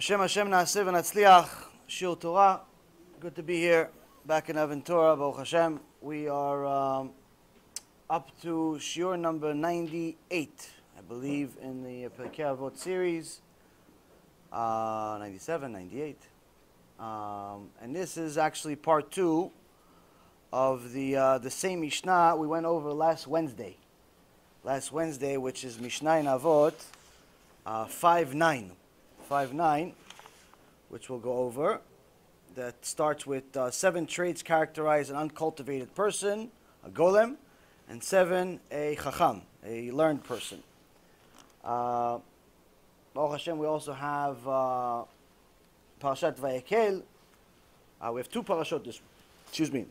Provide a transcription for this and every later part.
B'Shem Hashem na'aseh v'natzliach, shiur Torah. Good to be here, back in Aventura, Baruch Hashem. We are up to shiur number 98, I believe, in the Pirkei Avot series. 97, 98. And this is actually part 2 of the same Mishnah we went over last Wednesday. Last Wednesday, which is Mishnah in Avot 5.9. 5.9, which we'll go over, that starts with 7 traits characterize an uncultivated person, a golem, and 7, a chacham, a learned person. Baruch Hashem, we also have parshah Vayekel. We have 2 parashot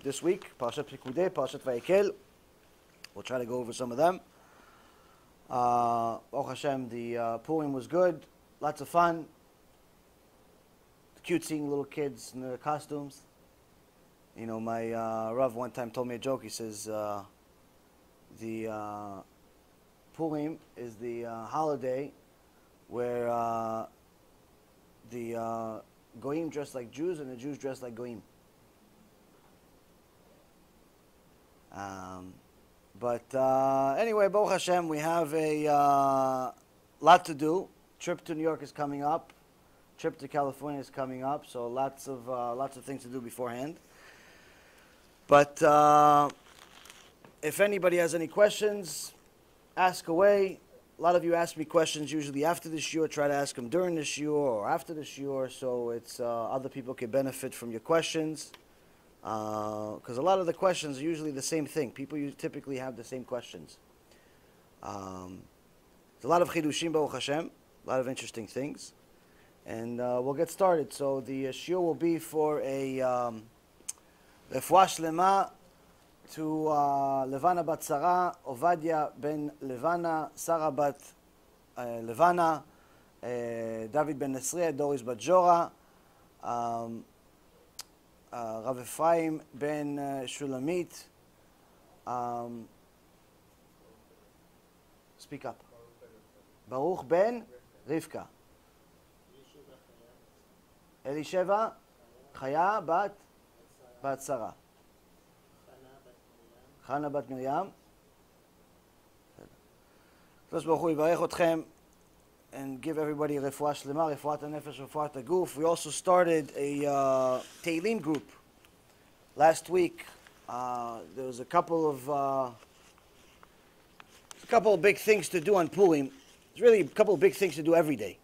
this week, parshah Pekudei, parshah Vayekel. We'll try to go over some of them. Baruch Hashem, the Purim was good. Lots of fun. Cute seeing little kids in their costumes. You know, my Rav one time told me a joke. He says, the Purim is the holiday where the Goyim dress like Jews and the Jews dress like Goyim. Anyway, Baruch Hashem, we have a lot to do. Trip to New York is coming up. Trip to California is coming up. So lots of things to do beforehand. But if anybody has any questions, ask away. A lot of you ask me questions usually after the shiur. Try to ask them during the shiur or after the shiur, so it's other people can benefit from your questions. Because a lot of the questions are usually the same thing. People typically have the same questions. There's a lot of chidushim, Baruch Hashem. A lot of interesting things. And we'll get started. So the shiur will be for a refuah shlema to Levana bat Sarah, Ovadia ben Levana, Sarah bat Levana, David ben Nesriah, Doris bat Jora, Rav Ephraim ben Shulamit. Speak up. Baruch ben Rivka. Elisheva, Chaya bat Sarah. Chana bat Miriam. First Baruch Hu yivarech otchem and give everybody refuah shlema, refuat hanefesh, refuat haguf. We also started a Teilim group last week. There was a couple of big things to do on Purim. There's really a couple of big things to do every day.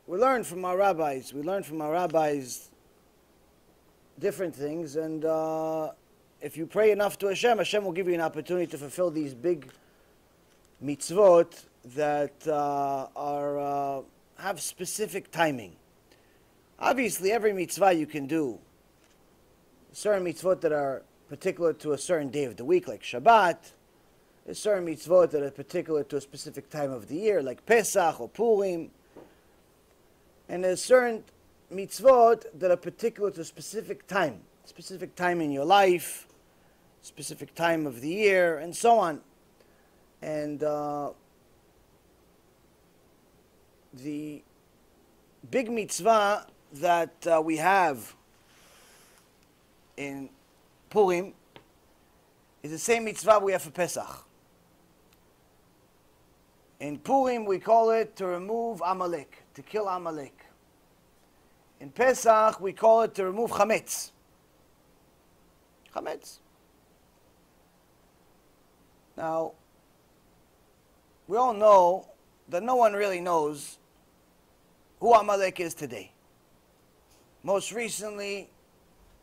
We learn from our rabbis. Different things, and if you pray enough to Hashem, Hashem will give you an opportunity to fulfill these big mitzvot that have specific timing. Obviously, every mitzvah you can do. Certain mitzvot that are particular to a certain day of the week, like Shabbat. There's certain mitzvot that are particular to a specific time of the year, like Pesach or Purim. And there's certain mitzvot that are particular to a specific time in your life, specific time of the year, and so on. And the big mitzvah that we have in Purim is the same mitzvah we have for Pesach. In Purim, we call it to remove Amalek, to kill Amalek. In Pesach, we call it to remove chametz. Chametz. Now, we all know that no one really knows who Amalek is today. Most recently,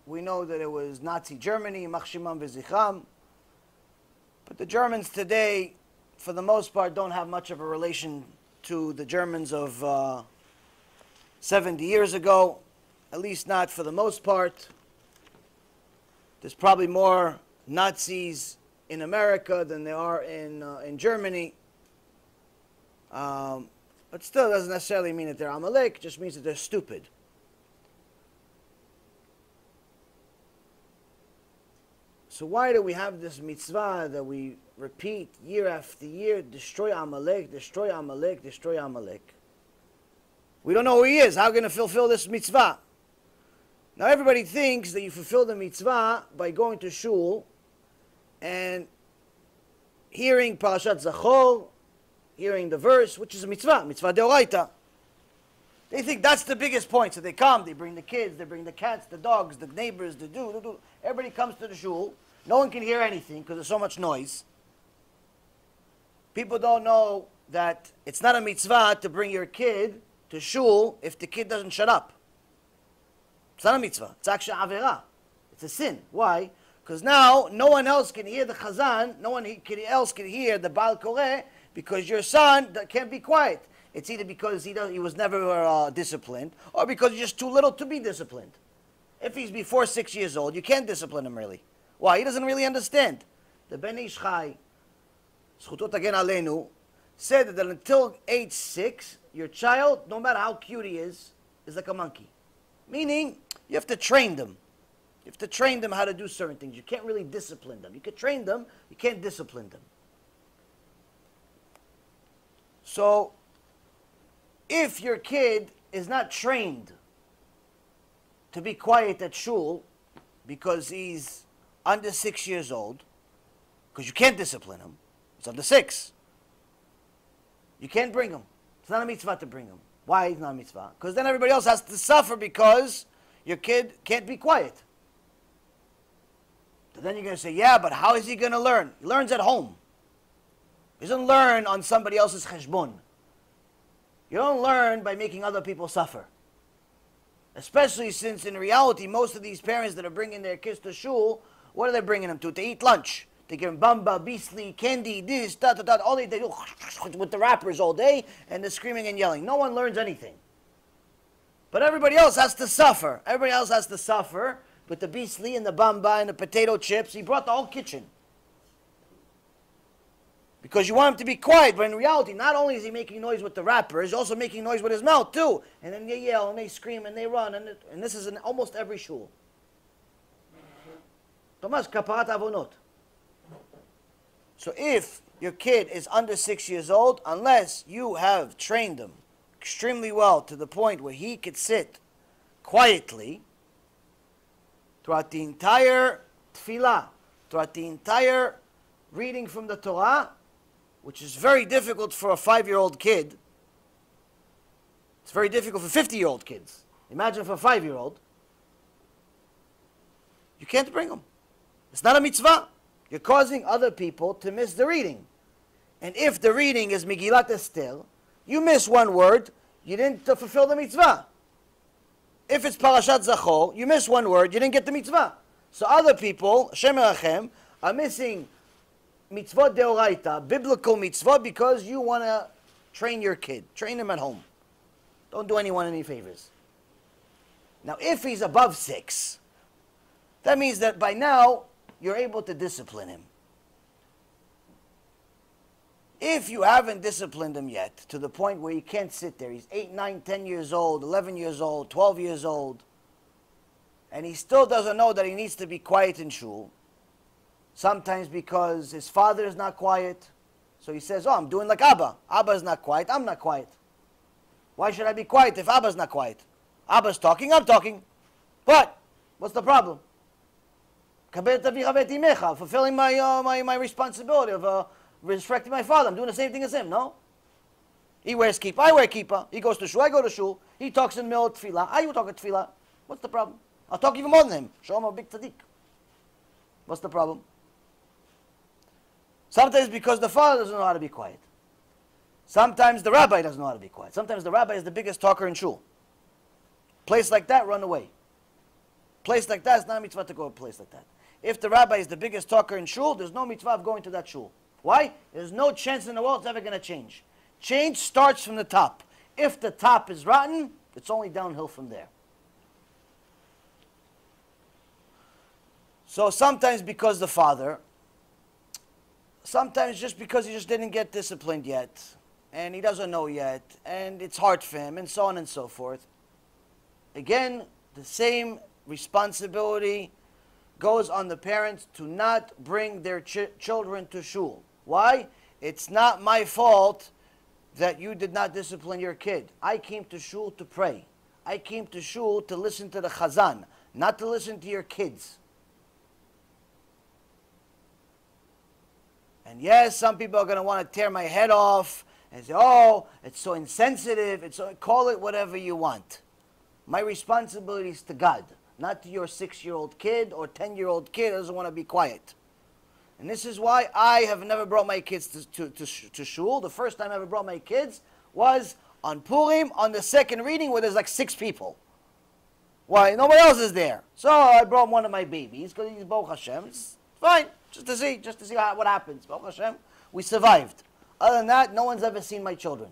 we know that it was Nazi Germany, Yimach Shimam v'zichram. But the Germans today, for the most part, don't have much of a relation to the Germans of 70 years ago, at least not for the most part. There's probably more Nazis in America than there are in Germany. But still doesn't necessarily mean that they're Amalek, it just means that they're stupid. So why do we have this mitzvah that we repeat year after year? Destroy Amalek, destroy Amalek, destroy Amalek. We don't know who he is. How are we going to fulfill this mitzvah? Now everybody thinks that you fulfill the mitzvah by going to shul and hearing parashat Zachor, hearing the verse, which is a mitzvah, mitzvah deoraita. They think that's the biggest point. So they come, they bring the kids, they bring the cats, the dogs, the neighbors, the do. Everybody comes to the shul. No one can hear anything because there's so much noise. People don't know that it's not a mitzvah to bring your kid to shul if the kid doesn't shut up. It's not a mitzvah. It's actually averah. It's a sin. Why? Because now no one else can hear the chazan, no one else can hear the Baal Koreh because your son can't be quiet. It's either because he was never disciplined, or because he's just too little to be disciplined. If he's before 6 years old, you can't discipline him really. Why? He doesn't really understand. The Ben Ish Chai, Zchutot Hagen Aleinu, said that until age 6, your child, no matter how cute he is like a monkey. Meaning, you have to train them. You have to train them how to do certain things. You can't really discipline them. You can train them, you can't discipline them. So, if your kid is not trained to be quiet at shul because he's under 6 years old, because you can't discipline him, it's under 6. You can't bring him. It's not a mitzvah to bring him. Why it's not a mitzvah? Because then everybody else has to suffer because your kid can't be quiet. So then you're going to say, yeah, but how is he going to learn? He learns at home. He doesn't learn on somebody else's cheshbon. You don't learn by making other people suffer. Especially since in reality, most of these parents that are bringing their kids to shul, what are they bringing them to? To eat lunch. They give them bamba, beastly, candy, this, that. All they do with the rappers all day, and they're screaming and yelling. No one learns anything. But everybody else has to suffer. Everybody else has to suffer with the beastly and the bamba and the potato chips. He brought the whole kitchen. Because you want him to be quiet, but in reality, not only is he making noise with the rapper, he's also making noise with his mouth too. And then they yell, and they scream, and they run, and this is in almost every shul. Thomas, kaparat avonot. So if your kid is under 6 years old, unless you have trained him extremely well to the point where he could sit quietly throughout the entire tefillah, throughout the entire reading from the Torah, which is very difficult for a 5-year-old kid. It's very difficult for 50-year-old kids. Imagine for a 5-year-old. You can't bring them. It's not a mitzvah. You're causing other people to miss the reading. And if the reading is Megillat Esther, you miss one word, you didn't fulfill the mitzvah. If it's Parashat Zachor, you miss one word, you didn't get the mitzvah. So other people, Hashem Erachem, are missing mitzvot deoraita, biblical mitzvot, because you want to train your kid. Train him at home. Don't do anyone any favors. Now, if he's above 6, that means that by now, you're able to discipline him. If you haven't disciplined him yet, to the point where he can't sit there, he's 8, 9, 10 years old, 11 years old, 12 years old, and he still doesn't know that he needs to be quiet in shul, sometimes because his father is not quiet, so he says, oh, I'm doing like Abba. Abba is not quiet, I'm not quiet. Why should I be quiet if Abba's not quiet? Abba's talking, I'm talking. But, what's the problem? Fulfilling my responsibility of respecting my father. I'm doing the same thing as him, no? He wears kippah, I wear kippah. He goes to shul, I go to shul. He talks in the middle of tefillah, I will talk at tefillah. What's the problem? I'll talk even more than him. Show him a big tzaddik. What's the problem? Sometimes because the father doesn't know how to be quiet. Sometimes the rabbi doesn't know how to be quiet. Sometimes the rabbi is the biggest talker in shul. Place like that, run away. Place like that, it's not a mitzvah to go to a place like that. If the rabbi is the biggest talker in shul, there's no mitzvah of going to that shul. Why? There's no chance in the world it's ever going to change. Change starts from the top. If the top is rotten, it's only downhill from there. So sometimes because the father, sometimes just because he just didn't get disciplined yet, and he doesn't know yet, and it's hard for him, and so on and so forth. Again, the same responsibility goes on the parents to not bring their children to shul. Why? It's not my fault that you did not discipline your kid. I came to shul to pray. I came to shul to listen to the chazan, not to listen to your kids. And yes, some people are going to want to tear my head off and say, oh, it's so insensitive. Call it whatever you want. My responsibility is to God, not to your 6-year-old kid or 10-year-old kid who doesn't want to be quiet. And this is why I have never brought my kids to shul. The first time I ever brought my kids was on Purim, on the second reading, where there's like 6 people. Why? Nobody else is there. So I brought one of my babies, because he's Baruch Hashem. It's fine, just to see what happens. Baruch Hashem, we survived. Other than that, no one's ever seen my children.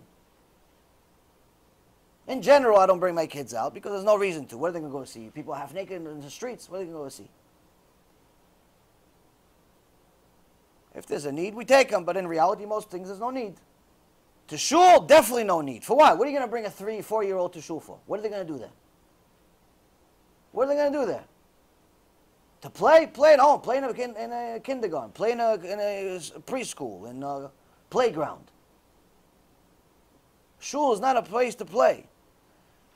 In general, I don't bring my kids out, because there's no reason to. What are they going to go see? People half naked in the streets, what are they going to go see? If there's a need, we take them. But in reality, most things, there's no need. To shul, definitely no need. For what? What are you going to bring a 3-4-year-old to shul for? What are they going to do there? What are they going to do there? To play? Play at home. Play in a kindergarten. Play in a preschool. In a playground. Shul is not a place to play.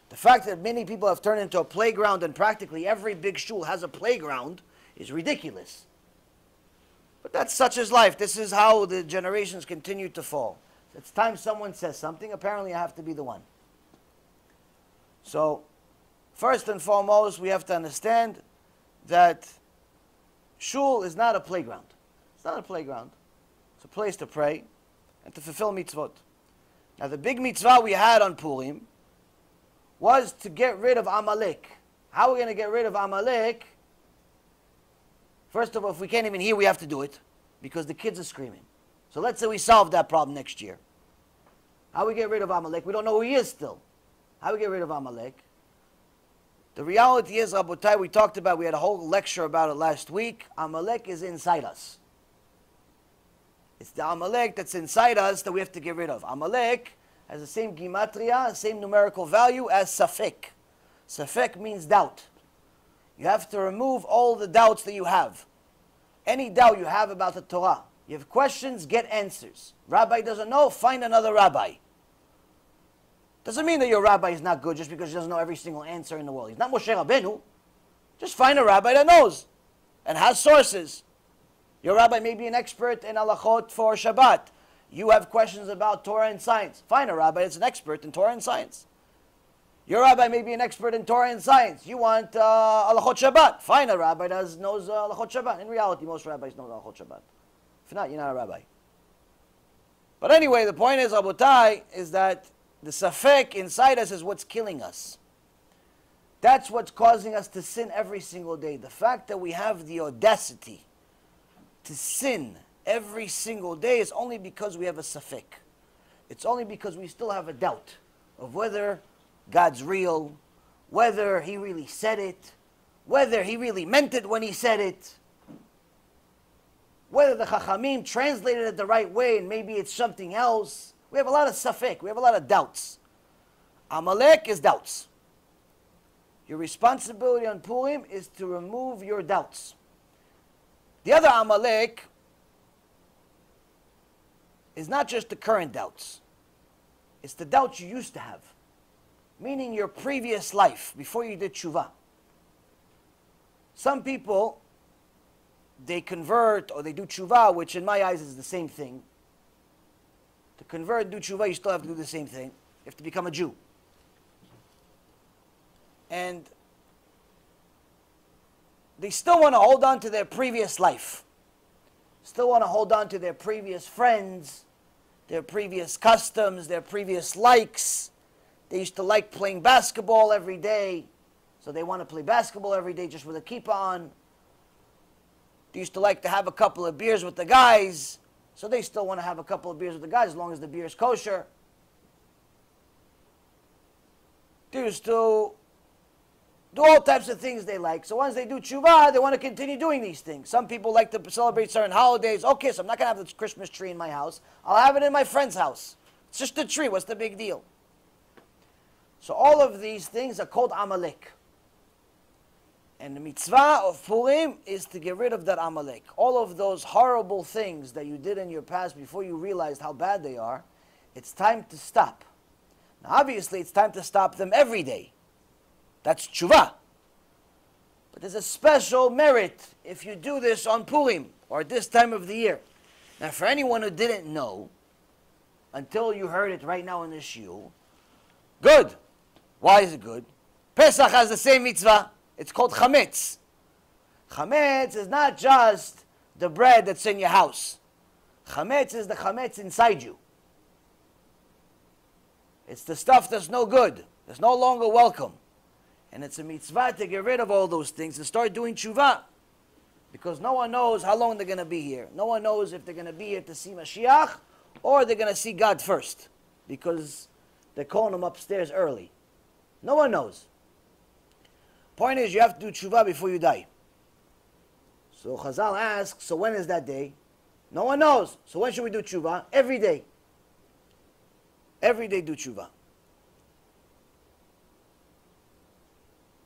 The fact that many people have turned into a playground and practically every big shul has a playground is ridiculous. But that's such as life. This is how the generations continue to fall. It's time someone says something. Apparently I have to be the one. So, first and foremost, we have to understand that shul is not a playground. It's not a playground. It's a place to pray and to fulfill mitzvot. Now, the big mitzvah we had on Purim was to get rid of Amalek. How are we going to get rid of Amalek? First of all, if we can't even hear, we have to do it because the kids are screaming. So let's say we solve that problem next year. How we get rid of Amalek? We don't know who he is still. How we get rid of Amalek? The reality is, Rabotai, we talked about, we had a whole lecture about it last week. Amalek is inside us. It's the Amalek that's inside us that we have to get rid of. Amalek has the same gematria, same numerical value as Safek. Safek means doubt. You have to remove all the doubts that you have. Any doubt you have about the Torah. You have questions, get answers. Rabbi doesn't know, find another rabbi. Doesn't mean that your rabbi is not good just because he doesn't know every single answer in the world. He's not Moshe Rabbeinu. Just find a rabbi that knows and has sources. Your rabbi may be an expert in halachot for Shabbat. You have questions about Torah and science. Find a rabbi that's an expert in Torah and science. Your rabbi may be an expert in Torah and science. You want halachot Shabbat. Find a rabbi that knows halachot Shabbat. In reality, most rabbis know halachot Shabbat. If not, you're not a rabbi. But anyway, the point is, Rabotai, is that the safek inside us is what's killing us. That's what's causing us to sin every single day. The fact that we have the audacity to sin every single day is only because we have a safek. It's only because we still have a doubt of whether God's real, whether He really said it, whether He really meant it when He said it, whether the Chachamim translated it the right way and maybe it's something else. We have a lot of safek. We have a lot of doubts. Amalek is doubts. Your responsibility on Purim is to remove your doubts. The other Amalek is not just the current doubts. It's the doubts you used to have. Meaning your previous life, before you did tshuva. Some people, they convert or they do tshuva, which in my eyes is the same thing. To convert and do tshuva, you still have to do the same thing. You have to become a Jew. And they still want to hold on to their previous life. Still want to hold on to their previous friends, their previous customs, their previous likes. They used to like playing basketball every day, so they want to play basketball every day just with a kippah on. They used to like to have a couple of beers with the guys, so they still want to have a couple of beers with the guys as long as the beer is kosher. They used to do all types of things they like. So once they do tshuva, they want to continue doing these things. Some people like to celebrate certain holidays. Okay, so I'm not going to have the Christmas tree in my house. I'll have it in my friend's house. It's just a tree. What's the big deal? So all of these things are called Amalek. And the mitzvah of Purim is to get rid of that Amalek. All of those horrible things that you did in your past before you realized how bad they are, it's time to stop. Now obviously it's time to stop them every day. That's tshuva. But there's a special merit if you do this on Purim or this time of the year. Now for anyone who didn't know, until you heard it right now in the shiur, good. Why is it good? Pesach has the same mitzvah. It's called chametz. Chametz is not just the bread that's in your house. Chametz is the chametz inside you. It's the stuff that's no good, that's no longer welcome. And it's a mitzvah to get rid of all those things and start doing tshuva. Because no one knows how long they're going to be here. No one knows if they're going to be here to see Mashiach or they're going to see God first. Because they're calling him upstairs early. No one knows. Point is, you have to do tshuva before you die. So Chazal asks, so when is that day? No one knows. So when should we do tshuva? Every day. Every day do tshuva.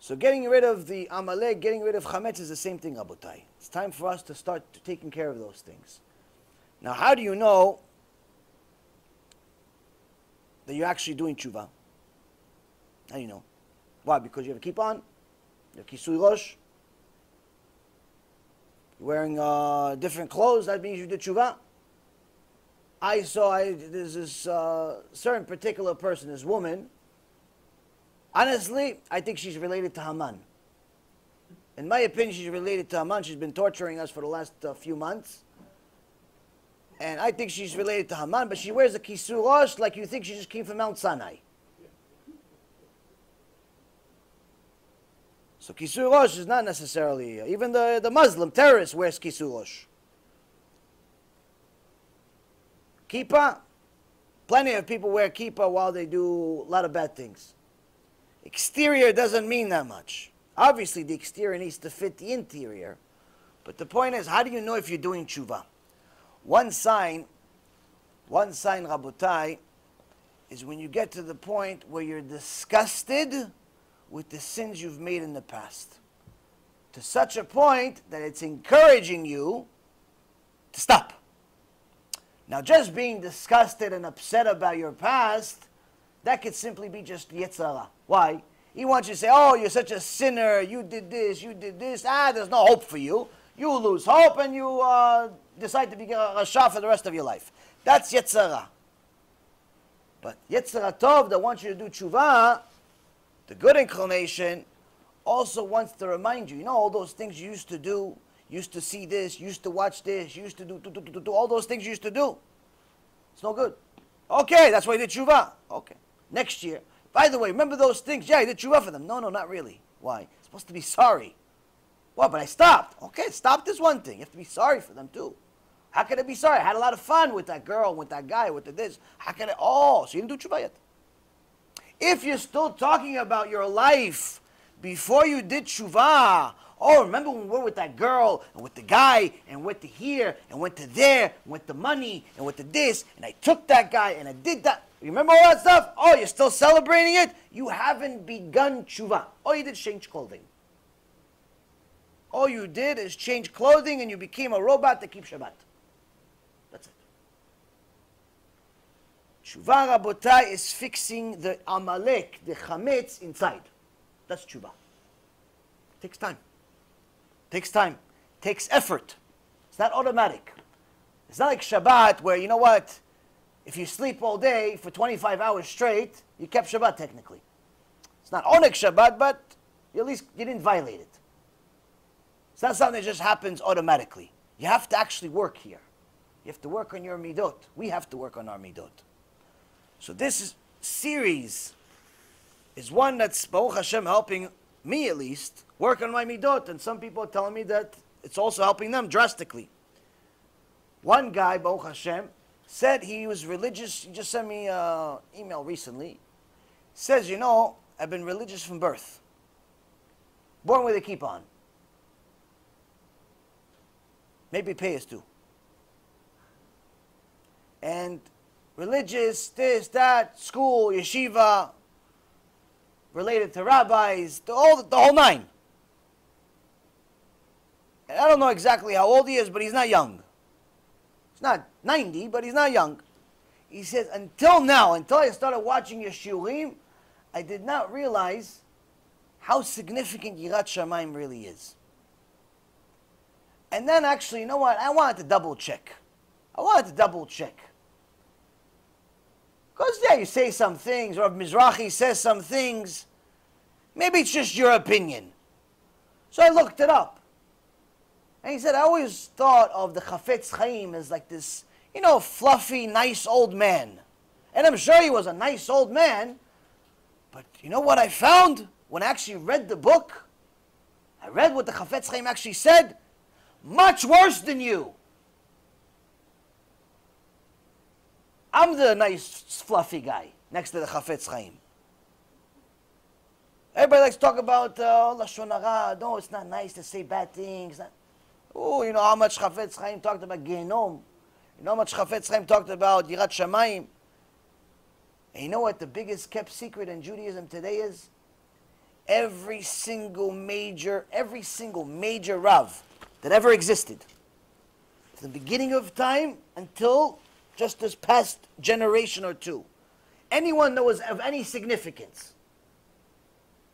So getting rid of the Amalek, getting rid of chametz is the same thing, Rabotai. It's time for us to start taking care of those things. Now, how do you know that you're actually doing tshuva? How do you know? Why? Because you have a kippah on? You have kisui rosh? You're wearing different clothes, that means you did tshuva? There's this certain particular person, this woman. Honestly, I think she's related to Haman. In my opinion, she's related to Haman. She's been torturing us for the last few months. And I think she's related to Haman, but she wears a kisui rosh like you think she just came from Mount Sinai. So kisui rosh is not necessarily, even the Muslim terrorist wears kisui rosh. Kippah, plenty of people wear kippah while they do a lot of bad things. Exterior doesn't mean that much. Obviously, the exterior needs to fit the interior. But the point is, how do you know if you're doing tshuva? One sign, Rabotai, is when you get to the point where you're disgusted with the sins you've made in the past. To such a point that it's encouraging you to stop. Now, just being disgusted and upset about your past, that could simply be just Yetzirah. Why? He wants you to say, oh, you're such a sinner, you did this, there's no hope for you. You lose hope and you decide to be a Rasha for the rest of your life. That's Yetzirah. But Yetzirah Tov that wants you to do tshuva, the good inclination, also wants to remind you, all those things you used to do, used to see this, used to watch this, used to do all those things you used to do. It's no good. Okay, that's why you did tshuva. Okay. Next year. By the way, remember those things? Yeah, you did tshuva for them. No, not really. Why? You're supposed to be sorry. Well, but I stopped. Okay, stop this one thing. You have to be sorry for them too. How can I be sorry? I had a lot of fun with that girl, with that guy, with this. How can I? Oh, so you didn't do tshuva yet. If you're still talking about your life before you did tshuva, oh, remember when we were with that girl, and with the guy, and went to here, and went to there, and went to money, and went to this, and I took that guy, and I did that. You remember all that stuff? Oh, you're still celebrating it? You haven't begun tshuva. All you did is change clothing. All you did is change clothing, and you became a robot to keep Shabbat. That's it. Tshuva, Rabotai, is fixing the Amalek, the chametz inside. That's tshuva. Takes time. Takes time. Takes effort. It's not automatic. It's not like Shabbat where, you know what, if you sleep all day for 25 hours straight, you kept Shabbat technically. It's not Onek Shabbat, but at least you didn't violate it. It's not something that just happens automatically. You have to actually work here. You have to work on your midot. We have to work on our midot. So this series is one that's, Baruch Hashem, helping me at least work on my midot, and some people are telling me that it's also helping them drastically. One guy, Baruch Hashem, said he was religious. He just sent me an email recently. Says, I've been religious from birth. Born with a kippah on. Maybe payas too. And religious, this, that, school, yeshiva, related to rabbis, the whole nine. And I don't know exactly how old he is, but he's not young. He's not 90, but he's not young. He says, until now, until I started watching your shiurim, I did not realize how significant Yirat Shamayim really is. And then actually, you know what? I wanted to double check. Because, yeah, you say some things, or Mizrahi says some things. Maybe it's just your opinion. So I looked it up. And he said, I always thought of the Chafetz Chaim as like this, you know, fluffy, nice old man. And I'm sure he was a nice old man. But you know what I found when I actually read the book? I read what the Chafetz Chaim actually said. Much worse than you. I'm the nice, fluffy guy next to the Chafetz Chaim. Everybody likes to talk about Lashon Hara. No, it's not nice to say bad things. Oh, you know how much Chafetz Chaim talked about Gehenom. You know how much Chafetz Chaim talked about Yirat Shamayim. And you know what the biggest kept secret in Judaism today is? Every single major Rav that ever existed, from the beginning of time until just this past generation or two, anyone that was of any significance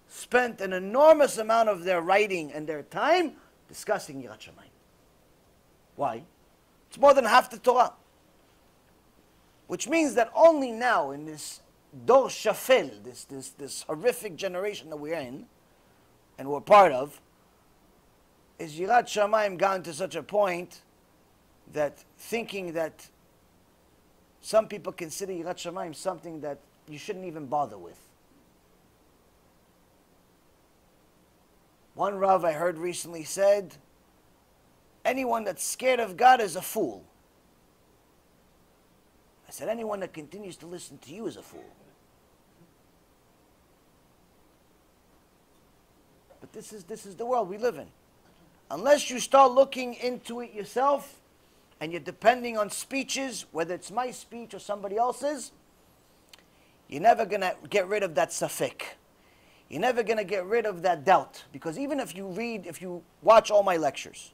spent an enormous amount of their writing and their time discussing Yirat Shamayim. Why? It's more than half the Torah. Which means that only now, in this Dor Shafel, this horrific generation that we're in, and we're part of, is Yirat Shamayim gotten to such a point that thinking that some people consider Yirat Shamayim something that you shouldn't even bother with. One Rav I heard recently said, anyone that's scared of God is a fool. I said, anyone that continues to listen to you is a fool. But this is the world we live in. Unless you start looking into it yourself, and you're depending on speeches, whether it's my speech or somebody else's, you're never going to get rid of that safek. You're never going to get rid of that doubt. Because even if you watch all my lectures,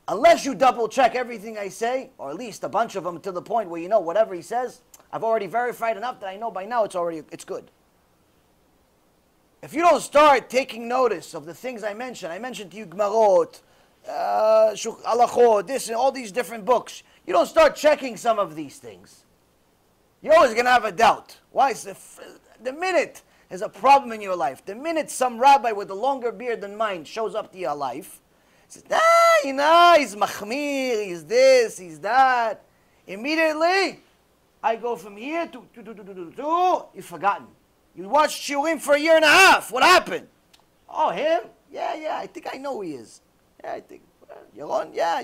unless you double check everything I say, or at least a bunch of them to the point where you know whatever he says, I've already verified enough that I know by now it's good. If you don't start taking notice of the things I mentioned to you Gmarot, Alachot, this and all these different books, you don't start checking some of these things, you're always going to have a doubt. Why? The minute there's a problem in your life, the minute some rabbi with a longer beard than mine shows up to your life, says, you know, he's machmir, he's this, he's that, immediately, I go from here to, you've forgotten. You watched shiurim for a year and a half. What happened? Oh, him? Yeah, I think I know who he is. Yeah, I think, Yaron? Yeah,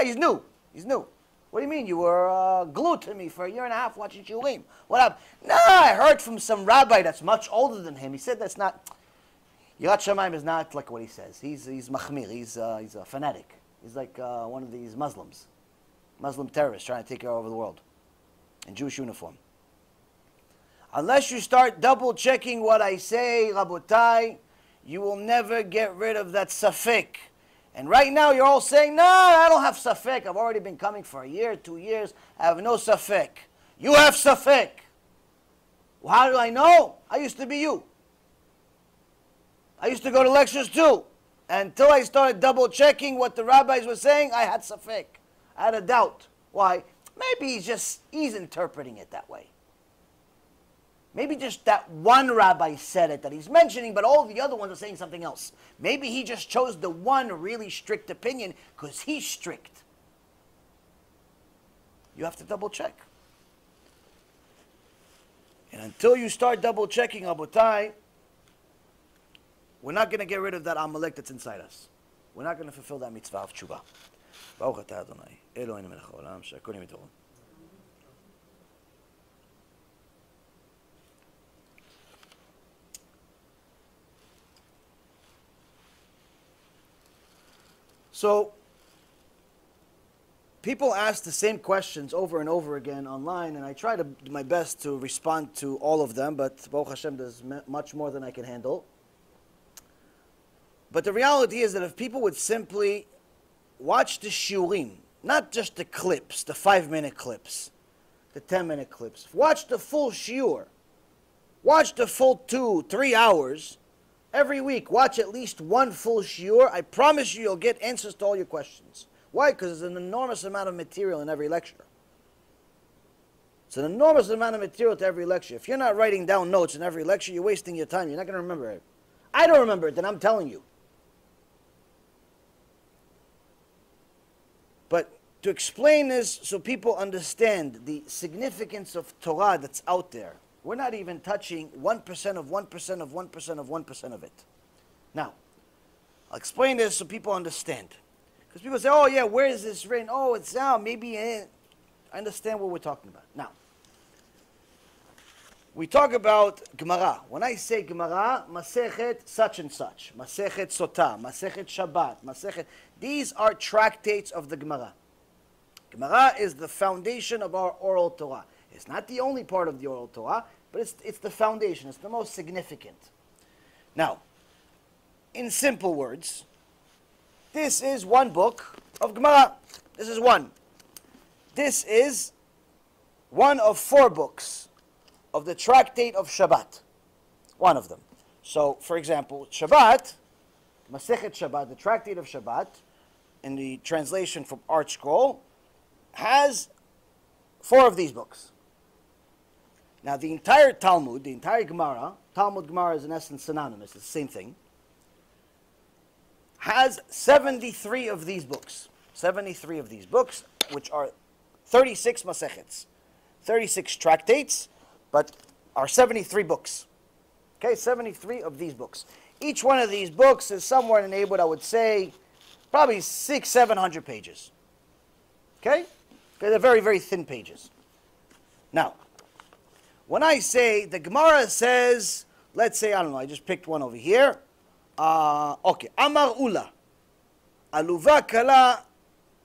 he's new. What do you mean? You were glued to me for a year and a half watching shiurim. What happened? No, I heard from some rabbi that's much older than him. He said that's not, Yirat Shamayim is not like what he says. He's machmir. He's a fanatic. He's like one of these Muslim terrorists trying to take over the world in Jewish uniform. Unless you start double checking what I say, Rabotai, you will never get rid of that safek. And right now you're all saying, no, I don't have safek. I've already been coming for a year, 2 years. I have no safek. You have safek. Well, how do I know? I used to be you. I used to go to lectures too. Until I started double checking what the rabbis were saying, I had safek. I had a doubt. Why? Maybe he's interpreting it that way. Maybe just that one rabbi said it that he's mentioning, but all the other ones are saying something else. Maybe he just chose the one really strict opinion because he's strict. You have to double check. And until you start double checking, Abotai, we're not going to get rid of that Amalek that's inside us. We're not going to fulfill that mitzvah of tshuva. Baruch atah Adonai, Eloheinu melech haolam, she'akol nהיה b'torah. So, people ask the same questions over and over again online, and I try to do my best to respond to all of them, but Baruch Hashem, there's much more than I can handle. But the reality is that if people would simply watch the shiurim, not just the clips, the 5-minute clips, the 10-minute clips, watch the full shiur, watch the full 2-3 hours, every week, watch at least one full shiur, I promise you'll get answers to all your questions. Why? Because there's an enormous amount of material in every lecture. It's an enormous amount of material to every lecture. If you're not writing down notes in every lecture, you're wasting your time. You're not going to remember it. I don't remember it, then I'm telling you. But to explain this so people understand the significance of Torah that's out there, we're not even touching 1% of 1% of 1% of 1% of it. Now, I'll explain this so people understand. Because people say, oh yeah, where is this written? Oh, it's out, maybe I understand what we're talking about. Now, we talk about Gemara. When I say Gemara, Masechet such and such, Masechet Sotah, Masechet Shabbat, Masechet, these are tractates of the Gemara. Gemara is the foundation of our oral Torah. It's not the only part of the oral Torah, but it's the foundation. It's the most significant. Now, in simple words, this is one book of Gemara. This is one. This is one of 4 books of the tractate of Shabbat. One of them. So, for example, Shabbat, Masechet Shabbat, the tractate of Shabbat, in the translation from Art Scroll, has 4 of these books. Now, the entire Talmud, the entire Gemara, Talmud Gemara is in essence synonymous, it's the same thing, has 73 of these books. 73 of these books, which are 36 Masechets, 36 tractates, but are 73 books. Okay, 73 of these books. Each one of these books is somewhere in the neighborhood, I would say, probably 600-700 pages. Okay? They're very, very thin pages. Now, when I say, the Gemara says, let's say, I don't know, I just picked one over here. Okay, Amar Ula, Aluva kala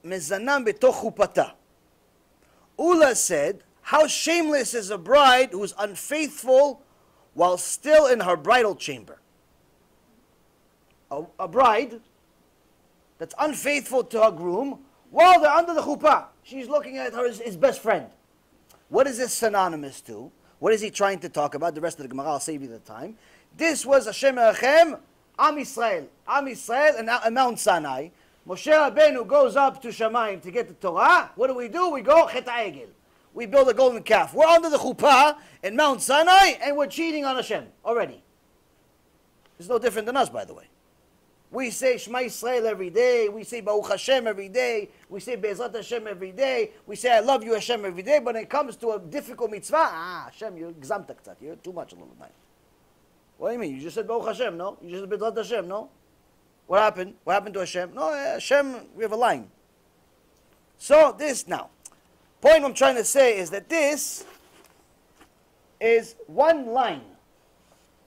mezanam betoch chupata. Ula said, how shameless is a bride who's unfaithful while still in her bridal chamber. A bride that's unfaithful to her groom while they're under the chuppah. She's looking at her his best friend. What is this synonymous to? What is he trying to talk about? The rest of the Gemara, I'll save you the time. This was Hashem Erachem, Am Yisrael. Am Yisrael and Mount Sinai. Moshe Rabbeinu goes up to Shamayim to get the Torah. What do? We go Chet HaEgel. We build a golden calf. We're under the chuppah in Mount Sinai, and we're cheating on Hashem already. It's no different than us, by the way. We say Shema Yisrael every day. We say Baruch Hashem every day. We say Be'ezrat Hashem every day. We say I love you Hashem every day. But when it comes to a difficult mitzvah, Hashem, you're gzamta ktzat. You're too much a little bit. What do you mean? You just said Baruch Hashem, no? You just said Be'ezrat Hashem, no? What happened? What happened to Hashem? No, Hashem, we have a line. So this now. Point I'm trying to say is that this is one line.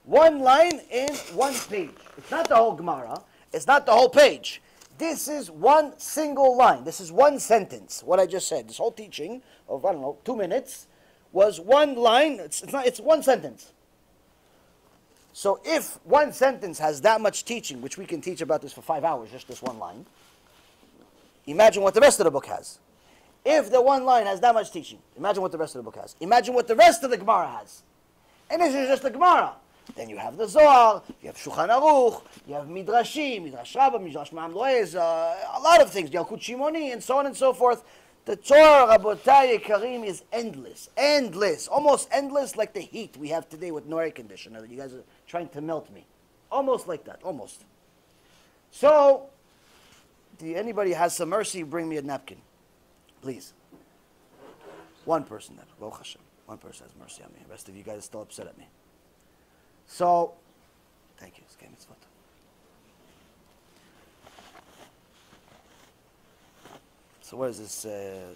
One line in one page. It's not the whole Gemara. It's not the whole page. This is one single line. This is one sentence. What I just said. This whole teaching of, 2 minutes was one line. It's one sentence. So if one sentence has that much teaching, which we can teach about this for 5 hours, just this one line, imagine what the rest of the book has. If the one line has that much teaching, imagine what the rest of the book has. Imagine what the rest of the Gemara has. And this is just the Gemara. Then you have the Zohar, you have Shulchan Aruch, you have Midrashim, Midrash Rabbah, Midrash Ma'am Loez, a lot of things, Yalkut Shimoni, and so on and so forth. The Torah, Rabotai Yekarim, is endless. Endless. Almost endless like the heat we have today with no air conditioner. You guys are trying to melt me. Almost like that. Almost. So, anybody has some mercy, bring me a napkin. Please. One person, Baruch Hashem. One person has mercy on me. The rest of you guys are still upset at me. So, thank you. So what is this?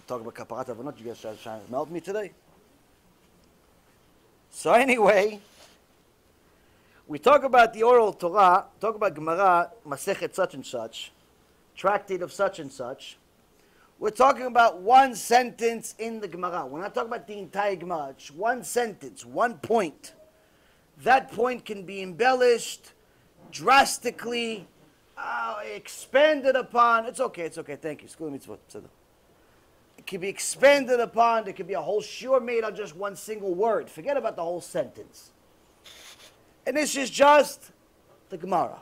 Talk about kaparat avonot? You guys trying to melt me today? So anyway, we talk about the oral Torah, talk about Gemara, Masechet such and such, tractate of such and such. We're talking about one sentence in the Gemara. We're not talking about the entire Gemara. It's one sentence, one point. That point can be embellished drastically expanded upon. It's okay, thank you. School mitzvot. It can be expanded upon. There could be a whole shiur made on just one single word. Forget about the whole sentence. And this is just the Gemara.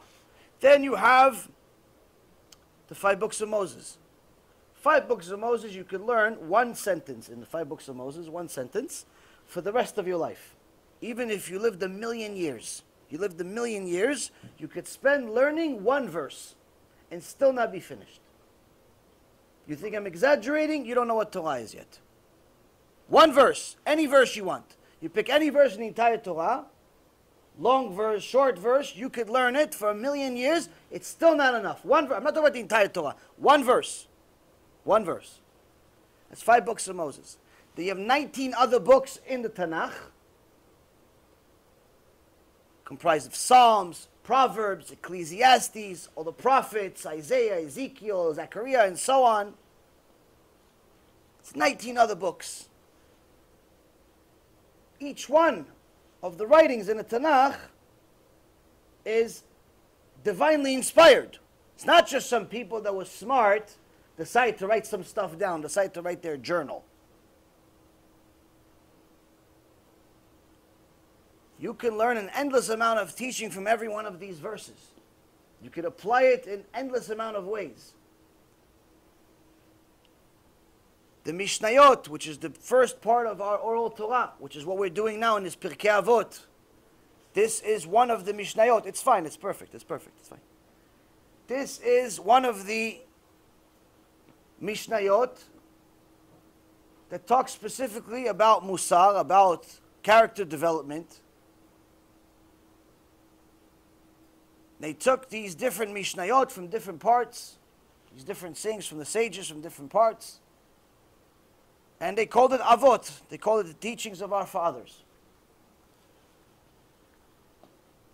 Then you have the 5 books of Moses. 5 books of Moses, you could learn one sentence in the 5 books of Moses, one sentence, for the rest of your life. Even if you lived 1,000,000 years. You lived 1,000,000 years, you could spend learning one verse and still not be finished. You think I'm exaggerating? You don't know what Torah is yet. One verse, any verse you want. You pick any verse in the entire Torah, long verse, short verse, you could learn it for 1,000,000 years. It's still not enough. One verse. I'm not talking about the entire Torah. One verse. One verse. That's 5 books of Moses. Then you have 19 other books in the Tanakh, comprised of Psalms, Proverbs, Ecclesiastes, all the prophets, Isaiah, Ezekiel, Zechariah, and so on. It's 19 other books. Each one of the writings in the Tanakh is divinely inspired. It's not just some people that were smart, decide to write some stuff down, decide to write their journal. You can learn an endless amount of teaching from every one of these verses. You can apply it in endless amount of ways. The Mishnayot, which is the first part of our oral Torah, which is what we're doing now in this Pirkei Avot. This is one of the Mishnayot. It's fine, it's perfect, it's perfect, it's fine. This is one of the Mishnayot that talks specifically about Mussar, about character development. They took these different Mishnayot from different parts, these different sayings from the sages from different parts, and they called it Avot. They called it the teachings of our fathers.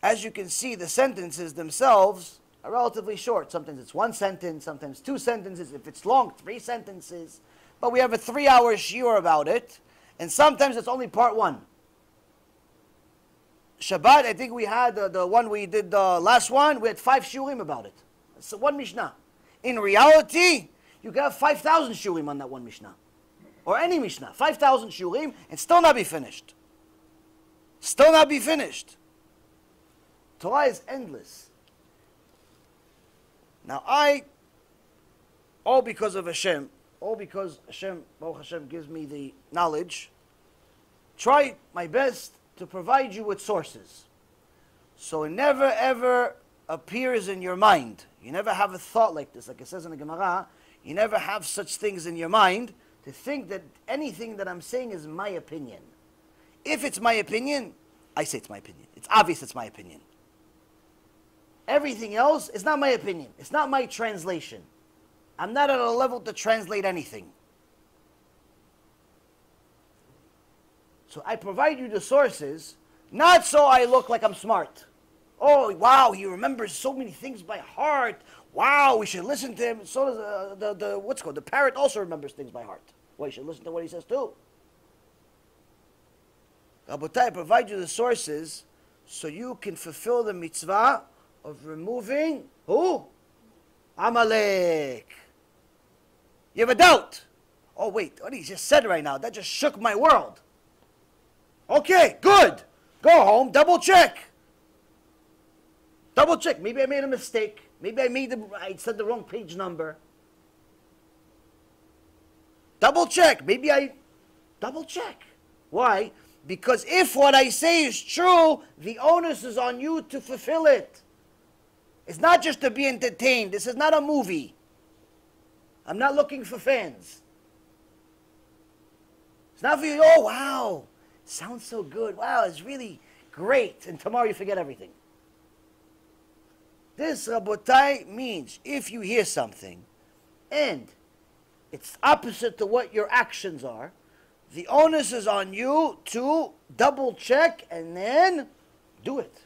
As you can see, the sentences themselves are relatively short. Sometimes it's one sentence, sometimes 2 sentences. If it's long, 3 sentences. But we have a 3-hour shiur about it, and sometimes it's only part 1. Shabbat, I think we had the one we did the last one, we had 5 shiurim about it. It's one Mishnah. In reality, you can have 5,000 shiurim on that one Mishnah. Or any Mishnah. 5,000 shiurim and still not be finished. Still not be finished. Torah is endless. Now all because of Hashem, all because Hashem, Baruch Hashem gives me the knowledge, try my best to provide you with sources. So it never ever appears in your mind. You never have a thought like this. Like it says in the Gemara, you never have such things in your mind to think that anything that I'm saying is my opinion. If it's my opinion, I say it's my opinion. It's obvious it's my opinion. Everything else is not my opinion. It's not my translation. I'm not at a level to translate anything. So I provide you the sources, not so I look like I'm smart. Oh, wow, he remembers so many things by heart. Wow, we should listen to him. So does the parrot also remembers things by heart. Well, you should listen to what he says too. Rabotai, I provide you the sources so you can fulfill the mitzvah of removing who? Amalek. You have a doubt. Oh, wait, what he just said right now, that just shook my world. Okay, good. Go home, double check. Double check. Maybe I made a mistake. Maybe I said the wrong page number. Double check. Double check. Why? Because if what I say is true, the onus is on you to fulfill it. It's not just to be entertained. This is not a movie. I'm not looking for fans. It's not for you, oh, wow. Sounds so good. Wow, it's really great. And tomorrow you forget everything. This, Rabotai, means if you hear something and it's opposite to what your actions are, the onus is on you to double check and then do it.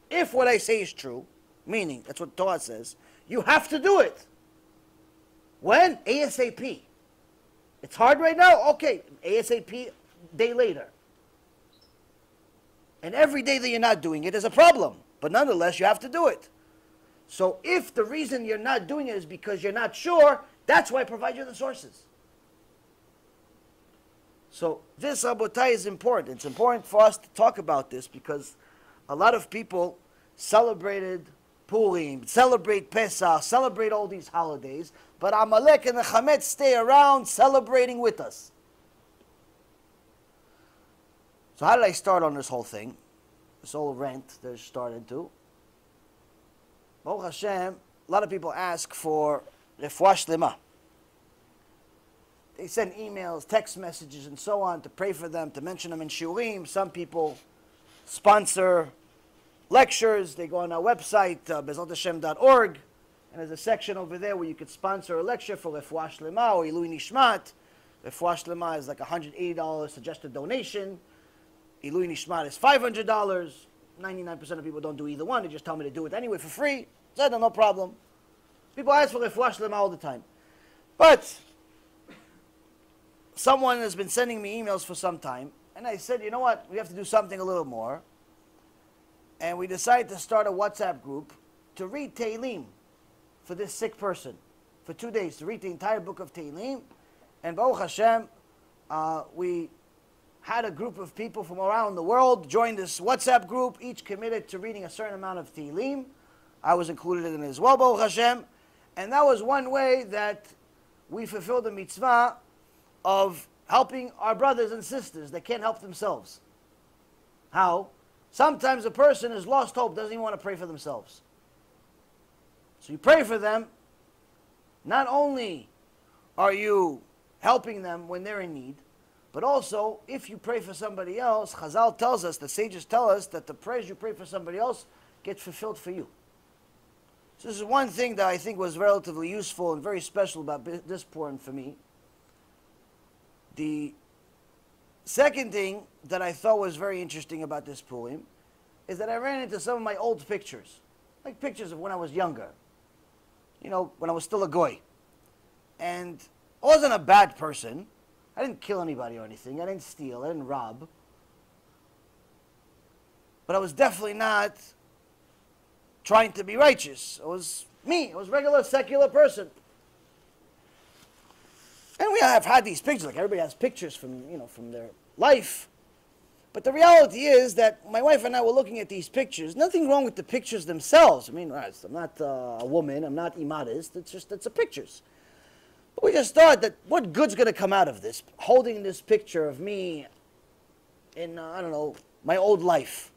If what I say is true, meaning, that's what Torah says, you have to do it. When? ASAP. It's hard right now? Okay, ASAP, day later. And every day that you're not doing it is a problem. But nonetheless, you have to do it. So if the reason you're not doing it is because you're not sure, that's why I provide you the sources. So this, Rabotai, is important. It's important for us to talk about this because a lot of people celebrated Purim, celebrate Pesach, celebrate all these holidays, but Amalek and the Chametz stay around celebrating with us. So how did I start on this whole thing? This whole rant that I started to. Baruch Hashem, a lot of people ask for refuah shlema. They send emails, text messages, and so on to pray for them, to mention them in shiurim. Some people sponsor lectures. They go on our website, bezaltashem.org, and there's a section over there where you could sponsor a lecture for refuah shlema or ilui nishmat. Refuah shlema is like $180 suggested donation. Ilui nishmat is $500. 99% of people don't do either one. They just tell me to do it anyway for free. No problem. People ask for refuah shlema all the time. But someone has been sending me emails for some time, and I said, you know what, we have to do something a little more. And we decided to start a WhatsApp group to read Tehillim for this sick person for 2 days, to read the entire book of Tehillim. And Baruch Hashem, we had a group of people from around the world join this WhatsApp group, each committed to reading a certain amount of Tehillim. I was included in it as well, Baruch Hashem. And that was one way that we fulfilled the mitzvah of helping our brothers and sisters that can't help themselves. How? Sometimes a person has lost hope, doesn't even want to pray for themselves. So you pray for them. Not only are you helping them when they're in need, but also, if you pray for somebody else, Chazal tells us, the sages tell us, that the prayers you pray for somebody else get fulfilled for you. So this is one thing that I think was relatively useful and very special about this Purim for me. The second thing that I thought was very interesting about this Purim is that I ran into some of my old pictures, like pictures of when I was younger, you know, when I was still a goy. And I wasn't a bad person. I didn't kill anybody or anything. I didn't steal. I didn't rob. But I was definitely not trying to be righteous. I was me. I was a regular, secular person. And we have had these pictures, like everybody has pictures from, you know, from their life. But the reality is that my wife and I were looking at these pictures. Nothing wrong with the pictures themselves. I mean, I'm not a woman. I'm not immodest. It's pictures. But we just thought that what good's going to come out of this? Holding this picture of me in, I don't know, my old life.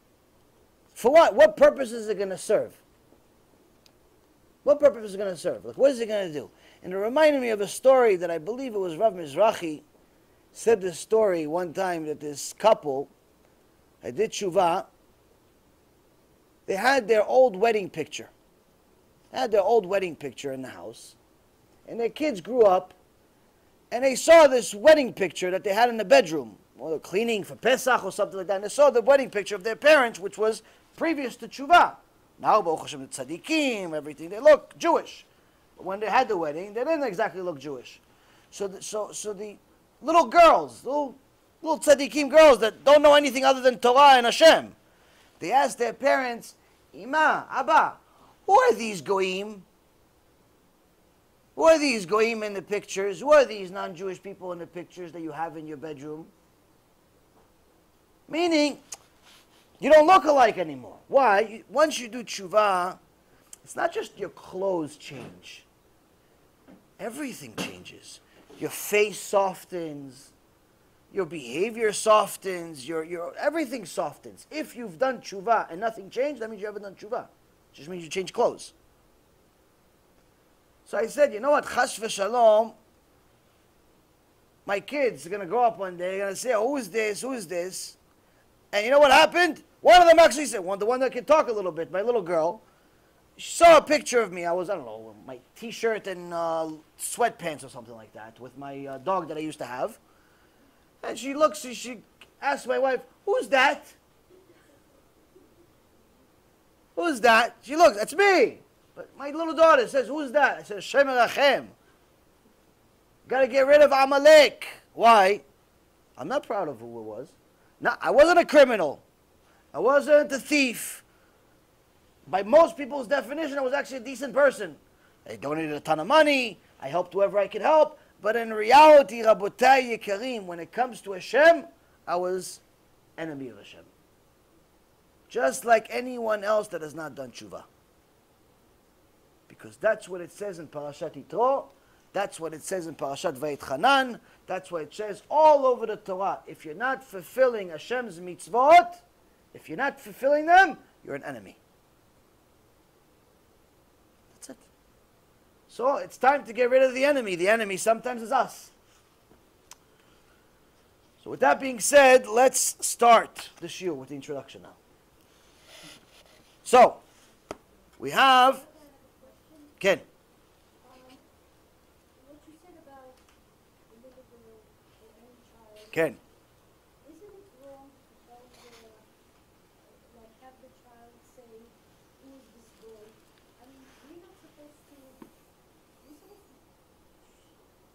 For what? What purpose is it going to serve? What purpose is it going to serve? Like, what is it going to do? And it reminded me of a story that I believe it was Rav Mizrahi said this story one time, that this couple, I did tshuva, they had their old wedding picture. They had their old wedding picture in the house. And their kids grew up, and they saw this wedding picture that they had in the bedroom, or they're cleaning for Pesach or something like that, and they saw the wedding picture of their parents, which was previous to tshuva. Now, Baruch Hashem, the tzaddikim, everything, they look Jewish. But when they had the wedding, they didn't exactly look Jewish. So the little girls, little tzaddikim girls that don't know anything other than Torah and Hashem, they asked their parents, Ima, Abba, who are these goyim? Who are these goyim in the pictures? Who are these non-Jewish people in the pictures that you have in your bedroom? Meaning, you don't look alike anymore. Why? Once you do tshuva, it's not just your clothes change. Everything changes. Your face softens. Your behavior softens. Your everything softens. If you've done tshuva and nothing changed, that means you haven't done tshuva. It just means you change clothes. So I said, you know what, Chas v'shalom, my kids are going to grow up one day, they're going to say, oh, who is this, who is this? And you know what happened? One of them actually said, the one that can talk a little bit, my little girl, she saw a picture of me. I was, I don't know, my t-shirt and sweatpants or something like that, with my dog that I used to have. And she looks, she asked my wife, who's that? Who's that? She looks, that's me. But my little daughter says, who's that? I said, Shem Erachem. Got to get rid of Amalek. Why? I'm not proud of who it was. No, I wasn't a criminal. I wasn't a thief. by most people's definition, I was actually a decent person. I donated a ton of money. I helped whoever I could help. But in reality, Rabotai Yekarim, when it comes to Hashem, I was enemy of Hashem. Just like anyone else that has not done tshuva. Because that's what it says in Parashat Yitro. That's what it says in Parashat Vayetchanan. That's what it says all over the Torah. If you're not fulfilling Hashem's mitzvot, if you're not fulfilling them, you're an enemy. That's it. So it's time to get rid of the enemy. The enemy sometimes is us. So with that being said, let's start the shiur with the introduction now. So, we have... Ken. Ken. Isn't it wrong to like have the child say, who is this boy? I mean, we're not supposed to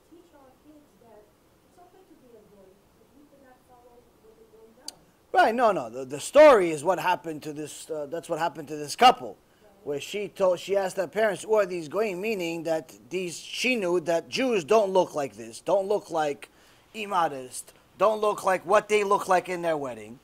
teach our kids that it's okay to be a boy, but we cannot follow what the boy does. Right, no. The story is what happened to this, that's what happened to this couple. Where she asked her parents, who are these goyim? Meaning that she knew that Jews don't look like this, don't look like immodest, don't look like what they look like in their wedding.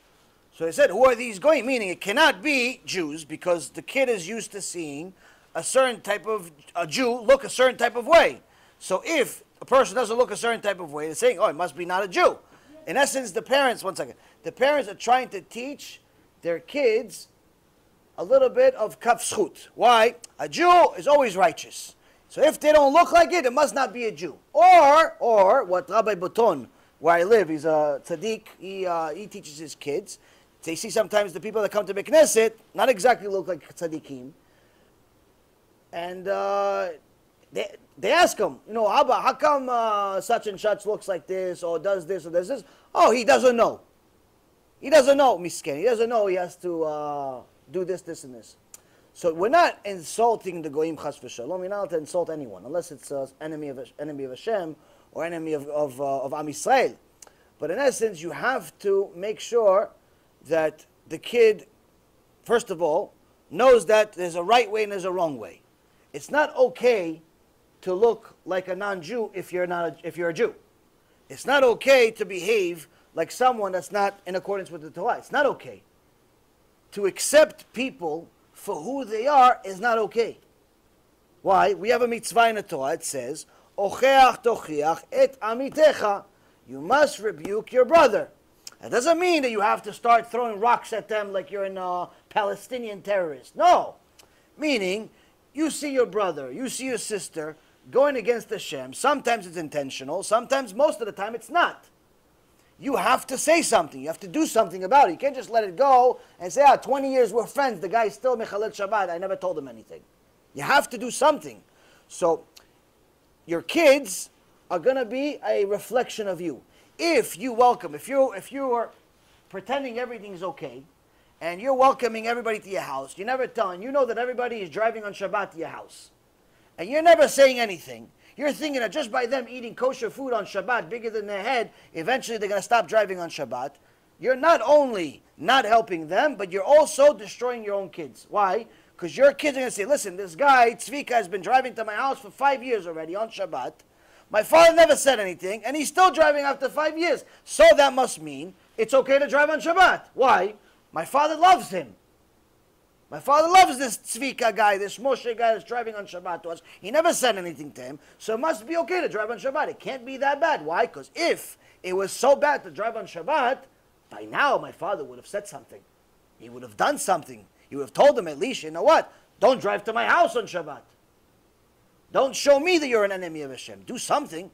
So they said, who are these goyim? Meaning it cannot be Jews because the kid is used to seeing a certain type of, a Jew look a certain type of way. So if a person doesn't look a certain type of way, they're saying, oh, it must be not a Jew. In essence, the parents are trying to teach their kids a little bit of kaf zchut. Why? A Jew is always righteous. So if they don't look like it, it must not be a Jew. Or what Rabbi Boton, where I live, he's a tzaddik, he teaches his kids. They see sometimes the people that come to Knesset not exactly look like tzaddikim. And they ask him, Abba, how come such and such looks like this, or does this, or does this? Oh, he doesn't know. He doesn't know, misken. He doesn't know he has to do this, this, and this. So we're not insulting the goyim chas v'shalom. We're not allowed to insult anyone, unless it's an enemy of Hashem or enemy of Am Yisrael. But in essence, you have to make sure that the kid, first of all, knows that there's a right way and there's a wrong way. It's not okay to look like a non-Jew if you're a Jew. It's not okay to behave like someone that's not in accordance with the Torah. It's not okay. To accept people for who they are is not okay. Why? We have a mitzvah in the Torah. It says, "Ocheach tochiach et amitecha." You must rebuke your brother. That doesn't mean that you have to start throwing rocks at them like you're a Palestinian terrorist. No. Meaning, you see your brother, you see your sister going against Hashem. Sometimes it's intentional. Sometimes, most of the time, it's not. You have to say something. You have to do something about it. You can't just let it go and say, 20 years we're friends. The guy's still Mechalel Shabbat. I never told him anything. You have to do something. So, your kids are going to be a reflection of you. If you welcome, if you are pretending everything's okay, and you're welcoming everybody to your house, you're never telling, you know that everybody is driving on Shabbat to your house, and you're never saying anything, you're thinking that just by them eating kosher food on Shabbat, bigger than their head, eventually they're going to stop driving on Shabbat. You're not only not helping them, but you're also destroying your own kids. Why? Because your kids are going to say, listen, this guy, Tzvika, has been driving to my house for 5 years already on Shabbat. My father never said anything, and he's still driving after 5 years. So that must mean it's okay to drive on Shabbat. Why? My father loves him. My father loves this Tzvika guy, this Moshe guy that's driving on Shabbat to us. He never said anything to him, so it must be okay to drive on Shabbat. It can't be that bad. Why? Because if it was so bad to drive on Shabbat, by now my father would have said something. He would have done something. He would have told him at least, you know what? Don't drive to my house on Shabbat. Don't show me that you're an enemy of Hashem. Do something.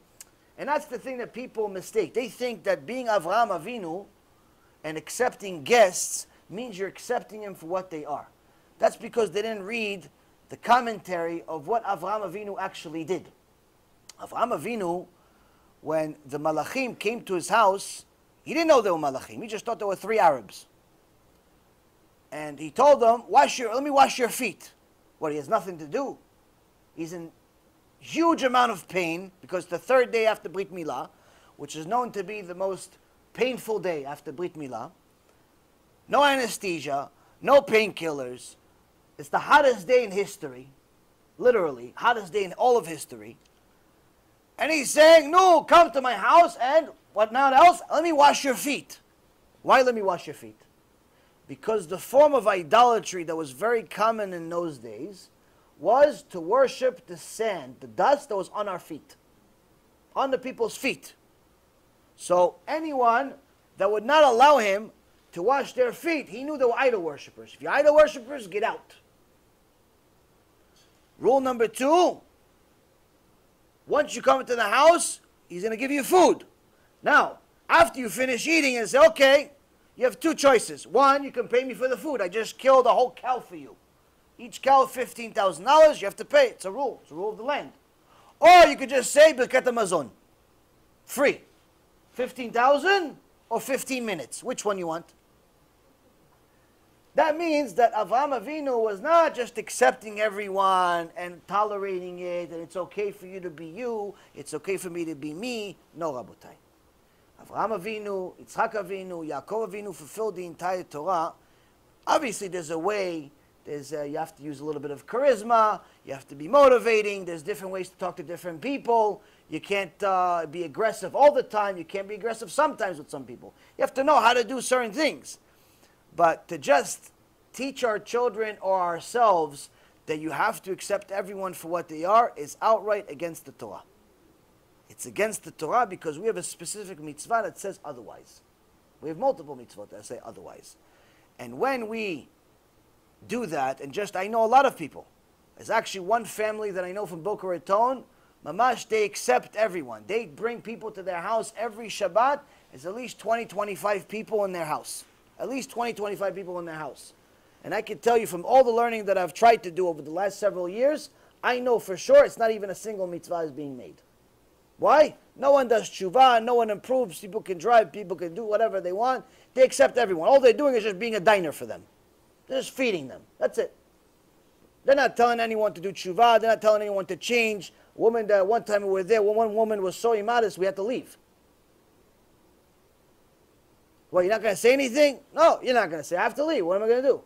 And that's the thing that people mistake. They think that being Avraham Avinu and accepting guests means you're accepting them for what they are. That's because they didn't read the commentary of what Avraham Avinu actually did. Avraham Avinu, when the Malachim came to his house, he didn't know they were Malachim. He just thought there were 3 Arabs. And he told them, let me wash your feet. What, he has nothing to do? He's in huge amount of pain because the 3rd day after Brit Milah, which is known to be the most painful day after Brit Milah, no anesthesia, no painkillers, It's the hottest day in history, literally, hottest day in all of history. And he's saying, no, come to my house and what not else? Let me wash your feet. Why let me wash your feet? Because the form of idolatry that was very common in those days was to worship the sand, the dust that was on our feet, on the people's feet. So anyone that would not allow him to wash their feet, he knew they were idol worshippers. If you're idol worshippers, get out. Rule number 2, once you come into the house, he's going to give you food. Now, after you finish eating and say, okay, you have 2 choices. 1, you can pay me for the food. I just killed a whole cow for you. Each cow, $15,000, you have to pay. It's a rule. It's a rule of the land. Or you could just say, Birkat Hamazon. Free. 15,000 or 15 minutes. Which one you want? That means that Avraham Avinu was not just accepting everyone and tolerating it, and it's okay for you to be you, it's okay for me to be me. No, Rabotai. Avraham Avinu, Yitzhak Avinu, Yaakov Avinu fulfilled the entire Torah. Obviously, there's a way. You have to use a little bit of charisma. You have to be motivating. There's different ways to talk to different people. You can't be aggressive all the time. You can't be aggressive sometimes with some people. You have to know how to do certain things. But to just teach our children or ourselves that you have to accept everyone for what they are is outright against the Torah. It's against the Torah because we have a specific mitzvah that says otherwise. We have multiple mitzvot that say otherwise. And when we do that, and just, I know a lot of people. There's actually one family that I know from Boca Raton, Mamash, they accept everyone. They bring people to their house every Shabbat. There's at least 20, 25 people in their house. At least 20, 25 people in their house. And I can tell you from all the learning that I've tried to do over the last several years, I know for sure it's not even a single mitzvah is being made. Why? No one does tshuva, no one improves, people can drive, people can do whatever they want. They accept everyone. All they're doing is just being a diner for them. They're just feeding them. That's it. They're not telling anyone to do tshuva, they're not telling anyone to change. Woman, one time we were there, one woman was so immodest, we had to leave. Well, you're not going to say anything? No, you're not going to say. I have to leave. What am I going to do?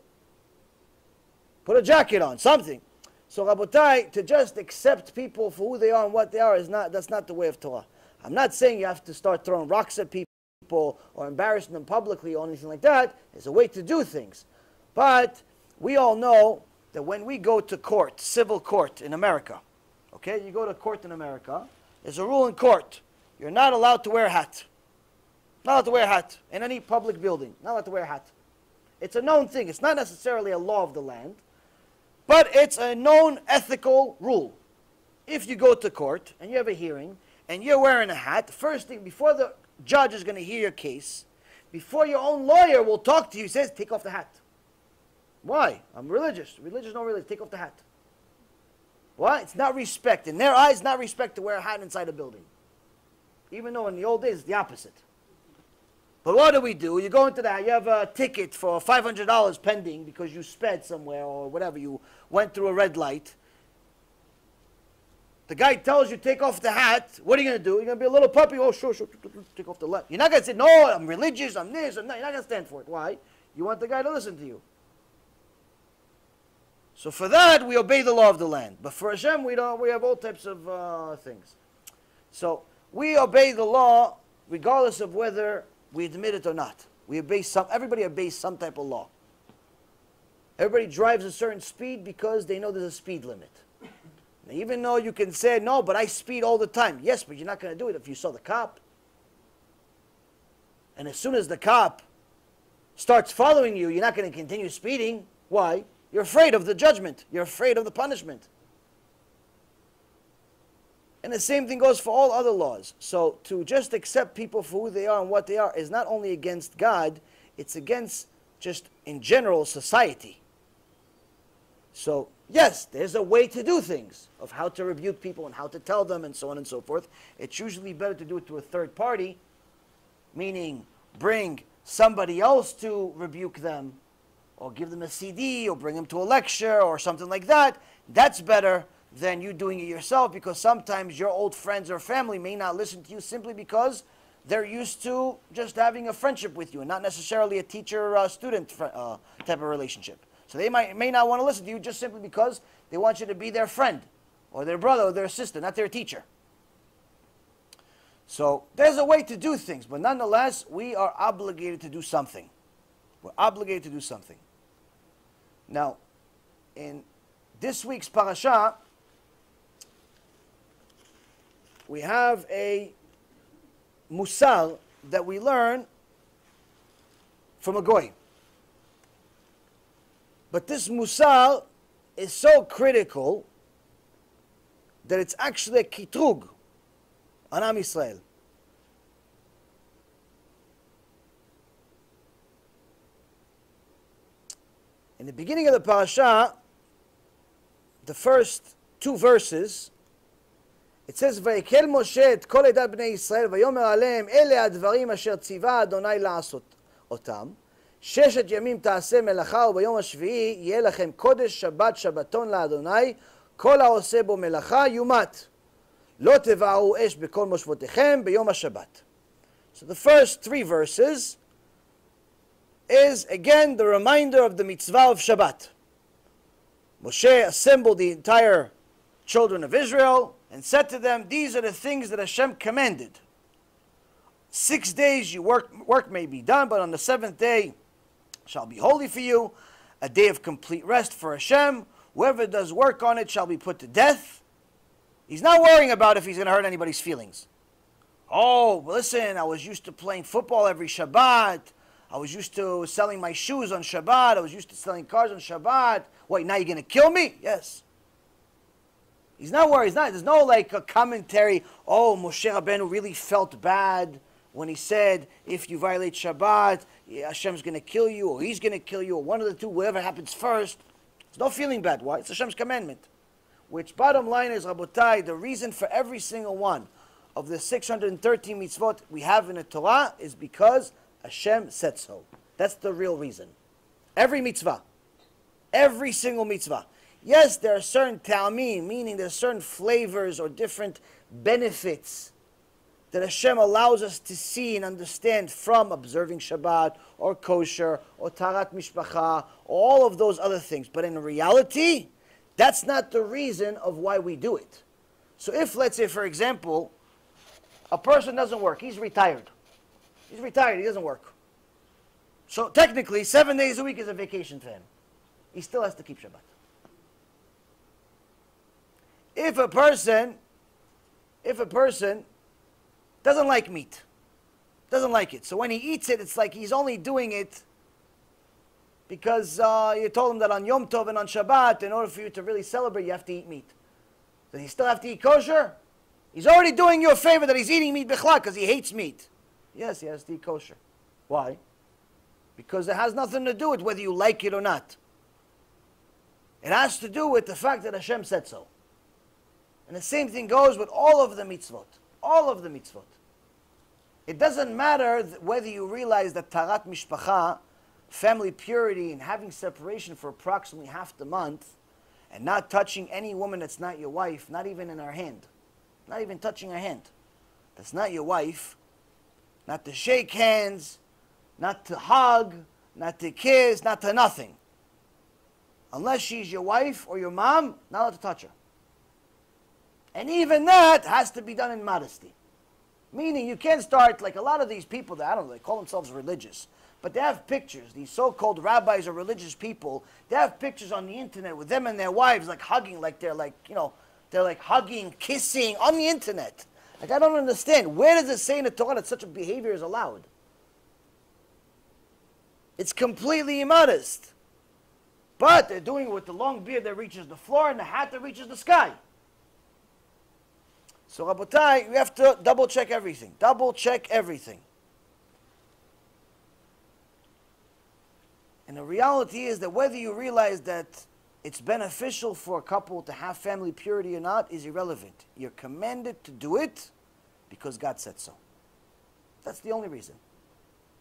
Put a jacket on, something. So, Rabotai, to just accept people for who they are and what they are, that's not the way of Torah. I'm not saying you have to start throwing rocks at people or embarrassing them publicly or anything like that. There's a way to do things. But we all know that when we go to court, civil court in America, okay, you go to court in America, there's a rule in court. You're not allowed to wear a hat. Not allowed to wear a hat in any public building. Not allowed to wear a hat. It's a known thing. It's not necessarily a law of the land, but it's a known ethical rule. If you go to court and you have a hearing and you're wearing a hat, the first thing, before the judge is going to hear your case, before your own lawyer will talk to you, he says, take off the hat. Why? I'm religious. Religious, no religious. Take off the hat. Why? It's not respect. In their eyes, not respect to wear a hat inside a building. Even though in the old days, it's the opposite. But what do? You go into that, you have a ticket for $500 pending because you sped somewhere or whatever, you went through a red light. The guy tells you, take off the hat. What are you going to do? You're going to be a little puppy. Oh, sure, take off the hat. You're not going to say, no, I'm religious, I'm this, I'm that. You're not going to stand for it. Why? You want the guy to listen to you. So for that, we obey the law of the land. But for Hashem, we don't. We have all types of things. So we obey the law regardless of whether we admit it or not. Everybody obeys some type of law. Everybody drives a certain speed because they know there's a speed limit. Now, even though you can say, no, but I speed all the time. Yes, but you're not going to do it if you saw the cop. And as soon as the cop starts following you, you're not going to continue speeding. Why? You're afraid of the judgment. You're afraid of the punishment. And the same thing goes for all other laws. So to just accept people for who they are and what they are is not only against God, it's against just in general society. So yes, there's a way to do things, of how to rebuke people and how to tell them and so on and so forth. It's usually better to do it to a third party, meaning bring somebody else to rebuke them, or give them a CD, or bring them to a lecture, or something like that. That's better than you doing it yourself, because sometimes your old friends or family may not listen to you simply because they're used to just having a friendship with you and not necessarily a teacher-student type of relationship. So they may not want to listen to you just simply because they want you to be their friend or their brother or their sister, not their teacher. So there's a way to do things, but nonetheless, we are obligated to do something. We're obligated to do something. Now, in this week's parashah, we have a mussar that we learn from a goy. But this mussar is so critical that it's actually a kitrug on Am Yisrael. In the beginning of the parashah, the first 2 verses, it says, ויקל משה את כל עדת בני ישראל, ויאמר עליהם, אלה הדברים אשר ציווה אדוני לעשות אותם. 6 ימים תעשה מלאכה, וביום השביעי יהיה לכם קודש שבת שבתון לאדוני, כל העושה בו מלאכה יומת. לא תבערו אש בכל מושבותיכם ביום השבת. So the first 3 verses is again the reminder of the mitzvah of Shabbat. Moshe assembled the entire children of Israel and said to them, these are the things that Hashem commanded. 6 days you work may be done, but on the 7th day shall be holy for you, a day of complete rest for Hashem. Whoever does work on it shall be put to death. He's not worrying about if he's going to hurt anybody's feelings. Oh, listen, I was used to playing football every Shabbat. I was used to selling my shoes on Shabbat. I was used to selling cars on Shabbat. Wait, now you're going to kill me? Yes. He's not worried. There's no like a commentary. Oh, Moshe Rabbeinu really felt bad when he said, if you violate Shabbat, Hashem's going to kill you, or he's going to kill you, or one of the two, whatever happens first. There's no feeling bad. Why? It's Hashem's commandment. Which, bottom line is, Rabotai, the reason for every single one of the 613 mitzvot we have in the Torah is because Hashem said so. That's the real reason. Every mitzvah. Every single mitzvah. Yes, there are certain ta'amim, meaning there are certain flavors or different benefits that Hashem allows us to see and understand from observing Shabbat or kosher or tarat mishpacha, all of those other things. But in reality, that's not the reason of why we do it. So if, let's say, for example, a person doesn't work, he's retired. He's retired, he doesn't work. So technically, 7 days a week is a vacation for him. He still has to keep Shabbat. If a person doesn't like meat, doesn't like it, so when he eats it, it's like he's only doing it because you told him that on Yom Tov and on Shabbat, in order for you to really celebrate, you have to eat meat. Does he still have to eat kosher? He's already doing you a favor that he's eating meat bichlak because he hates meat. Yes, he has to eat kosher. Why? Because it has nothing to do with whether you like it or not. It has to do with the fact that Hashem said so. And the same thing goes with all of the mitzvot. All of the mitzvot. It doesn't matter whether you realize that tarat mishpacha, family purity, and having separation for approximately half the month, and not touching any woman that's not your wife, not even in her hand, not even touching her hand, that's not your wife, not to shake hands, not to hug, not to kiss, not to nothing. Unless she's your wife or your mom, not allowed to touch her. And even that has to be done in modesty. Meaning you can't start, like a lot of these people that, I don't know, they call themselves religious, but they have pictures, these so-called rabbis or religious people, they have pictures on the internet with them and their wives like hugging, like they're like, you know, they're like hugging, kissing on the internet. Like I don't understand. Where does it say in the Torah that such a behavior is allowed? It's completely immodest. But they're doing it with the long beard that reaches the floor and the hat that reaches the sky. So Rabotai, we have to double check everything. Double check everything. And the reality is that whether you realize that it's beneficial for a couple to have family purity or not is irrelevant. You're commanded to do it because God said so. That's the only reason.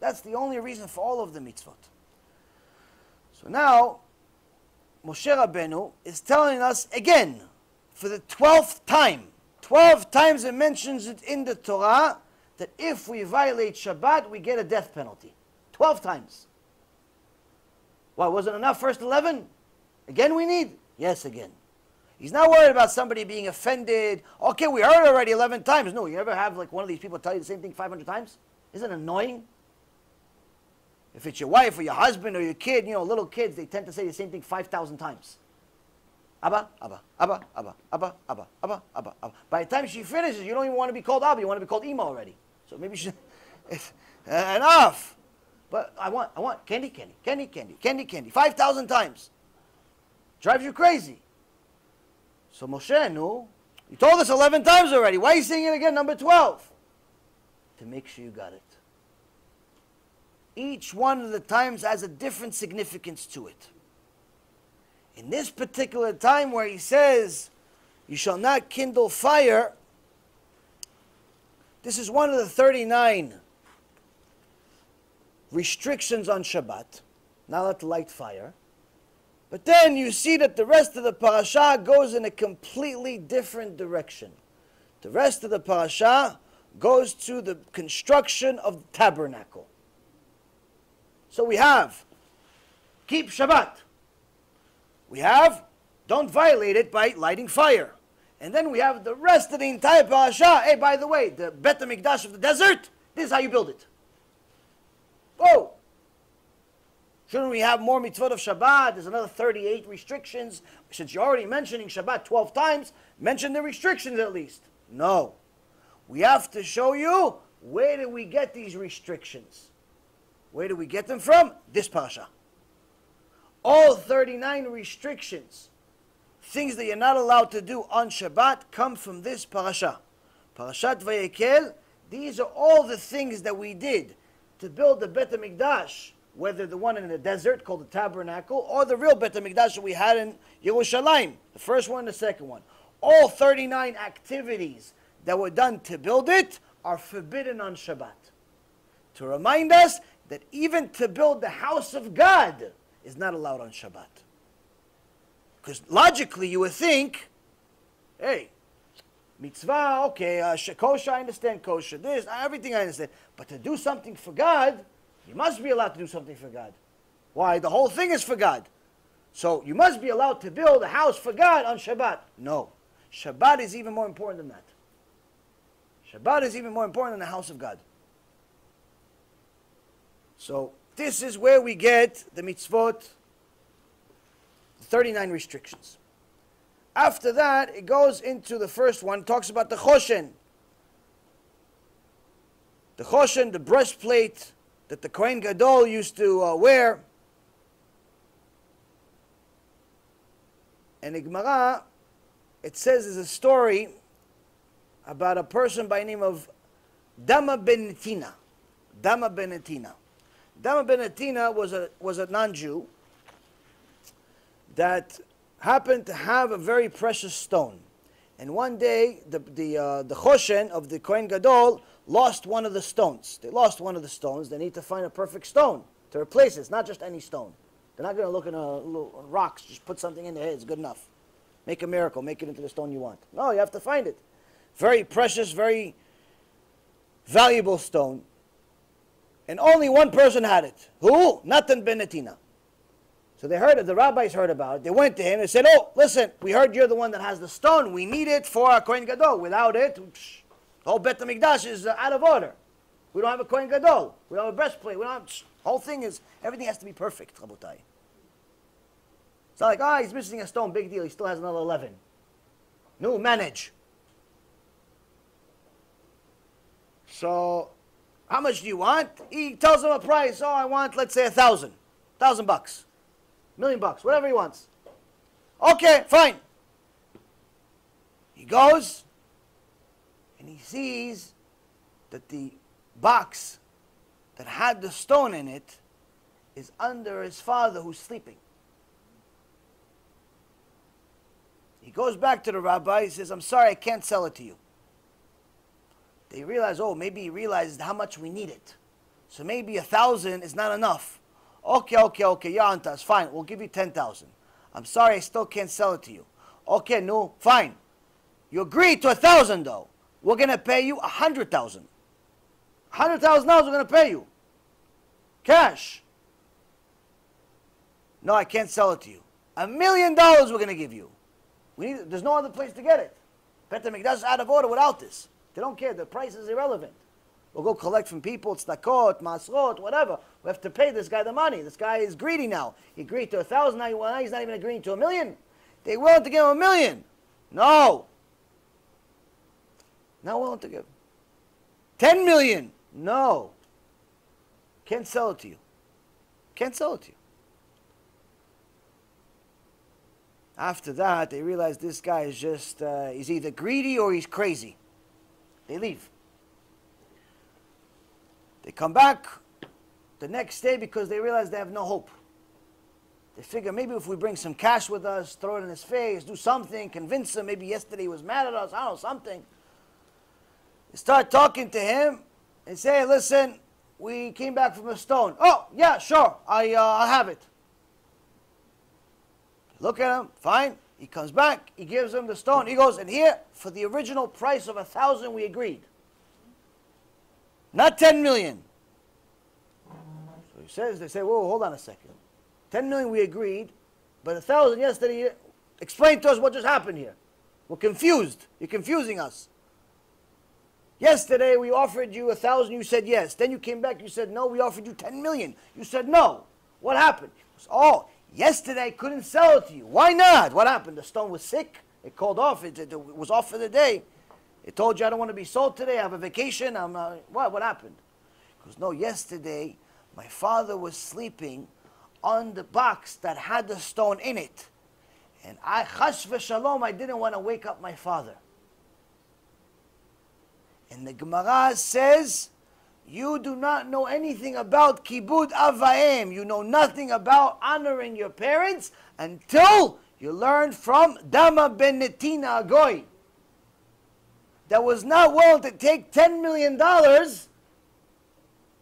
That's the only reason for all of the mitzvot. So now, Moshe Rabbeinu is telling us again, for the 12th time, 12 times it mentions it in the Torah, that if we violate Shabbat, we get a death penalty. 12 times. Why, wasn't enough first 11? Again we need? Yes, again. He's not worried about somebody being offended. Okay, we heard it already 11 times. No, you ever have like one of these people tell you the same thing 500 times? Isn't it annoying? If it's your wife or your husband or your kid, you know, little kids, they tend to say the same thing 5,000 times. Abba, Abba, Abba, Abba, Abba, Abba, Abba, Abba, Abba. By the time she finishes, you don't even want to be called Abba, you want to be called Ima already. So maybe she enough. But I want candy, candy, candy, candy, candy, candy, 5,000 times. Drives you crazy. So Moshe, no, you told us 11 times already. Why are you saying it again, number 12? To make sure you got it. Each one of the times has a different significance to it. In this particular time where he says, you shall not kindle fire, this is one of the 39 restrictions on Shabbat, not allowed to light fire. But then you see that the rest of the parashah goes in a completely different direction. The rest of the parashah goes to the construction of the tabernacle. So we have, keep Shabbat. We have, don't violate it by lighting fire. And then we have the rest of the entire parashah. Hey, by the way, the Bet HaMikdash of the desert, this is how you build it. Whoa! Shouldn't we have more mitzvot of Shabbat? There's another 38 restrictions. Since you're already mentioning Shabbat 12 times, mention the restrictions at least. No. We have to show you, where do we get these restrictions? Where do we get them from? This parasha. All 39 restrictions, things that you're not allowed to do on Shabbat, come from this parasha. Parashat Vayekel, these are all the things that we did to build the Bet HaMikdash, whether the one in the desert called the tabernacle or the real Bet HaMikdash that we had in Yerushalayim, the first one and the second one. All 39 activities that were done to build it are forbidden on Shabbat. To remind us that even to build the house of God is not allowed on Shabbat. Because logically you would think, hey, mitzvah, okay, kosher, I understand kosher, this, everything I understand. But to do something for God, you must be allowed to do something for God. Why? The whole thing is for God. So you must be allowed to build a house for God on Shabbat. No. Shabbat is even more important than that. Shabbat is even more important than the house of God. So this is where we get the mitzvot, the 39 restrictions. After that, it goes into the first one, talks about the choshen. The choshen, the breastplate that the Kohen Gadol used to wear. And in Gemara, it says there's a story about a person by the name of Dama ben Netina. Dama ben Netina. Dama ben Netina was a non-Jew that happened to have a very precious stone. And one day, the choshen of the Kohen Gadol lost one of the stones. They lost one of the stones. They need to find a perfect stone to replace it. It's not just any stone. They're not going to look in little rocks. Just put something in there. It's good enough. Make a miracle. Make it into the stone you want. No, you have to find it. Very precious, very valuable stone. And only one person had it. Who? Natan ben Netina. So they heard it. The rabbis heard about it. They went to him and said, oh, listen, we heard you're the one that has the stone. We need it for our Kohen Gadol. Without it, the whole Bet HaMikdash is out of order. We don't have a Kohen Gadol. We don't have a breastplate. We don't have, the whole thing is, everything has to be perfect, Rabotai. It's not like, he's missing a stone, big deal. He still has another 11. No, manage. So, how much do you want? He tells him a price. Oh, I want, let's say, $1,000. $1,000 bucks. $1,000,000, whatever he wants. Okay, fine. He goes, and he sees that the box that had the stone in it is under his father who's sleeping. He goes back to the rabbi. He says, I'm sorry, I can't sell it to you. They realize, oh, maybe he realized how much we need it. So maybe 1,000 is not enough. Okay, you're on to us. Fine, we'll give you 10,000. I'm sorry, I still can't sell it to you. Okay, no, fine. You agreed to 1,000 though. We're going to pay you 100,000. $100,000 we're going to pay you. Cash. No, I can't sell it to you. $1 million we're going to give you. There's no other place to get it. Bet HaMikdash is out of order without this. They don't care. The price is irrelevant. We'll go collect from people, tzedakot, masrot, whatever. We have to pay this guy the money. This guy is greedy now. He agreed to 1,000, now he's not even agreeing to $1 million. They're willing to give him $1 million. No. Not willing to give. 10 million. No. Can't sell it to you. Can't sell it to you. After that, they realize this guy is just, he's either greedy or he's crazy. They leave. They come back the next day because they realize they have no hope. They figure maybe if we bring some cash with us, throw it in his face, do something, convince him, maybe yesterday he was mad at us, I don't know, something. They start talking to him and say, listen, we came back from a stone. Oh, yeah, sure, I'll have it. Look at him, fine. He comes back, he gives him the stone. He goes, and here, for the original price of 1,000, we agreed. Not 10 million. So he says, they say, whoa, hold on a second. 10 million we agreed, but 1,000 yesterday. Explain to us what just happened here. We're confused. You're confusing us. Yesterday we offered you 1,000, you said yes. Then you came back, you said no, we offered you 10 million. You said no. What happened? Oh, yesterday I couldn't sell it to you. Why not? What happened? The stone was sick. It called off. It was off for the day. It told you I don't want to be sold today. I have a vacation. What happened? Because no, yesterday my father was sleeping on the box that had the stone in it. And I, chash v'shalom, I didn't want to wake up my father. And the Gemara says, you do not know anything about kibud avaim. You know nothing about honoring your parents until you learn from Dama ben Netina Agoy, that was not willing to take $10 million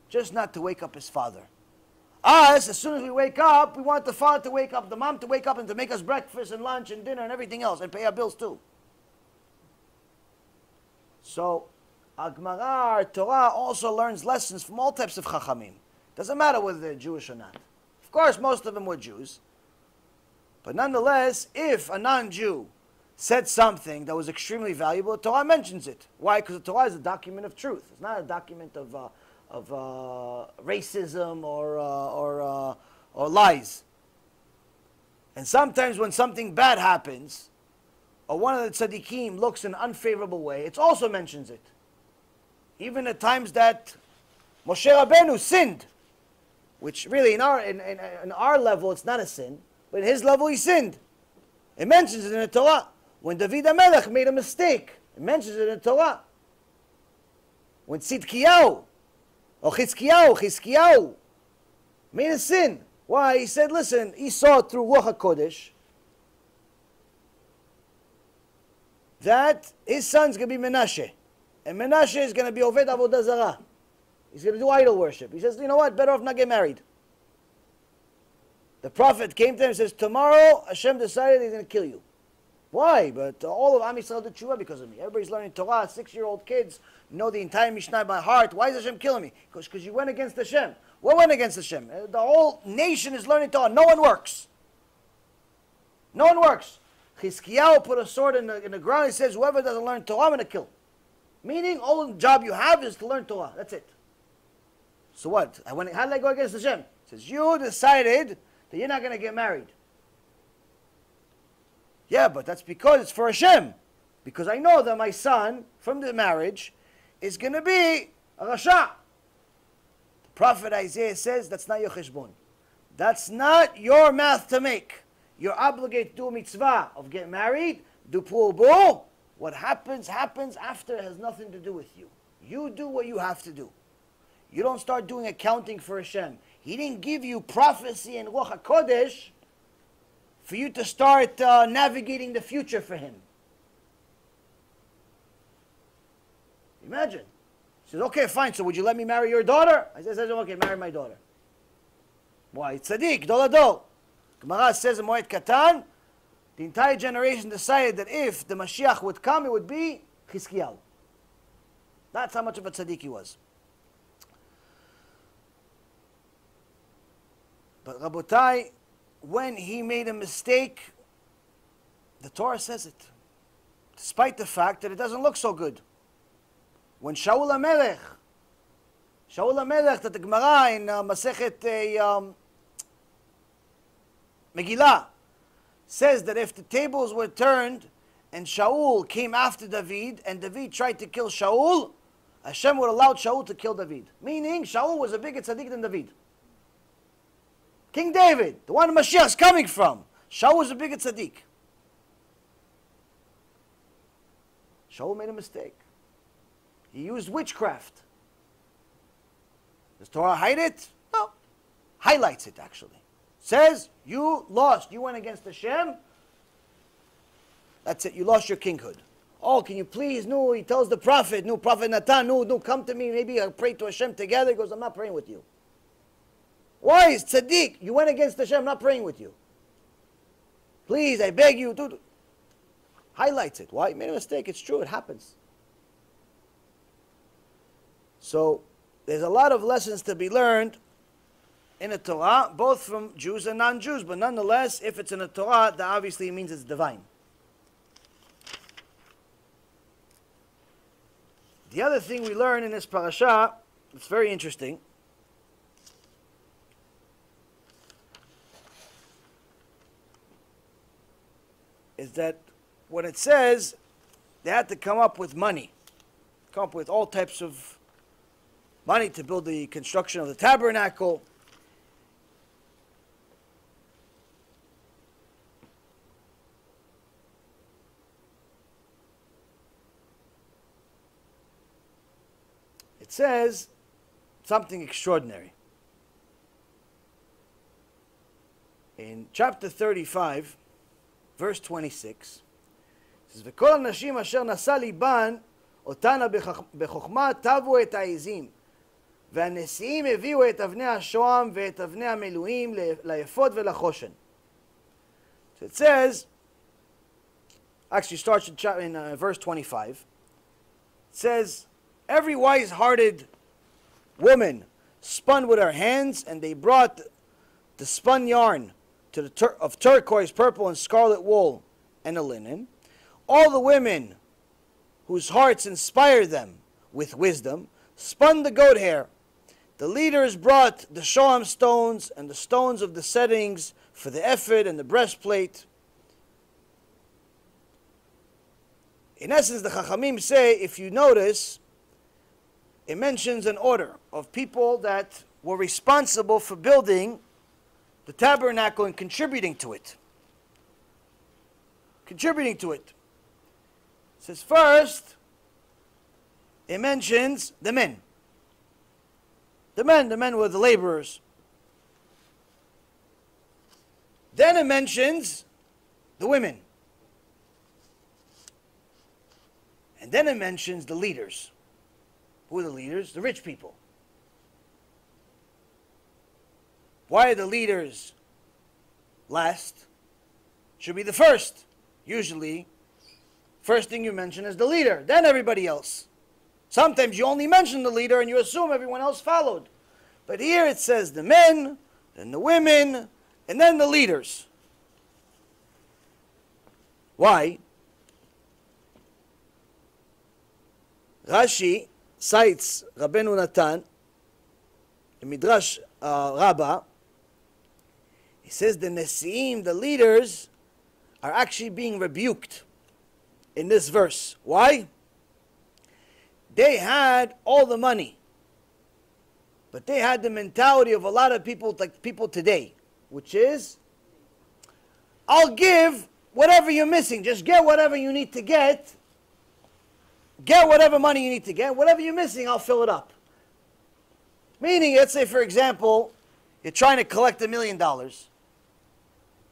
just not to wake up his father. Us, as soon as we wake up, we want the father to wake up, the mom to wake up and to make us breakfast and lunch and dinner and everything else and pay our bills too. So, our Torah also learns lessons from all types of chachamim. Doesn't matter whether they're Jewish or not. Of course, most of them were Jews. But nonetheless, if a non-Jew said something that was extremely valuable, the Torah mentions it. Why? Because the Torah is a document of truth. It's not a document of racism or lies. And sometimes when something bad happens, or one of the tzaddikim looks in an unfavorable way, it also mentions it. Even at times that Moshe Rabbeinu sinned, which really in our level it's not a sin, but in his level he sinned. It mentions it in the Torah. When David Amalek made a mistake, it mentions it in the Torah. When Tzidkiyahu, or Chizkiyahu made a sin. Why? He said, listen, he saw through Ruach HaKodesh that his son's going to be Menashe. And Menashe is going to be Oved Avodah Zarah. He's going to do idol worship. He says, you know what, better off not get married. The prophet came to him and says, tomorrow Hashem decided he's going to kill you. Why? But all of Am Yisrael did tshuva because of me. Everybody's learning Torah. 6-year-old kids know the entire Mishnah by heart. Why is Hashem killing me? Because you went against Hashem. What went against Hashem? The whole nation is learning Torah. No one works. No one works. Chizkiyahu put a sword in the ground. He says, whoever doesn't learn Torah, I'm going to kill. Meaning, all the job you have is to learn Torah. That's it. So what? How did I go against Hashem? He says, you decided that you're not going to get married. Yeah, but that's because it's for Hashem. Because I know that my son, from the marriage, is going to be a Rasha. The prophet Isaiah says, that's not your cheshbon. That's not your math to make. You're obligated to do a mitzvah of get married, do purbu. What happens after. It has nothing to do with you. You do what you have to do. You don't start doing accounting for Hashem. He didn't give you prophecy and Ruach HaKodesh for you to start navigating the future for him. Imagine. He says, okay, fine, so would you let me marry your daughter? I says, okay, marry my daughter. Why? Tzaddik, Gadol Hador. Gemara says in Moed Katan, the entire generation decided that if the Mashiach would come, it would be Chizkiyahu. That's how much of a tzaddik he was. But Rabotai, when he made a mistake, the Torah says it, despite the fact that it doesn't look so good. When Shaul Amalek, that the Gemara in Masechet Megillah says that if the tables were turned and Shaul came after David and David tried to kill Shaul, Hashem would allow Shaul to kill David. Meaning Shaul was a bigger tzaddik than David. King David, the one Mashiach is coming from, Shaul was a bigger tzaddik. Shaul made a mistake. He used witchcraft. Does Torah hide it? No. Highlights it actually. Says, you lost. You went against Hashem. That's it. You lost your kinghood. Oh, can you please? No, he tells the prophet. No, Prophet Natan. No, come to me. Maybe I'll pray to Hashem together. He goes, I'm not praying with you. Why? It's tzaddik. You went against Hashem. I'm not praying with you. Please, I beg you. Do. Highlights it. Why? You made a mistake. It's true. It happens. So, there's a lot of lessons to be learned in the Torah, both from Jews and non-Jews. But nonetheless, if it's in the Torah, that obviously means it's divine. The other thing we learn in this parashah, it's very interesting, is that when it says they had to come up with money, come up with all types of money to build the construction of the tabernacle. It says something extraordinary. In chapter 35, verse 26, it says, וכל הנשים אשר נשא ליבן אותנה בחוכמה טבו את העזים והנשיאים הביאו את אבני השוהם ואת אבני המילואים ליפות ולחושן. So it says, actually starts in verse 25, it says, every wise-hearted woman spun with her hands, and they brought the spun yarn of turquoise, purple, and scarlet wool and a linen. All the women whose hearts inspired them with wisdom spun the goat hair. The leaders brought the shoam stones and the stones of the settings for the ephod and the breastplate. In essence, the Chachamim say, if you notice, it mentions an order of people that were responsible for building the tabernacle and contributing to it. Contributing to it. It says first, it mentions the men. The men were the laborers. Then it mentions the women. And then it mentions the leaders. Who are the leaders? The rich people. Why are the leaders last? Should be the first. Usually, first thing you mention is the leader, then everybody else. Sometimes you only mention the leader and you assume everyone else followed. But here it says the men, then the women, and then the leaders. Why? Rashi cites Rabbeinu Natan, the Midrash Rabbah. He says the Nesiim, the leaders, are actually being rebuked in this verse. Why? They had all the money, but they had the mentality of a lot of people, like people today, which is, I'll give whatever you're missing. Just get whatever you need to get. Get whatever money you need to get. Whatever you're missing, I'll fill it up. Meaning, let's say, for example, you're trying to collect $1 million,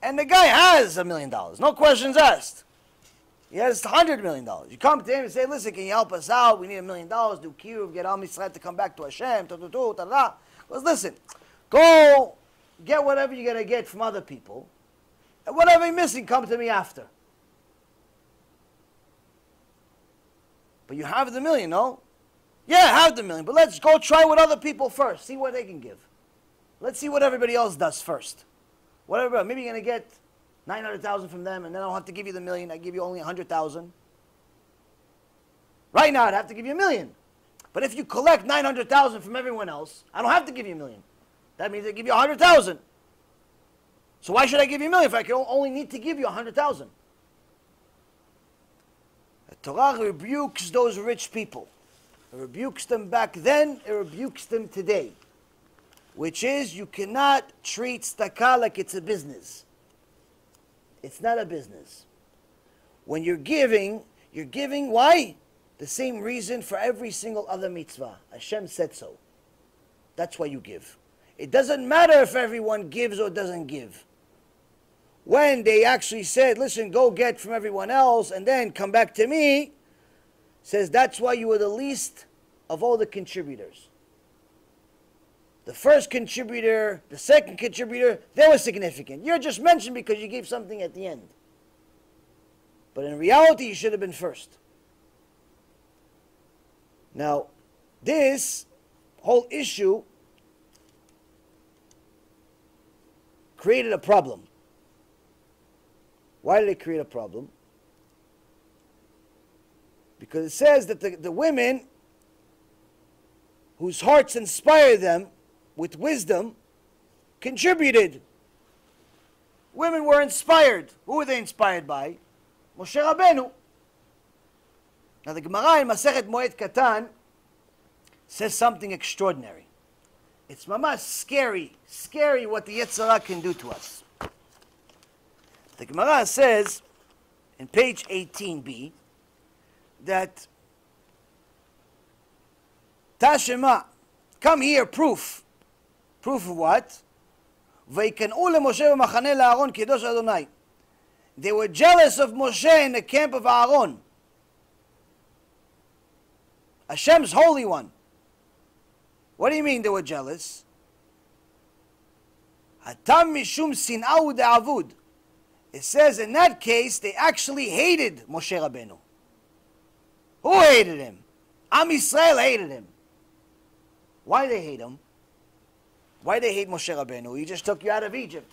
and the guy has $1 million. No questions asked. He has $100 million. You come to him and say, listen, can you help us out? We need $1 million. Do KIRUV, get Am Yisrael to come back to Hashem. He goes, listen, go get whatever you're going to get from other people. And whatever you're missing, come to me after. But you have the $1 million, no? Yeah, I have the $1 million. But let's go try with other people first. See what they can give. Let's see what everybody else does first. Whatever, maybe you're going to get 900,000 from them, and then I don't have to give you the million. I give you only 100,000. Right now, I'd have to give you a million. But if you collect 900,000 from everyone else, I don't have to give you a million. That means I give you 100,000. So why should I give you a million if I can only need to give you 100,000? The Torah rebukes those rich people. It rebukes them back then, it rebukes them today. Which is, you cannot treat tzedakah like it's a business. It's not a business. When you're giving, why? The same reason for every single other mitzvah. Hashem said so. That's why you give. It doesn't matter if everyone gives or doesn't give. When they actually said, listen, go get from everyone else and then come back to me, says that's why you were the least of all the contributors. The first contributor, the second contributor, they were significant. You're just mentioned because you gave something at the end. But in reality, you should have been first. Now, this whole issue created a problem. Why did it create a problem? Because it says that the women whose hearts inspire them with wisdom contributed. Women were inspired. Who were they inspired by? Moshe Rabbeinu. Now the Gemara in Masechet Moed Katan says something extraordinary. It's mamash scary what the Yetzer Hara can do to us. The Gemara says in page 18b that Tashema, come here, proof. Proof of what? ויקנאו למשה במחנה לאהרון קדוש אדוני. They were jealous of Moshe in the camp of Aaron. Hashem's Holy One. What do you mean they were jealous? Hatam mishum sin'au de'avud. It says in that case they actually hated Moshe Rabbeinu. Who hated him? Am Yisrael hated him. Why they hate him? Why they hate Moshe Rabbeinu? He just took you out of Egypt.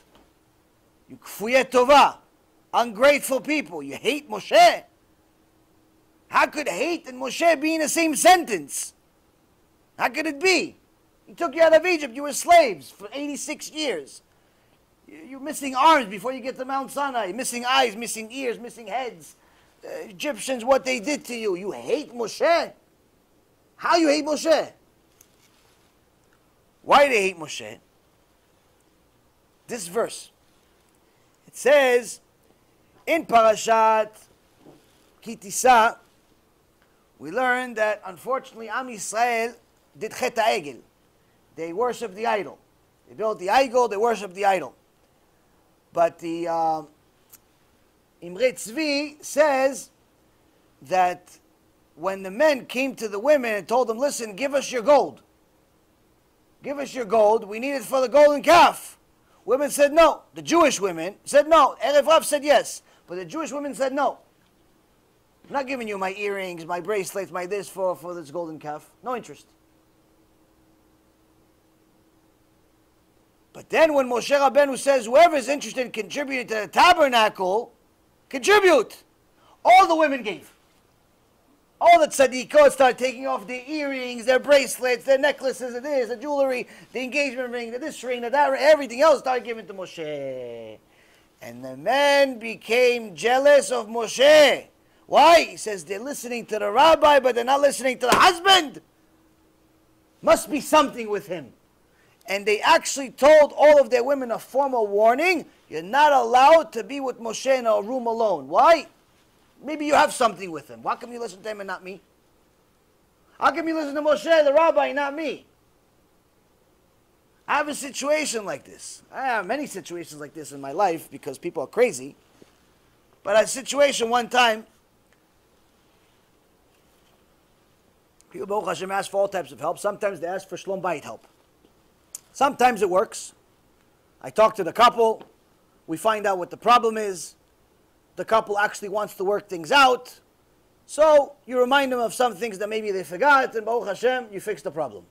You kfuyeh tovah, ungrateful people. You hate Moshe. How could hate and Moshe be in the same sentence? How could it be? He took you out of Egypt. You were slaves for 86 years. You're missing arms before you get to Mount Sinai. Missing eyes, missing ears, missing heads. The Egyptians, what they did to you. You hate Moshe? How you hate Moshe? Why do they hate Moshe? This verse. It says in parashat Ki Tisa, we learn that unfortunately Am Yisrael did chet ha'egel. They worshiped the idol. They built the idol, they worshiped the idol. But the Imre Tzvi says that when the men came to the women and told them, listen, give us your gold. Give us your gold. We need it for the golden calf. Women said no. The Jewish women said no. Erev Rav said yes. But the Jewish women said no. I'm not giving you my earrings, my bracelets, my this for this golden calf. No interest. But then when Moshe Rabbeinu says, whoever is interested in contributing to the tabernacle, contribute. All the women gave. All the tzadikot started taking off their earrings, their bracelets, their necklaces, the jewelry, the engagement ring, this ring, that ring, everything else started giving to Moshe. And the men became jealous of Moshe. Why? He says they're listening to the rabbi, but they're not listening to the husband. Must be something with him. And they actually told all of their women a formal warning. You're not allowed to be with Moshe in a room alone. Why? Maybe you have something with him. Why come you listen to him and not me? How come you listen to Moshe, the rabbi, and not me? I have a situation like this. I have many situations like this in my life because people are crazy. But I had a situation one time. People, Baruch Hashem, ask for all types of help. Sometimes they ask for shlom bayit help. Sometimes it works. I talk to the couple. We find out what the problem is. The couple actually wants to work things out. So you remind them of some things that maybe they forgot, and Baruch Hashem, you fix the problem.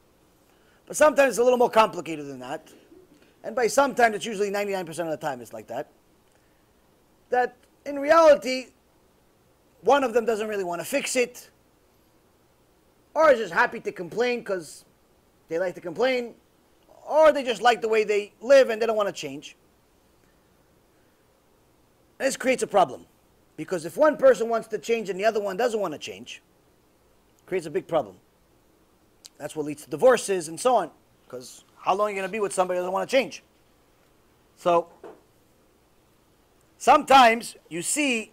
But sometimes it's a little more complicated than that. and by sometimes it's usually 99% of the time it's like that, that in reality, one of them doesn't really want to fix it, or is just happy to complain because they like to complain, or they just like the way they live and they don't want to change. And this creates a problem, because if one person wants to change and the other one doesn't want to change, it creates a big problem. That's what leads to divorces and so on, because how long are you going to be with somebody who doesn't want to change? So, sometimes you see,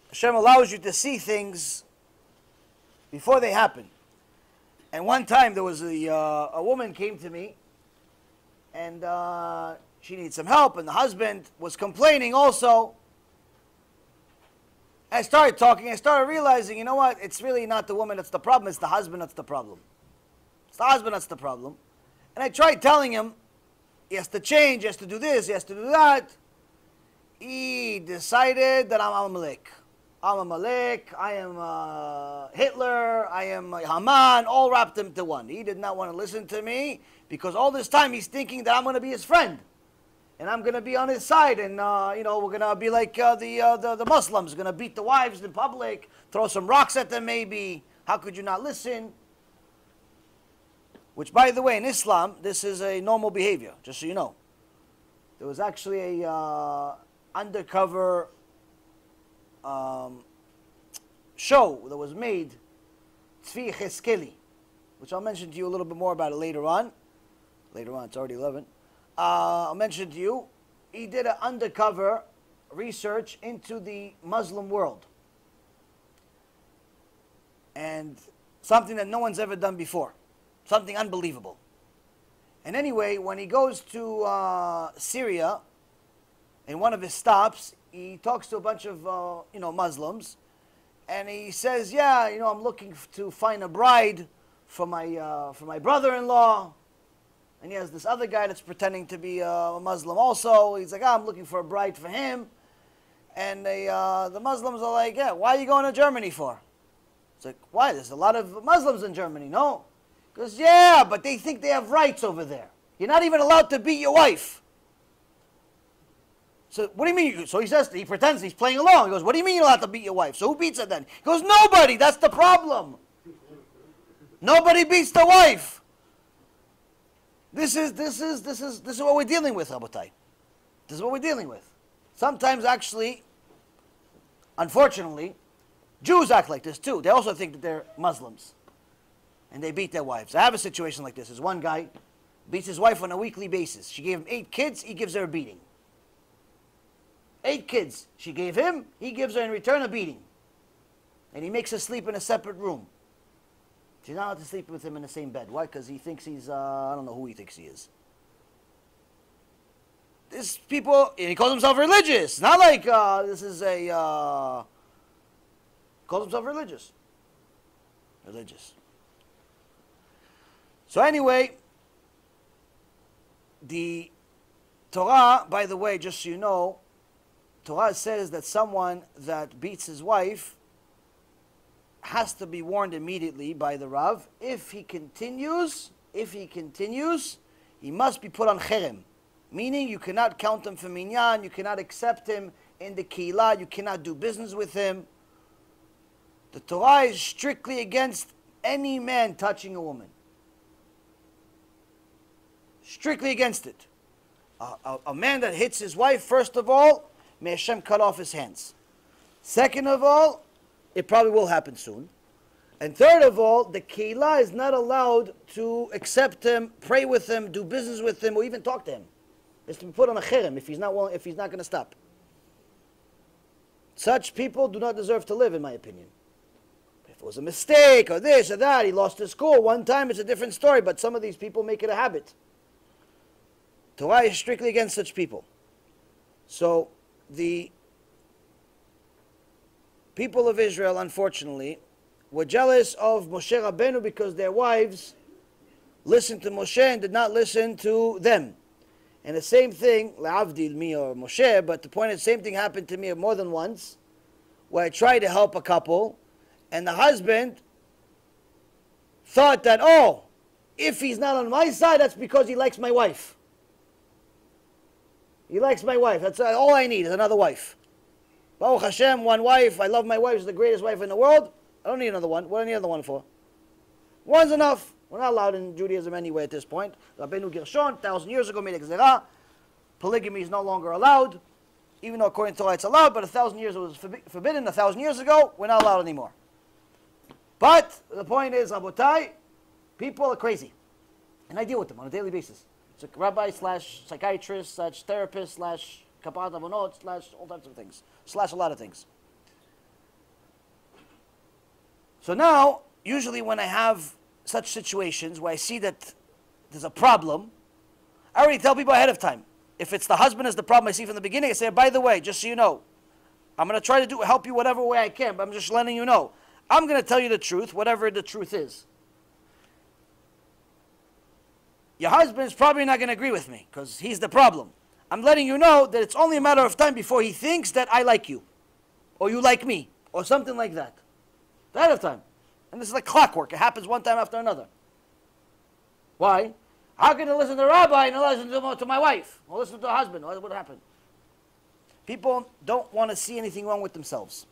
Hashem allows you to see things before they happen. And one time there was a woman came to me, and she needed some help, and the husband was complaining also. I started talking, I started realizing, you know what, it's really not the woman that's the problem, it's the husband that's the problem. It's the husband that's the problem. And I tried telling him, he has to change, he has to do this, he has to do that. He decided that I'm Amalek. I'm Amalek, I am Hitler, I am Haman, all wrapped into one. He did not want to listen to me, because all this time he's thinking that I'm going to be his friend. And I'm going to be on his side, and we're going to be like the Muslims, going to beat the wives in public, throw some rocks at them maybe. How could you not listen? Which, by the way, in Islam, this is a normal behavior, just so you know. There was actually a undercover show that was made, Tzvi Cheskeli, which I'll mention to you a little bit more about it later on. Later on, it's already 11. I'll mention to you, he did an undercover research into the Muslim world. And something that no one's ever done before. Something unbelievable. And anyway, when he goes to Syria, in one of his stops, he talks to a bunch of Muslims, and he says, "Yeah, I'm looking to find a bride for my brother-in-law." And he has this other guy that's pretending to be a Muslim also. He's like, "I'm looking for a bride for him." And the Muslims are like, "Yeah, why are you going to Germany for?" It's like, "Why? There's a lot of Muslims in Germany, no?" Because, "Yeah, but they think they have rights over there. You're not even allowed to beat your wife." So, what do you mean? So he says, he pretends he's playing along. He goes, "What do you mean you're allowed to beat your wife? So who beats her then?" He goes, "Nobody, that's the problem. Nobody beats the wife." This is what we're dealing with, Rabotai. This is what we're dealing with. Sometimes, actually, unfortunately, Jews act like this too. They also think that they're Muslims. And they beat their wives. I have a situation like this. There's one guy beats his wife on a weekly basis. She gave him 8 kids, he gives her a beating. 8 kids she gave him, he gives her in return a beating. And he makes her sleep in a separate room. She's not allowed to sleep with him in the same bed. Why? Because he thinks he's, I don't know who he thinks he is. This people, and he calls himself religious. Not like this is a, calls himself religious. Religious. So anyway, the Torah, by the way, just so you know, Torah says that someone that beats his wife has to be warned immediately by the Rav. If he continues, he must be put on cherem. Meaning you cannot count him for minyan, you cannot accept him in the keilah, you cannot do business with him. The Torah is strictly against any man touching a woman. Strictly against it. A man that hits his wife, first of all, may Hashem cut off his hands. Second of all, it probably will happen soon. And third of all, the keilah is not allowed to accept him, pray with him, do business with him, or even talk to him. It's to be put on a cherem if he's not going to stop. Such people do not deserve to live, in my opinion. If it was a mistake, or this or that, he lost his cool one time, it's a different story, but some of these people make it a habit. Torah is strictly against such people. So, the people of Israel, unfortunately, were jealous of Moshe Rabbeinu because their wives listened to Moshe and did not listen to them. And the same thing, la'avdil me or Moshe, but the point is, the same thing happened to me more than once, where I tried to help a couple, and the husband thought that, oh, if he's not on my side, that's because he likes my wife. He likes my wife. That's all I need is another wife. Baruch Hashem, one wife. I love my wife. She's the greatest wife in the world. I don't need another one. What do I need another one for? One's enough. We're not allowed in Judaism anyway at this point. Rabbeinu Gershon, 1,000 years ago, made a gezerah. Polygamy is no longer allowed. Even though according to Torah it's allowed, but 1,000 years it was forbidden. 1,000 years ago, we're not allowed anymore. But the point is, Rabotai, people are crazy. And I deal with them on a daily basis. It's a rabbi slash psychiatrist slash therapist slash kaparat avonot slash all types of things. Slash a lot of things. So now, usually when I have such situations where I see that there's a problem, I already tell people ahead of time. If it's the husband is the problem I see from the beginning, I say, by the way, just so you know, I'm going to try to help you whatever way I can, but I'm just letting you know. I'm going to tell you the truth, whatever the truth is. Your husband's probably not going to agree with me, because he's the problem. I'm letting you know that it's only a matter of time before he thinks that I like you, or you like me, or something like that. Ahead of time. And this is like clockwork. It happens one time after another. Why? How can I listen to the rabbi and not listen to my wife? Or listen to the husband? What would happen? People don't want to see anything wrong with themselves.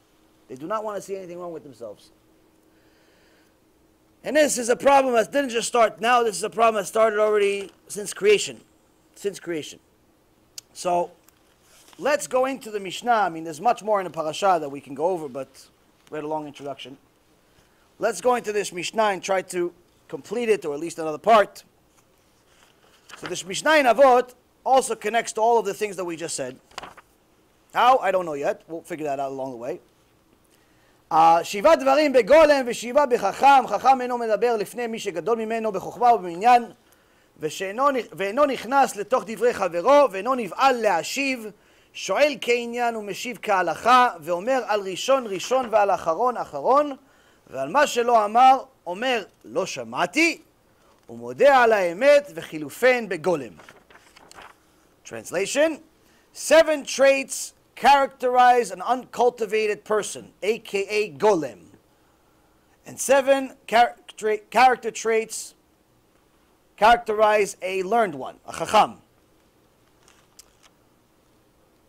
They do not want to see anything wrong with themselves. And this is a problem that didn't just start now. This is a problem that started already since creation. Since creation. So, let's go into the Mishnah. I mean, there's much more in the parashah that we can go over, but we had a long introduction. Let's go into this Mishnah and try to complete it, or at least another part. So this Mishnah in Avot also connects to all of the things that we just said. How? I don't know yet. We'll figure that out along the way. שבעה דברים בגולם ושבעה בחכם, חכם אינו מדבר לפני מי שגדול ממנו בחוכמה ובמניין, ואינו נכנס לתוך דברי חברו, ואינו נבעל להשיב, שואל כעניין ומשיב כהלכה, ואומר על ראשון ראשון ועל אחרון אחרון, ועל מה שלא אמר, אומר לא שמעתי, ומודה על האמת וחילופן בגולם. Translation: 7 traits characterize an uncultivated person, aka golem. And 7 character traits characterize a learned one, a chacham.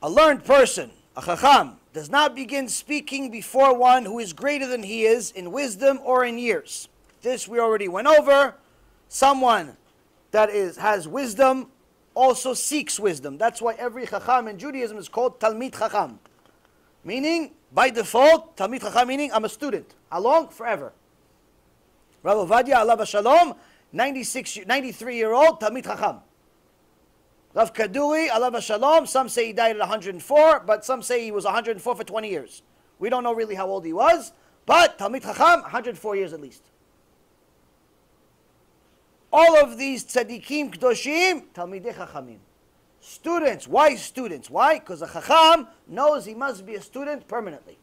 A learned person, a chacham, does not begin speaking before one who is greater than he is in wisdom or in years. This we already went over. Someone that has wisdom also seeks wisdom. That's why every chacham in Judaism is called Talmid Chacham. Meaning, by default, Talmid Chacham meaning I'm a student. How long? Forever. Rav Ovadia, alav shalom, 93-year-old Talmid Chacham. Rav Kaduri, alav shalom, some say he died at 104, but some say he was 104 for 20 years. We don't know really how old he was, but Talmid Chacham, 104 years at least. All of these tzaddikim, kdoshim, talmidei chachamim. Students. Why students? Why? Because a chacham knows he must be a student permanently.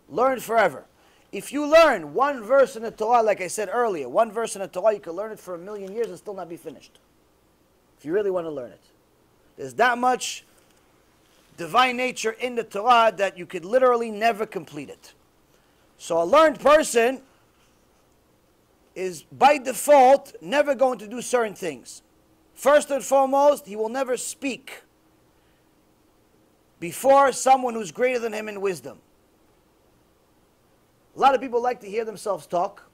Learn forever. If you learn one verse in the Torah, like I said earlier, one verse in the Torah, you can learn it for 1,000,000 years and still not be finished. If you really want to learn it. There's that much divine nature in the Torah that you could literally never complete it. So a learned person is by default never going to do certain things. First and foremost, he will never speak before someone who's greater than him in wisdom. A lot of people like to hear themselves talk.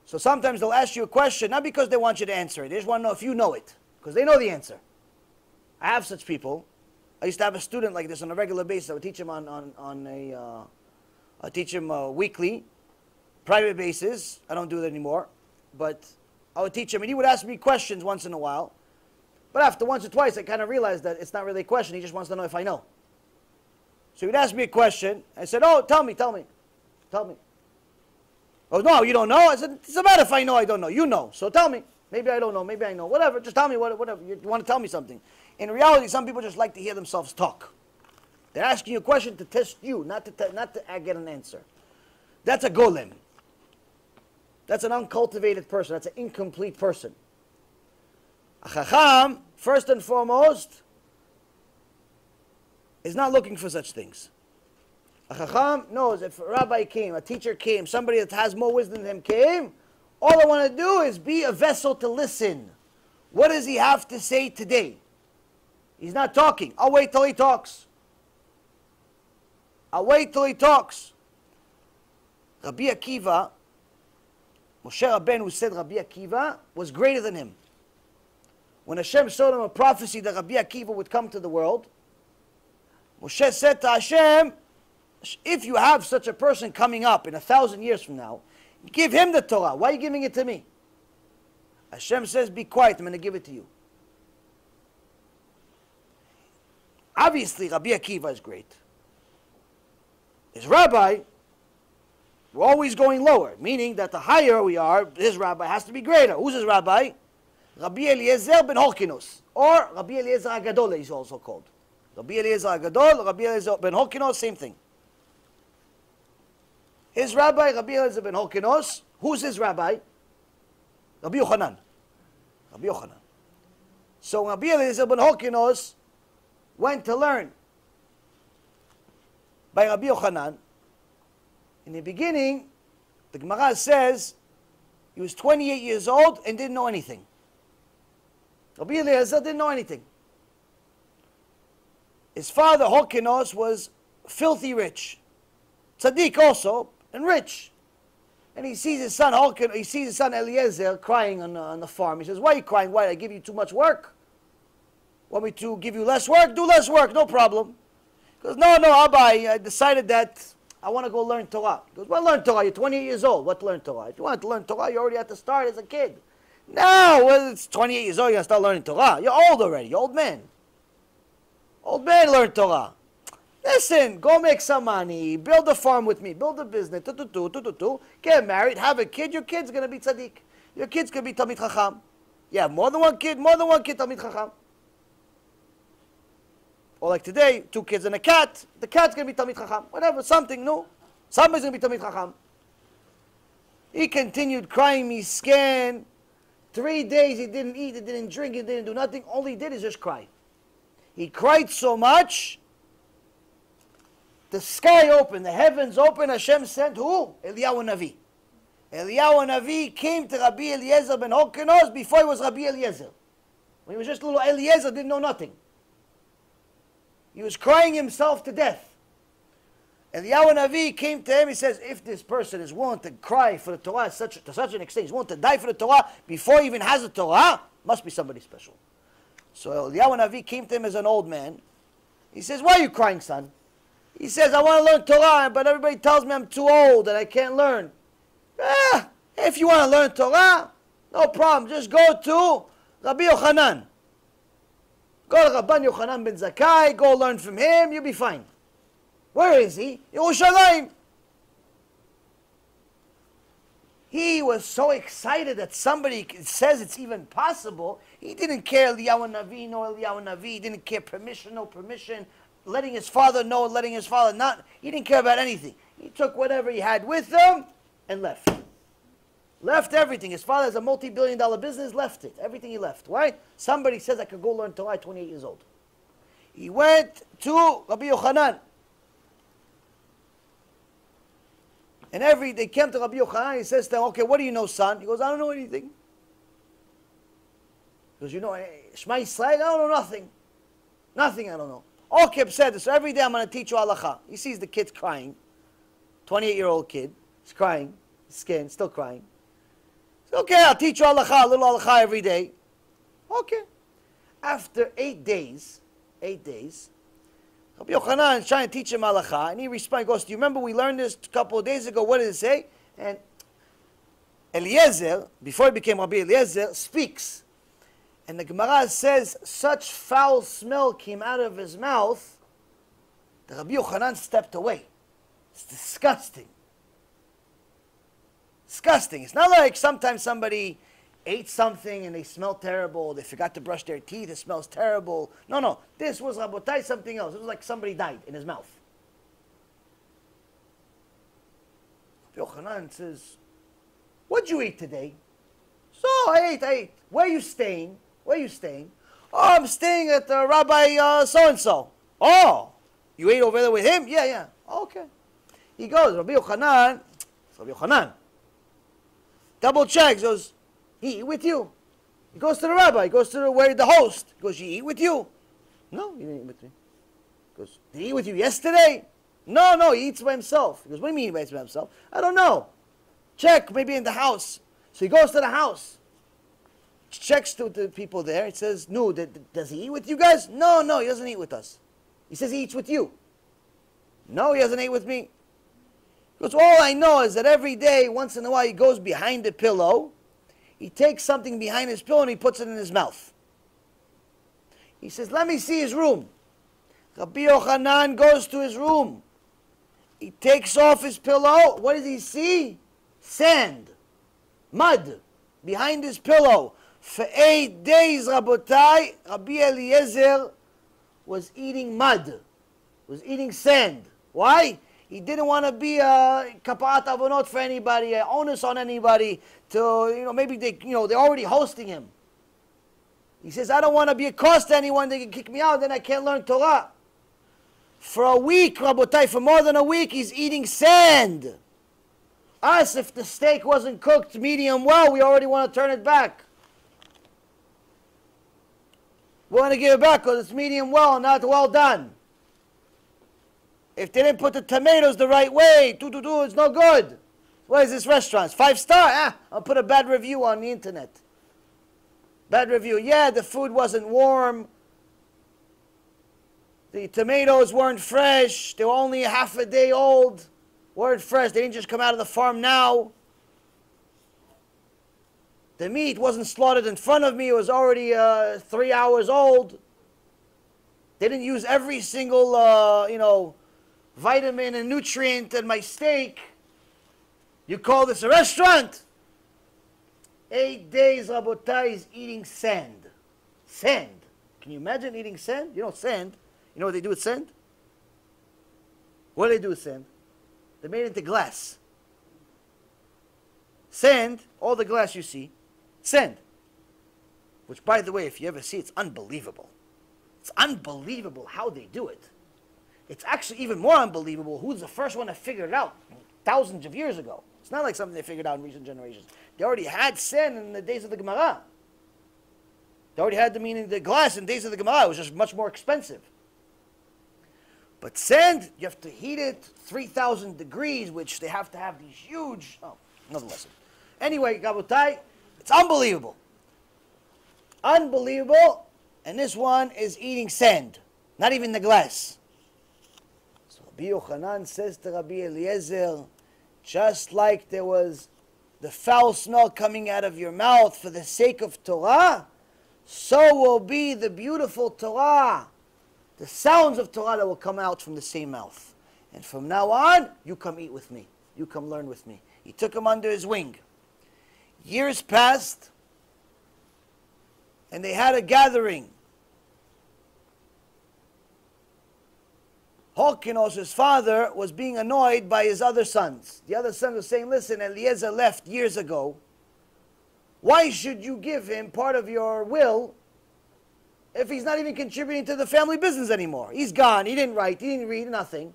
So sometimes they'll ask you a question, not because they want you to answer it. They just want to know if you know it, because they know the answer. I have such people. I used to have a student like this on a regular basis. I would teach him I teach him weekly, private basis. I don't do that anymore, but I would teach him, and he would ask me questions once in a while. But after once or twice, I kind of realized that it's not really a question. He just wants to know if I know. So he'd ask me a question. I said, "Oh, tell me. Oh, no, you don't know? I said, it's a matter if I know, I don't know. You know, so tell me. Maybe I don't know, maybe I know. Whatever, just tell me whatever. You want to tell me something. In reality, some people just like to hear themselves talk. They're asking you a question to test you, not to get an answer. That's a golem. That's an uncultivated person. That's an incomplete person. A chacham, first and foremost, is not looking for such things. A chacham knows if a rabbi came, a teacher came, somebody that has more wisdom than him came, all I want to do is be a vessel to listen. What does he have to say today? He's not talking. I'll wait till he talks. I'll wait till he talks. Rabbi Akiva, Moshe Rabbeinu said Rabbi Akiva was greater than him. When Hashem showed him a prophecy that Rabbi Akiva would come to the world, Moshe said to Hashem, if you have such a person coming up in 1,000 years from now, give him the Torah. Why are you giving it to me? Hashem says, be quiet, I'm going to give it to you. Obviously, Rabbi Akiva is great. His rabbi, we're always going lower, meaning that the higher we are, his rabbi has to be greater. Who's his rabbi? Rabbi Eliezer ben Hurkenos, or Rabbi Eliezer Agadol is also called. Rabbi Eliezer Agadol, Rabbi Eliezer ben Hurkenos, same thing. His rabbi, Rabbi Eliezer ben Hurkenos, who's his rabbi? Rabbi Yochanan. Rabbi Yochanan. So Rabbi Eliezer ben Hurkenos went to learn by Rabbi Yochanan. In the beginning, the Gemara says he was 28 years old and didn't know anything. Rabbi Eliezer didn't know anything. His father, Hurkenos, was filthy rich. Tzaddik also, and rich. And he sees his son Eliezer crying on the farm. He says, why are you crying? Why, did I give you too much work? Want me to give you less work? Do less work, no problem. He goes, no, Abba, I decided that I want to go learn Torah. He goes, well, learn Torah. You're 28 years old. What to learn Torah? If you want to learn Torah, you already had to start as a kid. No, well, it's 28 years old, you're going to start learning Torah. You're old already. You're old man. Old man learn Torah. Listen, go make some money. Build a farm with me. Build a business. Get married. Have a kid. Your kid's going to be tzaddik. Your kid's going to be Talmid Chacham. Yeah, more than one kid, Talmid Chacham. Or like today, 2 kids and a cat. The cat's going to be Talmid Chacham. Whatever, something new. Somebody's going to be Talmid Chacham. He continued crying me scan. 3 days he didn't eat, he didn't drink, he didn't do nothing. All he did is just cry. He cried so much, the sky opened, the heavens opened. Hashem sent who? Eliyahu Navi. Eliyahu Navi came to Rabbi Eliezer ben Hurkenos before he was Rabbi Eliezer. When he was just a little Eliezer, didn't know nothing. He was crying himself to death. Eliyahu Navi came to him, he says, if this person is willing to cry for the Torah to such an extent, he's willing to die for the Torah before he even has the Torah, must be somebody special. So Eliyahu Navi came to him as an old man. He says, why are you crying, son? He says, I want to learn Torah, but everybody tells me I'm too old and I can't learn. If you want to learn Torah, no problem. Just go to Rabbi Yochanan. Go to Rabban Yochanan ben Zakkai, go learn from him, you'll be fine. Where is he? Yerushalayim. He was so excited that somebody says it's even possible. He didn't care Eliyahu Navi, no Eliyahu Navi. He didn't care permission, no permission. Letting his father know, letting his father not. He didn't care about anything. He took whatever he had with him and left. Left everything. His father has a multi-billion-dollar business, left it. Everything he left. Why? Somebody says I could go learn Torah at 28 years old. He went to Rabbi Yochanan. And they came to Rabbi Yochanan, he says to him, okay, what do you know, son? He goes, I don't know anything. He goes, you know, Shema Yisrael? I don't know nothing. Nothing I don't know. Okay, said so every day I'm going to teach you halacha. He sees the kid crying. 28-year-old kid. He's crying. Skin, still crying. So, okay, I'll teach you halacha, a little halacha every day. Okay. After 8 days, Rabbi Yochanan is trying to teach him halacha, and he responds, goes, do you remember we learned this a couple of days ago? What did it say? And Eliezer, before he became Rabbi Eliezer, speaks. And the Gemara says, such foul smell came out of his mouth that Rabbi Yochanan stepped away. It's disgusting. Disgusting. It's not like sometimes somebody ate something and they smell terrible, they forgot to brush their teeth, it smells terrible. No. This was, Rabotai, something else. It was like somebody died in his mouth. Yochanan says, what'd you eat today? So, I ate. Where are you staying? Oh, I'm staying at Rabbi so-and-so. Oh, you ate over there with him? Yeah. Okay. He goes, Rabbi Yochanan. Double checks, goes, he eat with you? He goes to the rabbi, he goes to where the host. He goes, he eat with you? No, he didn't eat with me. He goes, did he eat with you yesterday? No, he eats by himself. He goes, what do you mean he eats by himself? I don't know. Check, maybe in the house. So he goes to the house. Checks to the people there. He says, no, does he eat with you guys? No, he doesn't eat with us. He says he eats with you. No, he doesn't eat with me. He goes, all I know is that every day, once in a while, he goes behind the pillow. He takes something behind his pillow and he puts it in his mouth. He says, let me see his room. Rabbi Yochanan goes to his room. He takes off his pillow. What does he see? Sand. Mud. Behind his pillow. For 8 days, Rabotai, Rabbi Eliezer was eating mud. Was eating sand. Why? He didn't want to be a kapaat avonot for anybody, an onus on anybody. To, maybe they're already hosting him. He says, I don't want to be a cost to anyone. They can kick me out, then I can't learn Torah. For a week, Rabotai, for more than a week, he's eating sand. Us, if the steak wasn't cooked medium well, we already want to turn it back. We want to give it back because it's medium well, not well done. If they didn't put the tomatoes the right way, it's no good. What is this restaurant? 5-star? I'll put a bad review on the internet. Bad review. Yeah, the food wasn't warm. The tomatoes weren't fresh. They were only half a day old. Weren't fresh. They didn't just come out of the farm now. The meat wasn't slaughtered in front of me. It was already 3 hours old. They didn't use every single, vitamin and nutrient in my steak. You call this a restaurant? 8 days, Rabotai, is eating sand. Sand. Can you imagine eating sand? Sand. You know what they do with sand? What do they do with sand? They made it into glass. Sand, all the glass you see, sand. Which, by the way, if you ever see, it's unbelievable. It's unbelievable how they do it. It's actually even more unbelievable who's the first one to figure it out thousands of years ago. It's not like something they figured out in recent generations. They already had sand in the days of the Gemara. They already had the glass in the days of the Gemara. It was just much more expensive. But sand, you have to heat it 3,000 degrees, which they have to have these huge... Oh, another lesson. Anyway, Gabotai, it's unbelievable. Unbelievable. And this one is eating sand. Not even the glass. So Rabbi Yochanan says to Rabbi Eliezer, just like there was the foul smell coming out of your mouth for the sake of Torah, so will be the beautiful Torah, the sounds of Torah that will come out from the same mouth. And from now on, you come eat with me. You come learn with me. He took him under his wing. Years passed, and they had a gathering. Hurkenos, his father, was being annoyed by his other sons. The other son was saying, listen, Eliezer left years ago. Why should you give him part of your will if he's not even contributing to the family business anymore? He's gone. He didn't write. He didn't read. Nothing.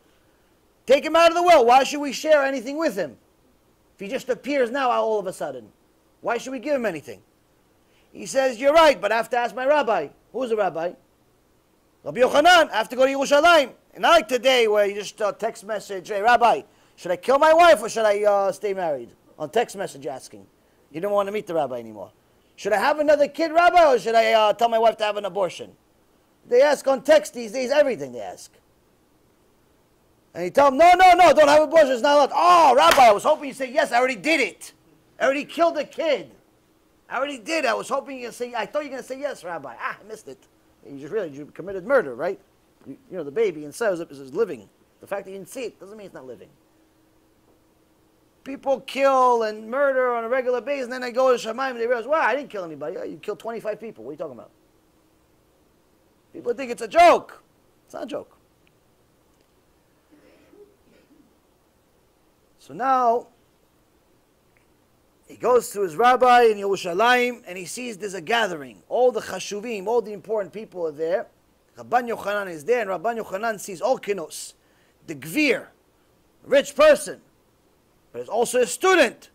Take him out of the will. Why should we share anything with him? If he just appears now all of a sudden. Why should we give him anything? He says, you're right, but I have to ask my rabbi. Who's the rabbi? Rabbi Yochanan. I have to go to Yerushalayim. And not like today where you just text message, hey, Rabbi, should I kill my wife or should I stay married? On text message asking. You don't want to meet the rabbi anymore. Should I have another kid, Rabbi, or should I tell my wife to have an abortion? They ask on text these days, everything they ask. And you tell them, no, don't have an abortion, it's not allowed. Oh, Rabbi, I was hoping you say yes, I already did it. I already killed a kid. I already did. I was hoping you're going to say, I thought you were going to say yes, Rabbi. I missed it. You committed murder, right? The baby inside is living. The fact that you didn't see it doesn't mean it's not living. People kill and murder on a regular basis, and then they go to Shemaim and they realize, wow, I didn't kill anybody. You killed 25 people. What are you talking about? People think it's a joke. It's not a joke. So now, he goes to his rabbi in Yerushalayim, and he sees there's a gathering. All the chashuvim, all the important people are there. Rabban Yochanan is there, and Rabban Yochanan sees Hurkenos, the gvir, rich person, but he's also a student.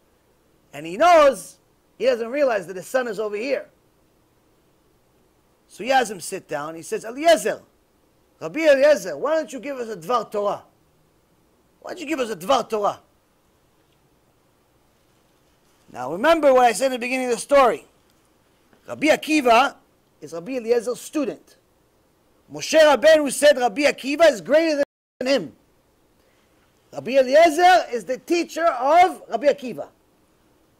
And he knows, he doesn't realize that his son is over here. So he has him sit down. He says, Eliezer, Rabbi Eliezer, why don't you give us a Dvar Torah? Why don't you give us a Dvar Torah? Now remember what I said in the beginning of the story. Rabbi Akiva is Rabbi Eliezer's student. Moshe Rabbeinu said Rabbi Akiva is greater than him. Rabbi Eliezer is the teacher of Rabbi Akiva.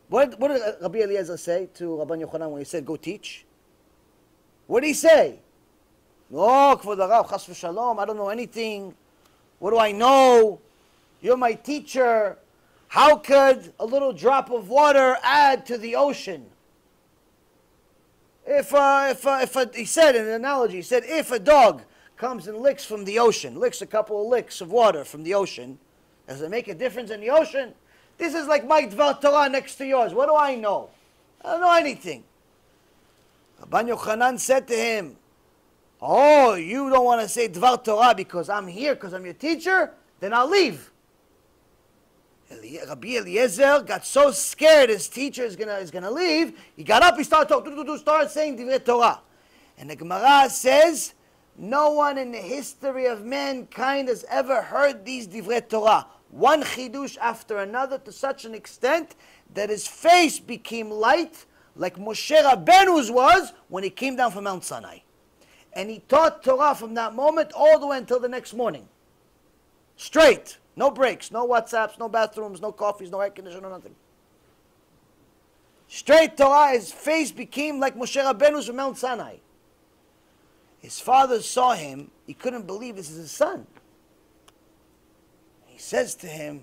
What did Rabbi Eliezer say to Rabban Yochanan when he said, go teach? What did he say? No, Kvod Harav, Chas v'Shalom, I don't know anything. What do I know? You're my teacher. How could a little drop of water add to the ocean? He said in an analogy, he said, if a dog comes and licks from the ocean, licks a couple of licks of water from the ocean, does it make a difference in the ocean? This is like my Dvar Torah next to yours. What do I know? I don't know anything. Rabban Yochanan said to him, oh, you don't want to say Dvar Torah because I'm here, because I'm your teacher? Then I'll leave. Rabbi Eliezer got so scared his teacher is gonna leave, he got up, he started talking, started saying Divrei Torah. And the Gemara says, no one in the history of mankind has ever heard these Divrei Torah. One chidush after another to such an extent that his face became light like Moshe Rabbeinu's was when he came down from Mount Sinai. And he taught Torah from that moment all the way until the next morning. Straight. No breaks, no WhatsApps, no bathrooms, no coffees, no air conditioning, no nothing. Straight Torah, his face became like Moshe Rabbeinu's from Mount Sinai. His father saw him, he couldn't believe this is his son. He says to him,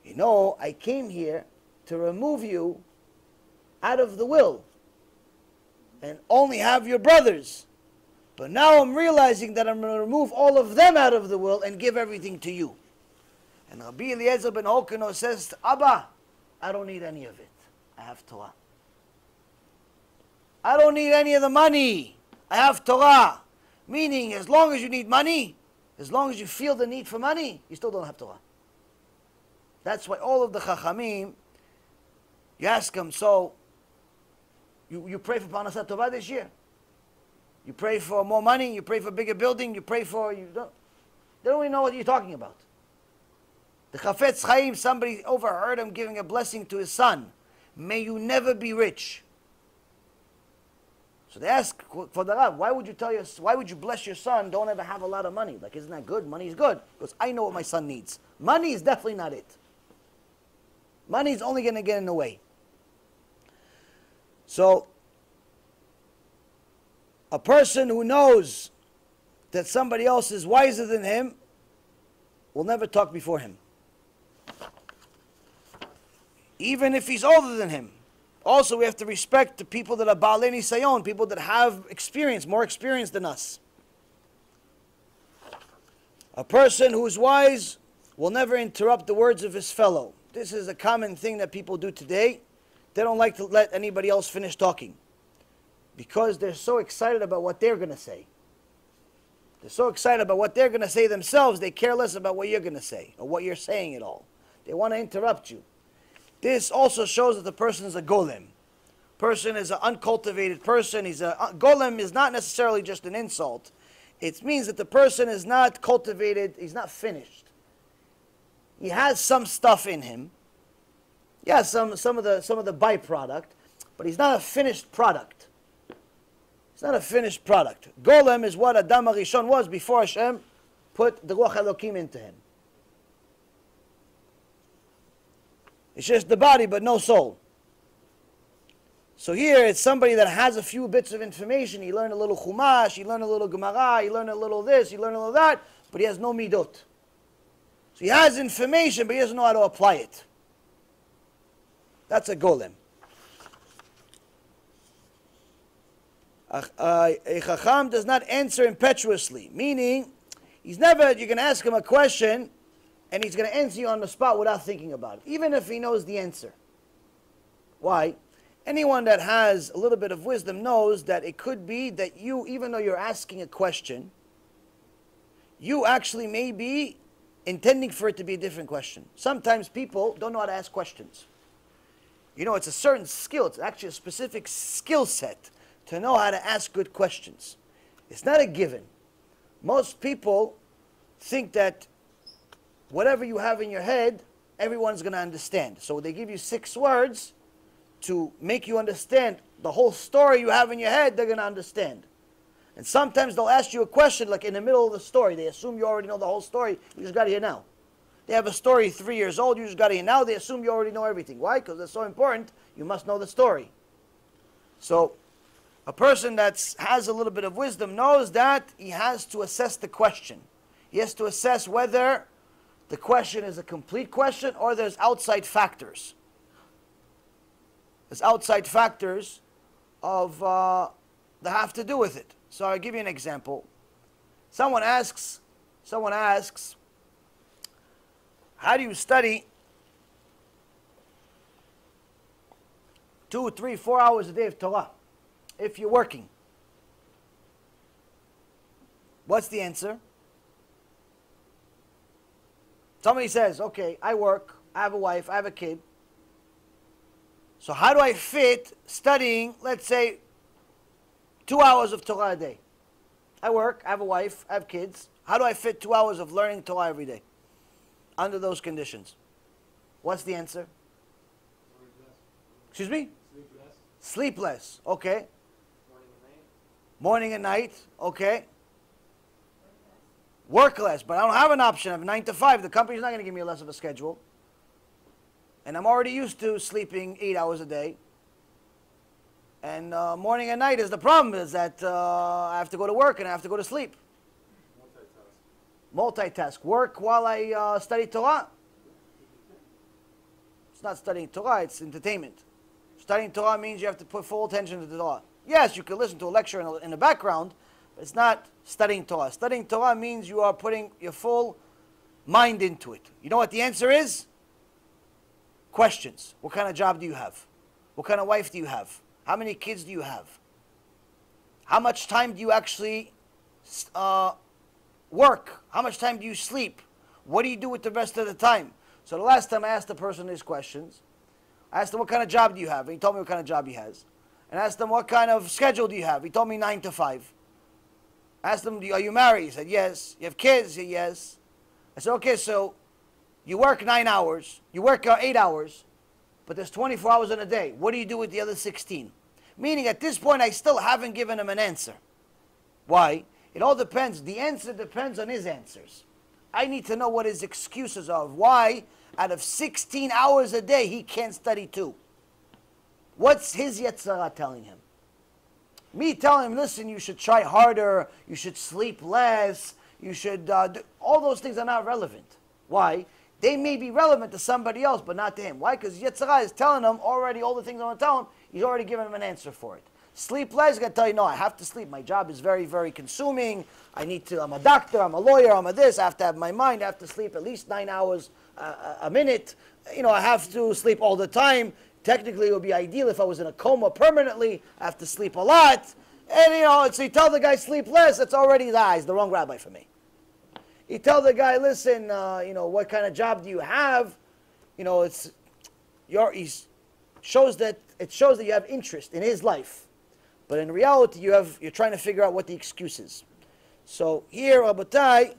you know, I came here to remove you out of the will and only have your brothers. But now I'm realizing that I'm going to remove all of them out of the will and give everything to you. And Rabbi Eliezer ben Hurkenos says to Abba, I don't need any of it. I have Torah. I don't need any of the money. I have Torah. Meaning, as long as you need money, as long as you feel the need for money, you still don't have Torah. That's why all of the Chachamim, you ask them, so you pray for Parnasat Tovah this year? You pray for more money, you pray for a bigger building, you pray for, they don't even know what you're talking about. The Chafetz Chaim, somebody overheard him giving a blessing to his son. May you never be rich. So they ask for the Rav, why would you bless your son, don't ever have a lot of money? Like, isn't that good? Money is good. Because I know what my son needs. Money is definitely not it. Money is only going to get in the way. So, a person who knows that somebody else is wiser than him will never talk before him. Even if he's older than him. Also, we have to respect the people that are Baalei Nisayon, people that have experience, more experience than us. A person who is wise will never interrupt the words of his fellow. This is a common thing that people do today. They don't like to let anybody else finish talking because they're so excited about what they're going to say. They're so excited about what they're going to say themselves, they care less about what you're going to say or what you're saying at all. They want to interrupt you. This also shows that the person is a golem. Person is an uncultivated person. Golem is not necessarily just an insult. It means that the person is not cultivated, he's not finished. He has some stuff in him. Yeah, some of the byproduct, but he's not a finished product. It's not a finished product. Golem is what Adam HaRishon was before Hashem put the Ruach Elokim into him. It's just the body, but no soul. So here, it's somebody that has a few bits of information. He learned a little Chumash, he learned a little Gemara, he learned a little this, he learned a little that, but he has no midot. So he has information, but he doesn't know how to apply it. That's a golem. A Chacham does not answer impetuously, meaning, you're going to ask him a question, and he's going to answer you on the spot without thinking about it, even if he knows the answer. Why? Anyone that has a little bit of wisdom knows that it could be that you, even though you're asking a question, you actually may be intending for it to be a different question. Sometimes people don't know how to ask questions. You know, it's a certain skill. It's actually a specific skill set to know how to ask good questions. It's not a given. Most people think that whatever you have in your head, everyone's going to understand. So they give you 6 words to make you understand the whole story you have in your head, they're going to understand. And sometimes they'll ask you a question like in the middle of the story. They assume you already know the whole story. You just got to hear now. They have a story 3 years old. You just got to hear now. They assume you already know everything. Why? Because it's so important. You must know the story. So a person that has a little bit of wisdom knows that he has to assess the question. He has to assess whether the question is a complete question or there's outside factors. There's outside factors of that have to do with it. So I'll give you an example. Someone asks, how do you study 2, 3, 4 hours a day of Torah if you're working? What's the answer? Somebody says, okay, I work, I have a wife, I have a kid. So how do I fit studying, let's say, 2 hours of Torah a day? I work, I have a wife, I have kids. How do I fit 2 hours of learning Torah every day under those conditions? What's the answer? Excuse me? Sleepless. Sleepless. Okay. Morning and night. Morning and night. Okay. Work less. But I don't have an option. I have 9 to 5. The company's not going to give me less of a schedule. And I'm already used to sleeping 8 hours a day. And morning and night is the problem, is that I have to go to work and I have to go to sleep. Multitask. Work while I study Torah. It's not studying Torah, it's entertainment. Studying Torah means you have to put full attention to the Torah. Yes, you can listen to a lecture in the background, but it's not studying Torah. Studying Torah means you are putting your full mind into it. You know what the answer is? Questions. What kind of job do you have? What kind of wife do you have? How many kids do you have? How much time do you actually work? How much time do you sleep? What do you do with the rest of the time? So the last time I asked the person these questions, I asked him, what kind of job do you have? And he told me what kind of job he has. And I asked him, what kind of schedule do you have? He told me 9 to 5. I asked him, are you married? He said, yes. You have kids? He said, yes. I said, okay, so you work 9 hours. You work 8 hours. But there's 24 hours in a day. What do you do with the other 16? Meaning at this point, I still haven't given him an answer. Why? It all depends. The answer depends on his answers. I need to know what his excuses are. Why, out of 16 hours a day, he can't study 2. What's his Yetzirah telling him? Me telling him, listen, you should try harder, you should sleep less, you should do, all those things are not relevant. Why? They may be relevant to somebody else, but not to him. Why? Because Yetzirah is telling him already all the things I want to tell him. He's already given him an answer for it. Sleep less, he's going to tell you, no, I have to sleep. My job is very, very consuming. I'm a doctor, I'm a lawyer, I'm a this. I have to have my mind. I have to sleep at least 9 hours a minute. You know, I have to sleep all the time. Technically, it would be ideal if I was in a coma permanently. I have to sleep a lot. And, you know, so you tell the guy sleep less, it's already he's the wrong rabbi for me. You tell the guy, listen, you know, what kind of job do you have? You know, it shows that you have interest in his life. But in reality, you're trying to figure out what the excuse is. So here, Rabotai,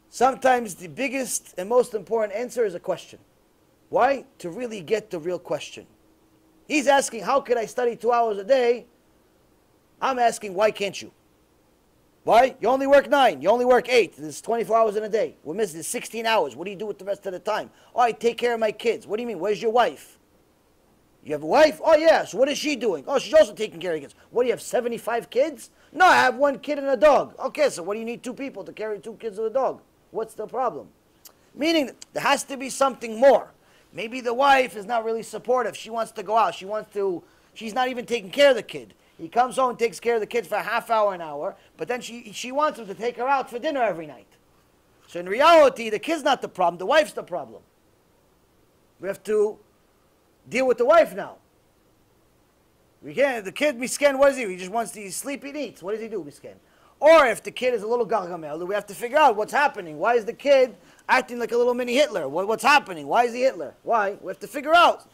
sometimes the biggest and most important answer is a question. Why? To really get the real question. He's asking, how could I study 2 hours a day? I'm asking, why can't you? Why? You only work 9. You only work 8. There's 24 hours in a day. We're missing 16 hours. What do you do with the rest of the time? Oh, I take care of my kids. What do you mean? Where's your wife? You have a wife? Oh, yeah. So what is she doing? Oh, she's also taking care of kids. What, do you have 75 kids? No, I have 1 kid and a dog. Okay, so what do you need 2 people to carry 2 kids and a dog? What's the problem? Meaning, there has to be something more. Maybe the wife is not really supportive. She wants to go out. She's not even taking care of the kid. He comes home and takes care of the kids for a half hour, an hour, but then she wants him to take her out for dinner every night. So in reality, the kid's not the problem, the wife's the problem. We have to deal with the wife now. The kid, misken, what is he? He just wants to sleep and eat. What does he do, misken? Or if the kid is a little gargamel, we have to figure out what's happening. Why is the kid acting like a little mini Hitler? What's happening? Why is he Hitler? Why? We have to figure out.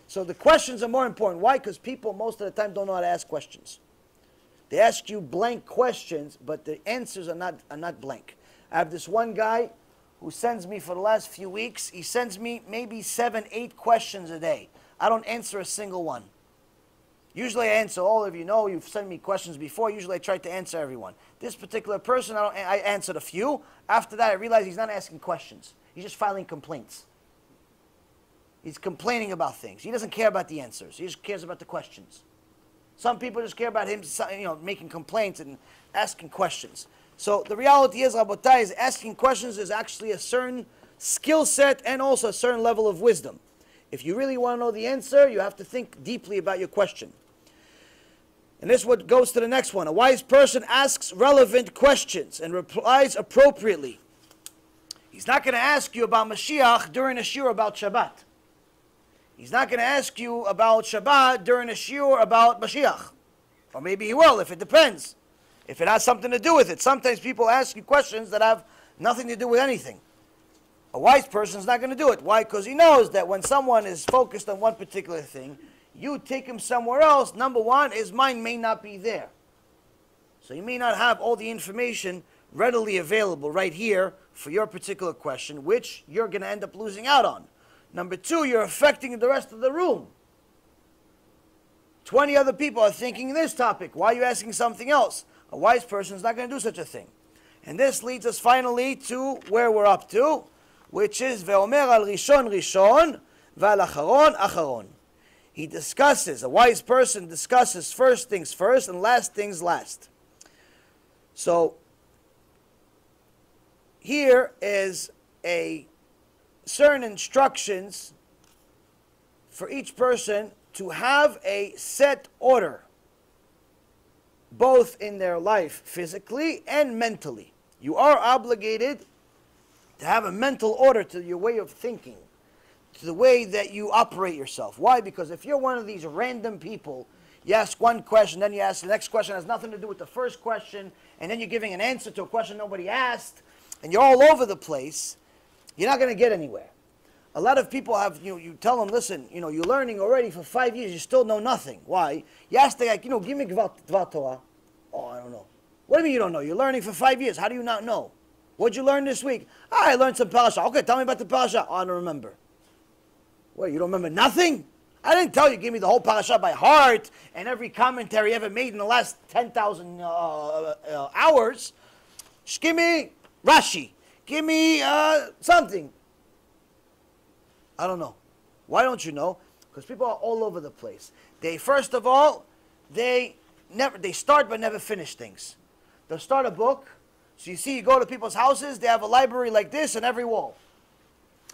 So the questions are more important. Why? Because people most of the time don't know how to ask questions. They ask you blank questions, but the answers are not blank. I have this one guy who sends me for the last few weeks, he sends me maybe 7, 8 questions a day. I don't answer a single one. Usually I answer all of you know, you've sent me questions before, usually I try to answer everyone. This particular person, I answered a few. After that I realized he's not asking questions. He's just filing complaints. He's complaining about things. He doesn't care about the answers. He just cares about the questions. Some people just care about him, making complaints and asking questions. So the reality is, Rabotai, is asking questions is actually a certain skill set and also a certain level of wisdom. If you really want to know the answer, you have to think deeply about your question. And this is what goes to the next one. A wise person asks relevant questions and replies appropriately. He's not going to ask you about Mashiach during a shiur about Shabbat. He's not going to ask you about Shabbat during a shiur about Mashiach. Or maybe he will, if it depends. If it has something to do with it. Sometimes people ask you questions that have nothing to do with anything. A wise person is not going to do it. Why? Because he knows that when someone is focused on one particular thing, you take him somewhere else. Number one, his mind may not be there. So you may not have all the information readily available right here for your particular question, which you're going to end up losing out on. Number two, you're affecting the rest of the room. 20 other people are thinking this topic. Why are you asking something else? A wise person is not going to do such a thing. And this leads us finally to where we're up to, which is Ve'omer al Rishon Rishon, Ve'al Acharon Acharon. He discusses, a wise person discusses first things first and last things last. So, here is a certain instructions for each person to have a set order, both in their life physically and mentally. You are obligated to have a mental order to your way of thinking, to the way that you operate yourself. Why? Because if you're one of these random people, you ask one question, then you ask the next question, has nothing to do with the first question, and then you're giving an answer to a question nobody asked, and you're all over the place, you're not going to get anywhere. A lot of people have, you tell them, listen, you're learning already for 5 years, you still know nothing. Why? You ask the guy, give me Dvar Torah. Oh, I don't know. What do you mean you don't know? You're learning for 5 years. How do you not know? What'd you learn this week? I learned some parshah. Okay, tell me about the parshah. Oh, I don't remember. What, you don't remember nothing? I didn't tell you, give me the whole parashah by heart and every commentary ever made in the last 10,000 hours. Just give me Rashi. Give me something. I don't know. Why don't you know? Because people are all over the place. First of all, they start but never finish things. They'll start a book. So you go to people's houses, they have a library like this on every wall.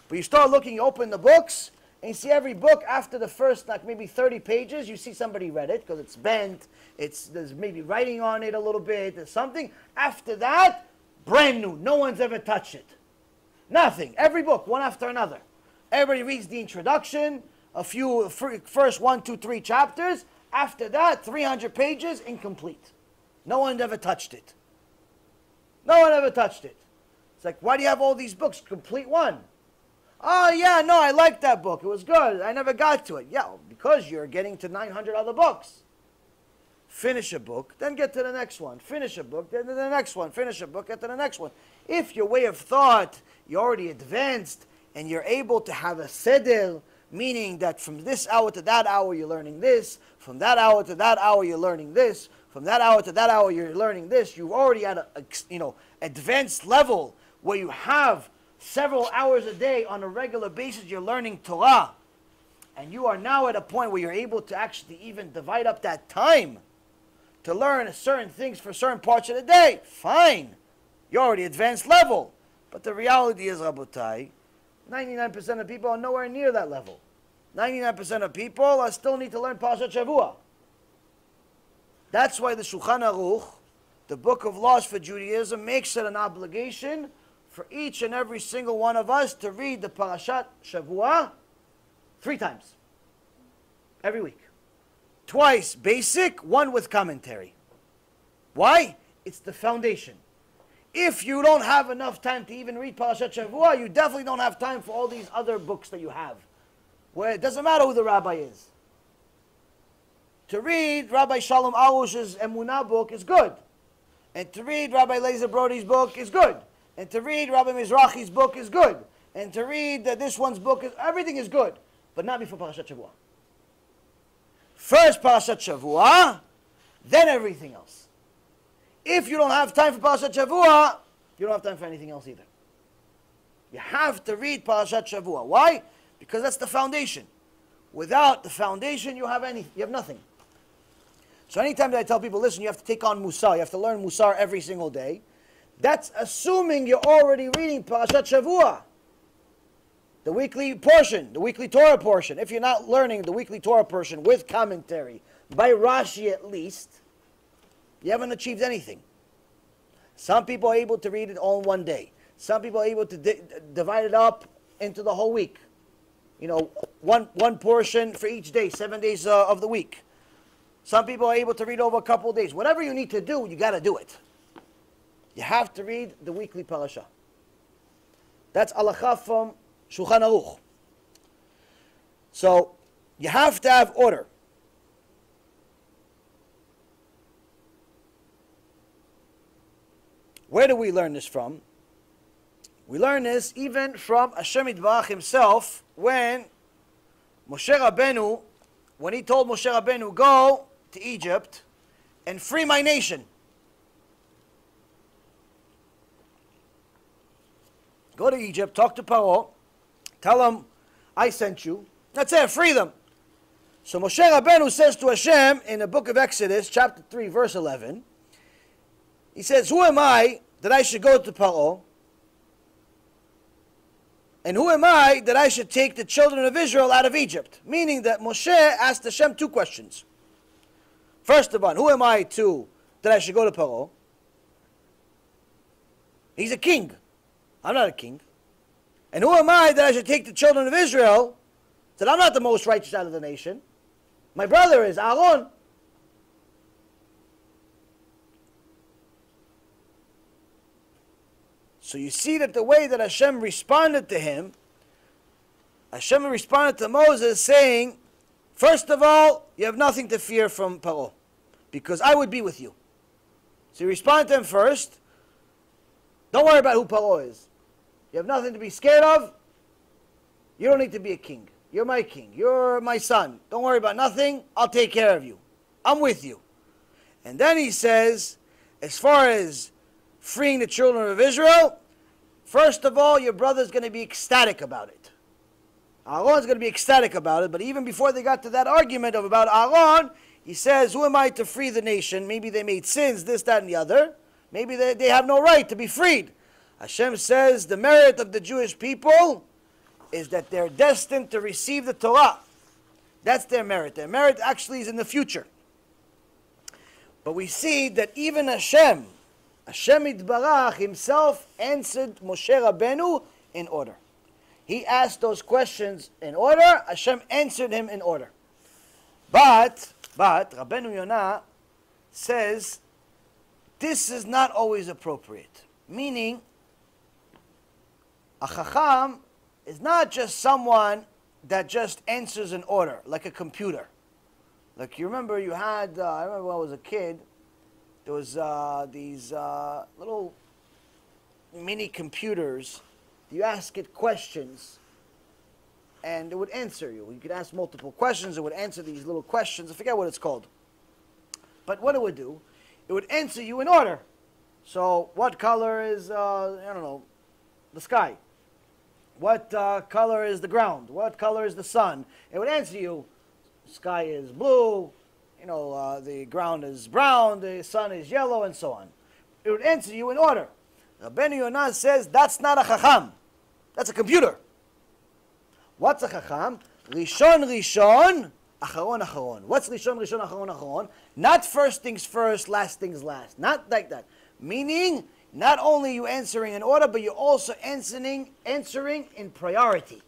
But you start looking, you open the books, and you see every book after the first, maybe 30 pages, you see somebody read it, because it's bent, there's maybe writing on it a little bit, there's something. After that, brand new. No one's ever touched it. Nothing. Every book, one after another. Everybody reads the introduction, first 1, 2, 3 chapters. After that, 300 pages, incomplete. No one ever touched it. No one ever touched it. It's like, why do you have all these books? Complete one. Oh, yeah, no, I liked that book. It was good. I never got to it. Yeah, because you're getting to 900 other books. Finish a book, then get to the next one. Finish a book, then to the next one. Finish a book, get to the next one. If your way of thought, you're already advanced, and you're able to have a seder, meaning that from this hour to that hour you're learning this, from that hour to that hour you're learning this, from that hour to that hour you're learning this, you've already at a advanced level where you have several hours a day on a regular basis you're learning Torah, and you are now at a point where you're able to actually even divide up that time to learn certain things for certain parts of the day. Fine, you're already advanced level. But the reality is, Rabotai, 99% of people are nowhere near that level. 99% of people still need to learn Parashat Shavua. That's why the Shulchan Aruch, the book of laws for Judaism, makes it an obligation for each and every single one of us to read the Parashat Shavua 3 times. Every week. Twice basic, 1 with commentary. Why? It's the foundation. If you don't have enough time to even read Parashat Shavua, you definitely don't have time for all these other books that you have, where it doesn't matter who the rabbi is. to read Rabbi Shalom Arush's Emunah book is good. And to read Rabbi Eliezer Brody's book is good. And to read Rabbi Mizrahi's book is good. And to read this one's book, everything is good. But not before Parashat Shavua. First Parashat Shavua, then everything else. If you don't have time for Parashat Shavua, you don't have time for anything else either. You have to read Parashat Shavua. Why? Because that's the foundation. Without the foundation, you have nothing. So anytime that I tell people, listen, you have to take on Mussar, you have to learn Mussar every single day, that's assuming you're already reading Parashat Shavua. The weekly portion, the weekly Torah portion. If you're not learning the weekly Torah portion with commentary, by Rashi at least, you haven't achieved anything. Some people are able to read it all in one day. Some people are able to divide it up into the whole week. You know, one portion for each day, 7 days of the week. Some people are able to read over a couple of days. Whatever you need to do, you got to do it. You have to read the weekly parashah. That's halacha from Shulchan Aruch. So, you have to have order. Where do we learn this from? We learn this even from Hashem Yitbarach himself when Moshe Rabbeinu, when he told Moshe Rabbeinu, go to Egypt and free my nation. Go to Egypt, talk to Paro, tell him, I sent you. That's it, free them. So Moshe Rabbeinu says to Hashem in the book of Exodus, chapter 3, verse 11, he says, who am I that I should go to Paro? And who am I that I should take the children of Israel out of Egypt? Meaning that Moshe asked Hashem two questions. First of all, who am I that I should go to Paro? He's a king. I'm not a king. And who am I that I should take the children of Israel? That I'm not the most righteous out of the nation. My brother is Aaron. So you see that the way that Hashem responded to him, Hashem responded to Moses saying, first of all, you have nothing to fear from Paro, because I would be with you. So he responded to him first, don't worry about who Paro is. You have nothing to be scared of. You don't need to be a king. You're my king. You're my son. Don't worry about nothing. I'll take care of you. I'm with you. And then he says, as far as freeing the children of Israel, first of all, your brother's going to be ecstatic about it. Aaron's going to be ecstatic about it, but even before they got to that argument about Aaron, he says, who am I to free the nation? Maybe they made sins, this, that, and the other. Maybe they have no right to be freed. Hashem says the merit of the Jewish people is that they're destined to receive the Torah. That's their merit. Their merit actually is in the future. But we see that even Hashem Yitbarach himself answered Moshe Rabbeinu in order. He asked those questions in order. Hashem answered him in order. But Rabbeinu Yonah says this is not always appropriate. Meaning, a chacham is not just someone that just answers an order, like a computer. Like you remember you had, I remember when I was a kid, there was these little mini computers. You ask it questions, and it would answer you. You could ask multiple questions, it would answer these little questions. I forget what it's called. But what it would do, it would answer you in order. So what color is, I don't know, the sky? What color is the ground? What color is the sun? It would answer you, the sky is blue, you know, the ground is brown, the sun is yellow, and so on. It would answer you in order. Rabbeinu Yonah says that's not a chacham. That's a computer. What's a chacham? Rishon, Rishon, Acharon, Acharon. What's Rishon, Rishon, Acharon, Acharon? Not first things first, last things last. Not like that. Meaning, not only you answering in order, but you're also answering in priority.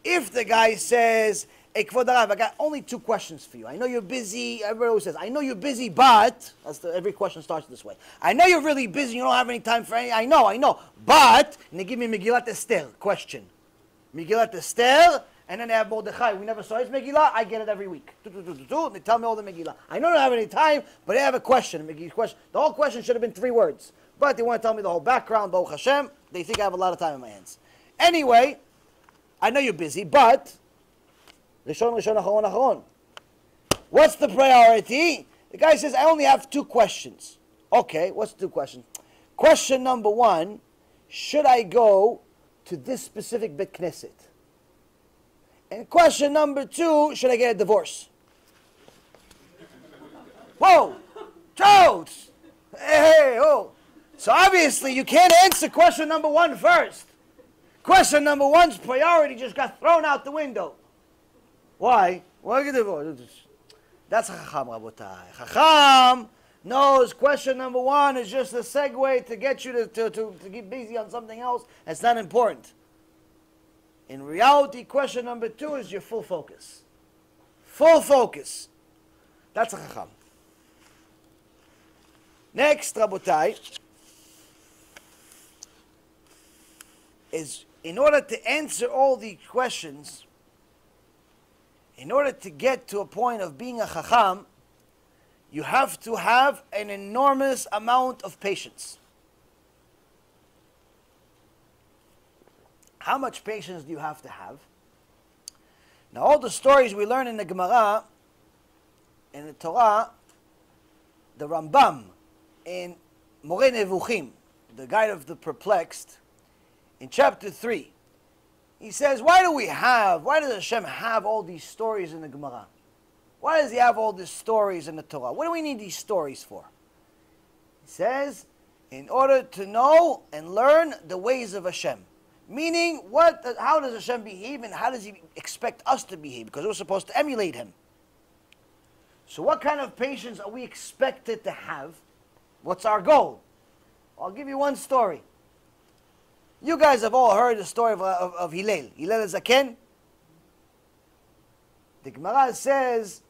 If the guy says, hey, Kvod Harav, I got only 2 questions for you. I know you're busy. Everybody always says, I know you're busy, but, every question starts this way. I know you're really busy. You don't have any time for any, I know. But, and they give me Megillat Esther question. Megillat Esther, And then they have Mordechai. We never saw his Megillah. I get it every week. They tell me all the Megillah. I don't have any time, but they have a question. The whole question should have been 3 words. But they want to tell me the whole background. Baruch Hashem. They think I have a lot of time in my hands. Anyway, I know you're busy, but Rishon, Acharon, Acharon. What's the priority? The guy says, I only have 2 questions. Okay, what's the 2 questions? Question number 1, should I go to this specific Bet Knesset? And question number 2, should I get a divorce? Whoa! Toads! Hey, oh! So obviously you can't answer question number 1 first. Question number 1's priority just got thrown out the window. Why? Why get divorced? That's Chacham, Rabotai. Chacham knows question number 1 is just a segue to get you to get busy on something else. It's not important. In reality, question number 2 is your full focus. Full focus. That's a Chacham. Next, Rabotai, is in order to answer all the questions, in order to get to a point of being a Chacham, you have to have an enormous amount of patience. How much patience do you have to have? Now, all the stories we learn in the Gemara, in the Torah, the Rambam, in Moreh Nevuchim, the Guide of the Perplexed, in chapter 3, he says, why does Hashem have all these stories in the Gemara? Why does he have all these stories in the Torah? What do we need these stories for? He says, in order to know and learn the ways of Hashem. Meaning, how does Hashem behave and how does he expect us to behave? Because we're supposed to emulate him. So what kind of patience are we expected to have? What's our goal? I'll give you one story. You guys have all heard the story of Hillel. Hillel Zaken. The Gemara says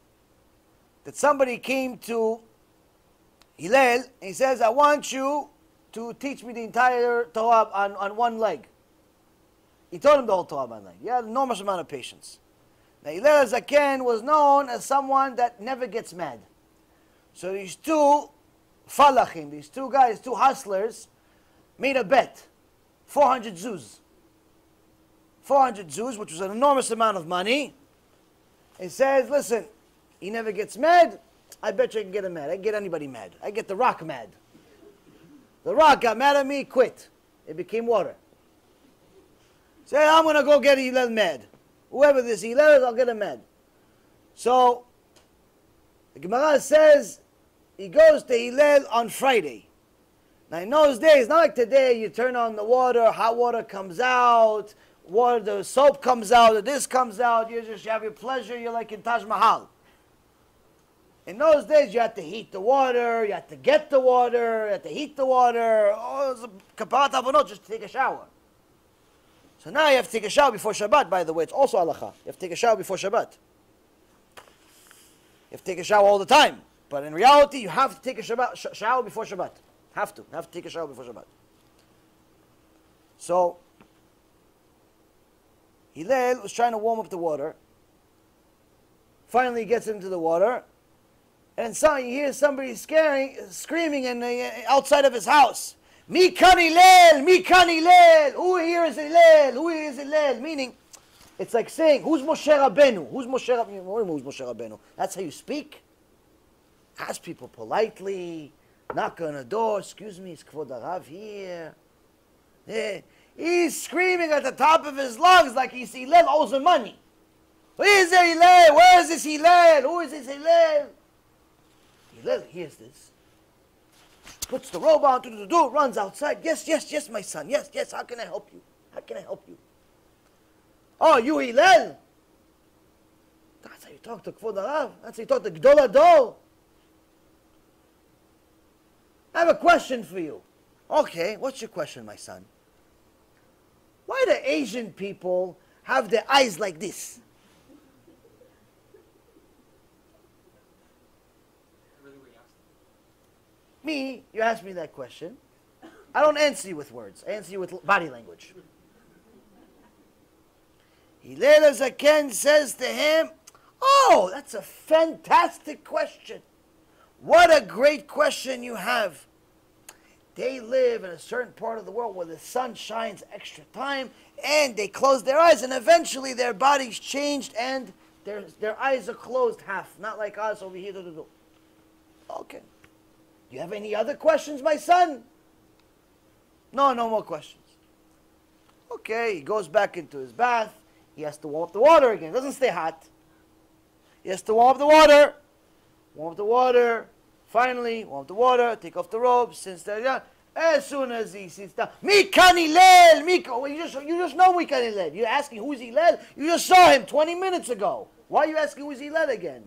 that somebody came to Hillel and he says, I want you to teach me the entire Torah on one leg. He told him the whole Torah on one leg. He had an enormous amount of patience. Now Hillel Zaken was known as someone that never gets mad. So these 2 falachim, these 2 guys, 2 hustlers, made a bet. 400 zuz. 400 zuz, which was an enormous amount of money. He says, listen, he never gets mad. I bet you I can get him mad. I can get anybody mad. I get the rock mad. The rock got mad at me, quit. It became water. Say, I'm going to go get Hillel mad. Whoever this Hillel is, I'll get him mad. So, the Gemara says, he goes to Hillel on Friday. Now in those days, not like today, you turn on the water, hot water comes out, the soap comes out, this comes out, you have your pleasure, you're like in Taj Mahal. In those days, you had to heat the water, you had to get the water, you had to heat the water. Oh, it was a kaparat avonot just to take a shower. So now you have to take a shower before Shabbat, by the way. It's also halacha. You have to take a shower before Shabbat. You have to take a shower all the time. But in reality, you have to take a shower before Shabbat. Have to take a shower before Shabbat. So, Hillel was trying to warm up the water. Finally, he gets into the water. And so he hears somebody screaming outside of his house. Mikan Hillel! Mikan Hillel! Who here is Hillel? Who here is Hillel? Meaning, it's like saying, who's Moshe Rabbeinu? Who's Moshe Rabbeinu? Who's Moshe Rabbeinu? That's how you speak? Ask people politely. Knock on the door. Excuse me, is Kvod Harav here? Yeah. He's screaming at the top of his lungs like he's Hillel owes him money. Where is there Hillel? Where is this Hillel? Who is this Hillel? Hillel hears this. Puts the robe on, runs outside. Yes, my son. Yes, how can I help you? How can I help you? Oh, you Hillel? That's how you talk to Kvod Harav. That's how you talk to Gdol Hador. I have a question for you. Okay, what's your question, my son? Why do Asian people have their eyes like this? Me, you ask me that question. I don't answer you with words. I answer you with body language. Hillel HaZaken says to him, oh, that's a fantastic question. What a great question you have. They live in a certain part of the world where the sun shines extra time, and they close their eyes, and eventually their bodies changed, and their eyes are closed half, not like us over here. Okay. Do you have any other questions, my son? No more questions. Okay, he goes back into his bath. He has to warm up the water again. It doesn't stay hot. He has to warm up the water. Warm up the water. Finally, warm up the water. Take off the robes. Since they're done. As soon as he sits down, Mikan Hillel, Mika. You just know Mikan Hillel. You're asking who's Hillel? You just saw him 20 minutes ago. Why are you asking who's Hillel again?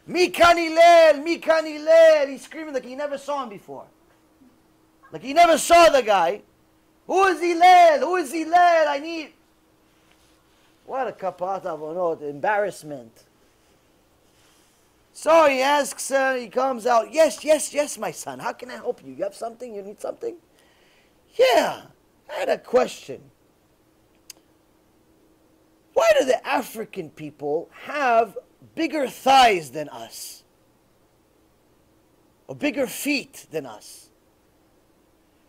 Mikan Hillel, Mikan Hillel. He's screaming like he never saw him before. Like he never saw the guy. Who is Hillel? Who is Hillel? I need... What a kapat avonot, embarrassment. So he asks, he comes out, yes, my son. How can I help you? You have something? You need something? Yeah, I had a question. Why do the African people have bigger thighs than us? Or bigger feet than us?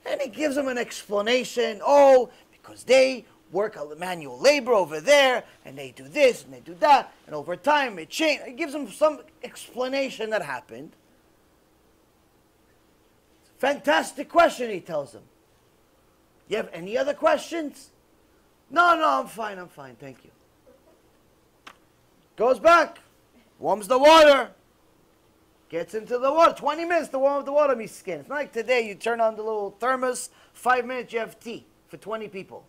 And he gives him an explanation. Oh, because they work a manual labor over there, and they do this, and they do that, and over time it changed. He gives him some explanation that happened. Fantastic question, he tells him. You have any other questions? No, I'm fine, thank you. Goes back, warms the water, gets into the water, 20 minutes to warm up the water, miskin. It's not like today, you turn on the little thermos, 5 minutes, you have tea for 20 people.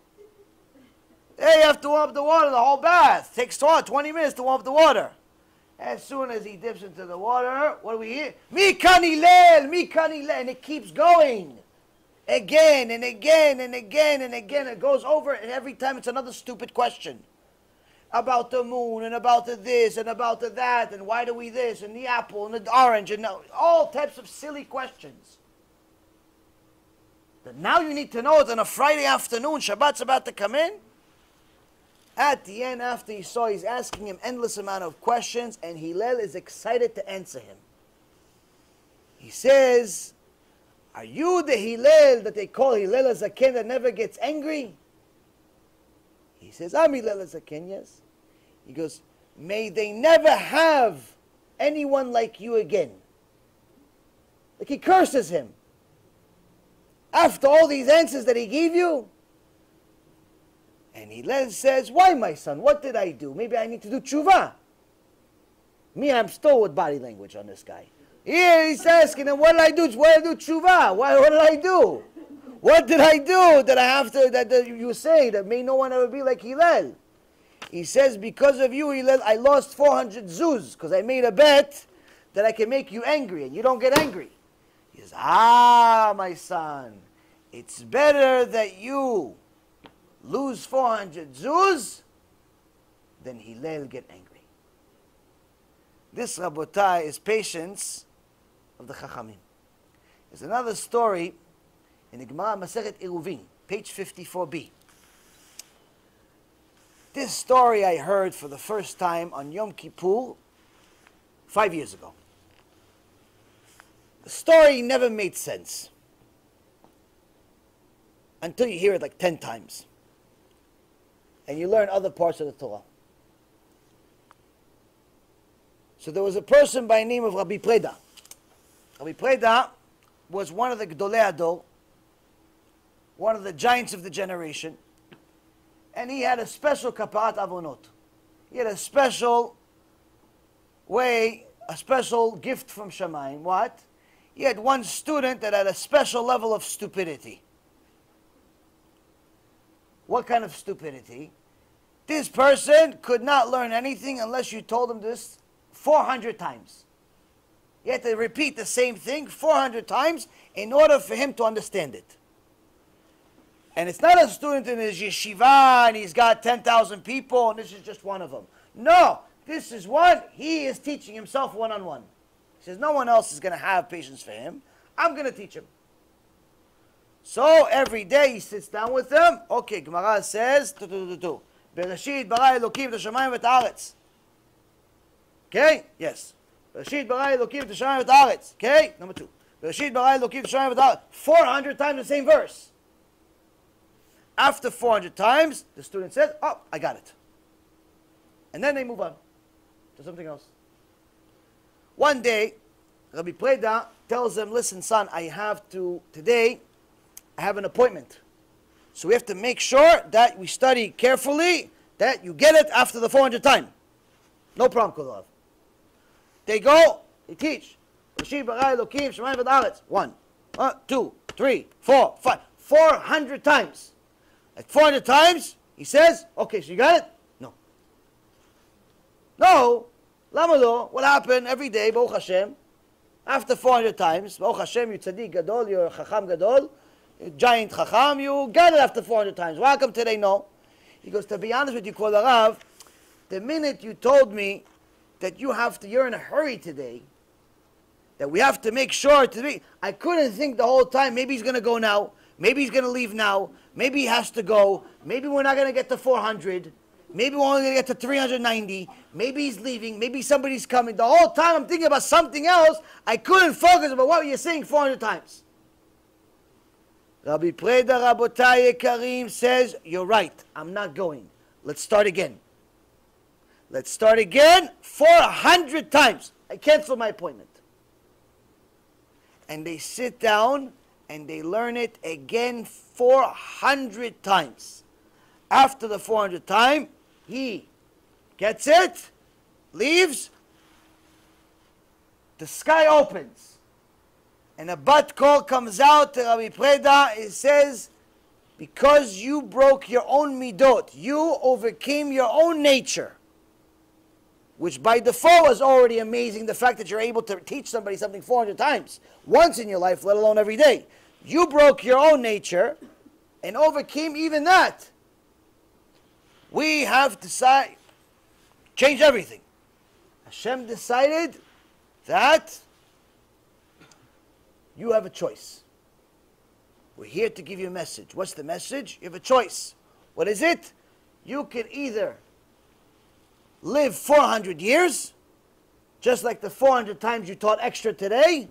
Hey, you have to warm up the water, the whole bath. Takes 20 minutes to warm up the water. As soon as he dips into the water, what do we hear? Mikan Hillel, Mikan Hillel. And it keeps going. Again and again and again and again. It goes over, and every time it's another stupid question. About the moon, and about the this, and about the that, and why do we this, and the apple, and the orange, and all types of silly questions. But now you need to know it on a Friday afternoon. Shabbat's about to come in. At the end, after he saw, he's asking him endless amount of questions, and Hillel is excited to answer him. He says, are you the Hillel that they call Hillel HaZaken that never gets angry? He says, I'm Hillel HaZaken, yes. He goes, may they never have anyone like you again. Like he curses him. After all these answers that he gave you, and Hillel says, why, my son? What did I do? Maybe I need to do tshuva. Me, I'm still with body language on this guy. Here he's asking him, what did I do? What did I do tshuva? What did I do? What did I do that I have to, that you say, that may no one ever be like Hillel? He says, because of you, Hillel, I lost 400 zuz, because I made a bet that I can make you angry, and you don't get angry. He says, my son, it's better that you lose 400 zuz, then Hillel get angry. This, Rabotai, is patience of the Chachamim. There's another story in the Gemara Masechet Eruvin, page 54b. This story I heard for the first time on Yom Kippur 5 years ago. The story never made sense until you hear it like 10 times. And you learn other parts of the Torah. So there was a person by the name of Rabbi Pereida. Rabbi Pereida was one of the Gdolei Ador, one of the giants of the generation, and he had a special kaparat avonot. He had a special way, a special gift from Shamayim. What? He had one student that had a special level of stupidity. What kind of stupidity? This person could not learn anything unless you told him this 400 times. You had to repeat the same thing 400 times in order for him to understand it. And it's not a student in his yeshiva and he's got 10,000 people and this is just one of them. No, this is one. He is teaching himself one-on-one. He says no one else is going to have patience for him. I'm going to teach him. So every day he sits down with them. Okay, Gemara says, Bereshit bara Elokim et hashamayim v'et haaretz. Okay? Yes. Bereshit bara Elokim et hashamayim v'et haaretz. Okay? Number 2. Bereshit bara Elokim et hashamayim v'et haaretz. 400 times the same verse. After 400 times, the student says, oh, I got it. And then they move on to something else. One day, Rabbi Pereida tells them, listen, son, today, I have an appointment. So we have to make sure that we study carefully, that you get it after the 400th time. No problem, Kulav. They go, they teach. 1, 2, 3, 4, 5. 400 times. At 400 times, he says, okay, so you got it? No. No. Lama lo? What happened every day, Baruch Hashem, after 400 times, Baruch Hashem, you tzaddik gadol, you're a chacham gadol, giant chacham, you got it after 400 times. Why come today no? He goes, to be honest with you, Kvod Harav, the minute you told me that you're in a hurry today, that we have to make sure I couldn't think the whole time, maybe he's going to go now, maybe he's going to leave now, maybe he has to go, maybe we're not going to get to 400, maybe we're only going to get to 390, maybe he's leaving, maybe somebody's coming. The whole time I'm thinking about something else, I couldn't focus about what you're saying 400 times. Rabbi Pereida Rabotai Karim says, you're right, I'm not going. Let's start again. Let's start again 400 times. I cancel my appointment. And they sit down and they learn it again 400 times. After the 400th time, he gets it, leaves, the sky opens. And a bat call comes out to Rabbi Pereida. It says, because you broke your own midot, you overcame your own nature, which by default was already amazing, the fact that you're able to teach somebody something 400 times, once in your life, let alone every day. You broke your own nature and overcame even that. We have decided, change everything. Hashem decided that you have a choice. We're here to give you a message. What's the message? You have a choice. What is it? You can either live 400 years, just like the 400 times you taught extra today,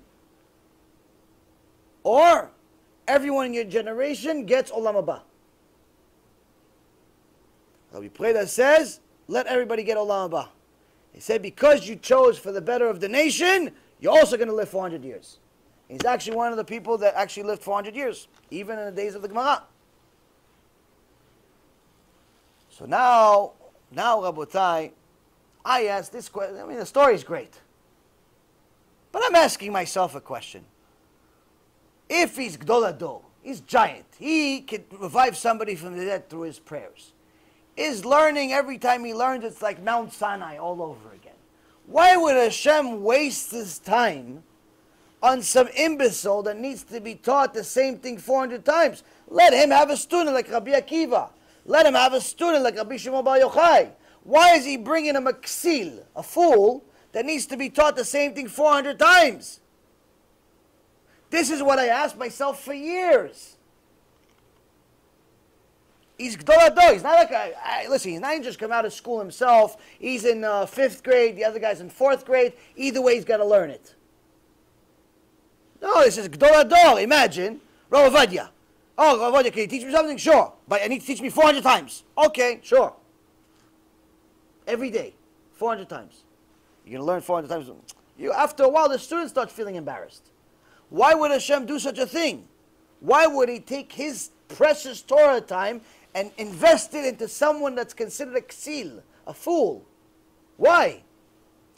or everyone in your generation gets Olam Haba. Rabbi Pereida says, let everybody get Olam Haba. He said, because you chose for the better of the nation, you're also going to live 400 years. He's actually one of the people that actually lived 400 years, even in the days of the Gemara. So now Rabotai, I ask this question. I mean, the story is great. But I'm asking myself a question. If he's Gdol Ador, he's giant, he can revive somebody from the dead through his prayers. Is learning, every time he learns, it's like Mount Sinai all over again. Why would Hashem waste his time on some imbecile that needs to be taught the same thing 400 times? Let him have a student like Rabbi Akiva. Let him have a student like Rabbi Shimon Bar Yochai. Why is he bringing him a ksil, a fool, that needs to be taught the same thing 400 times? This is what I asked myself for years. He's Gdol Ador. He's not like listen, he's not just come out of school himself. He's in 5th grade, the other guy's in 4th grade. Either way, he's got to learn it. No, this is Gdol Ador. Imagine, Rav Avadia. Oh, Rav Avadia, can you teach me something? Sure. But I need to teach me 400 times. Okay, sure. Every day, 400 times. You're going to learn 400 times. After a while, the students start feeling embarrassed. Why would Hashem do such a thing? Why would he take his precious Torah time and invest it into someone that's considered a ksil, a fool? Why?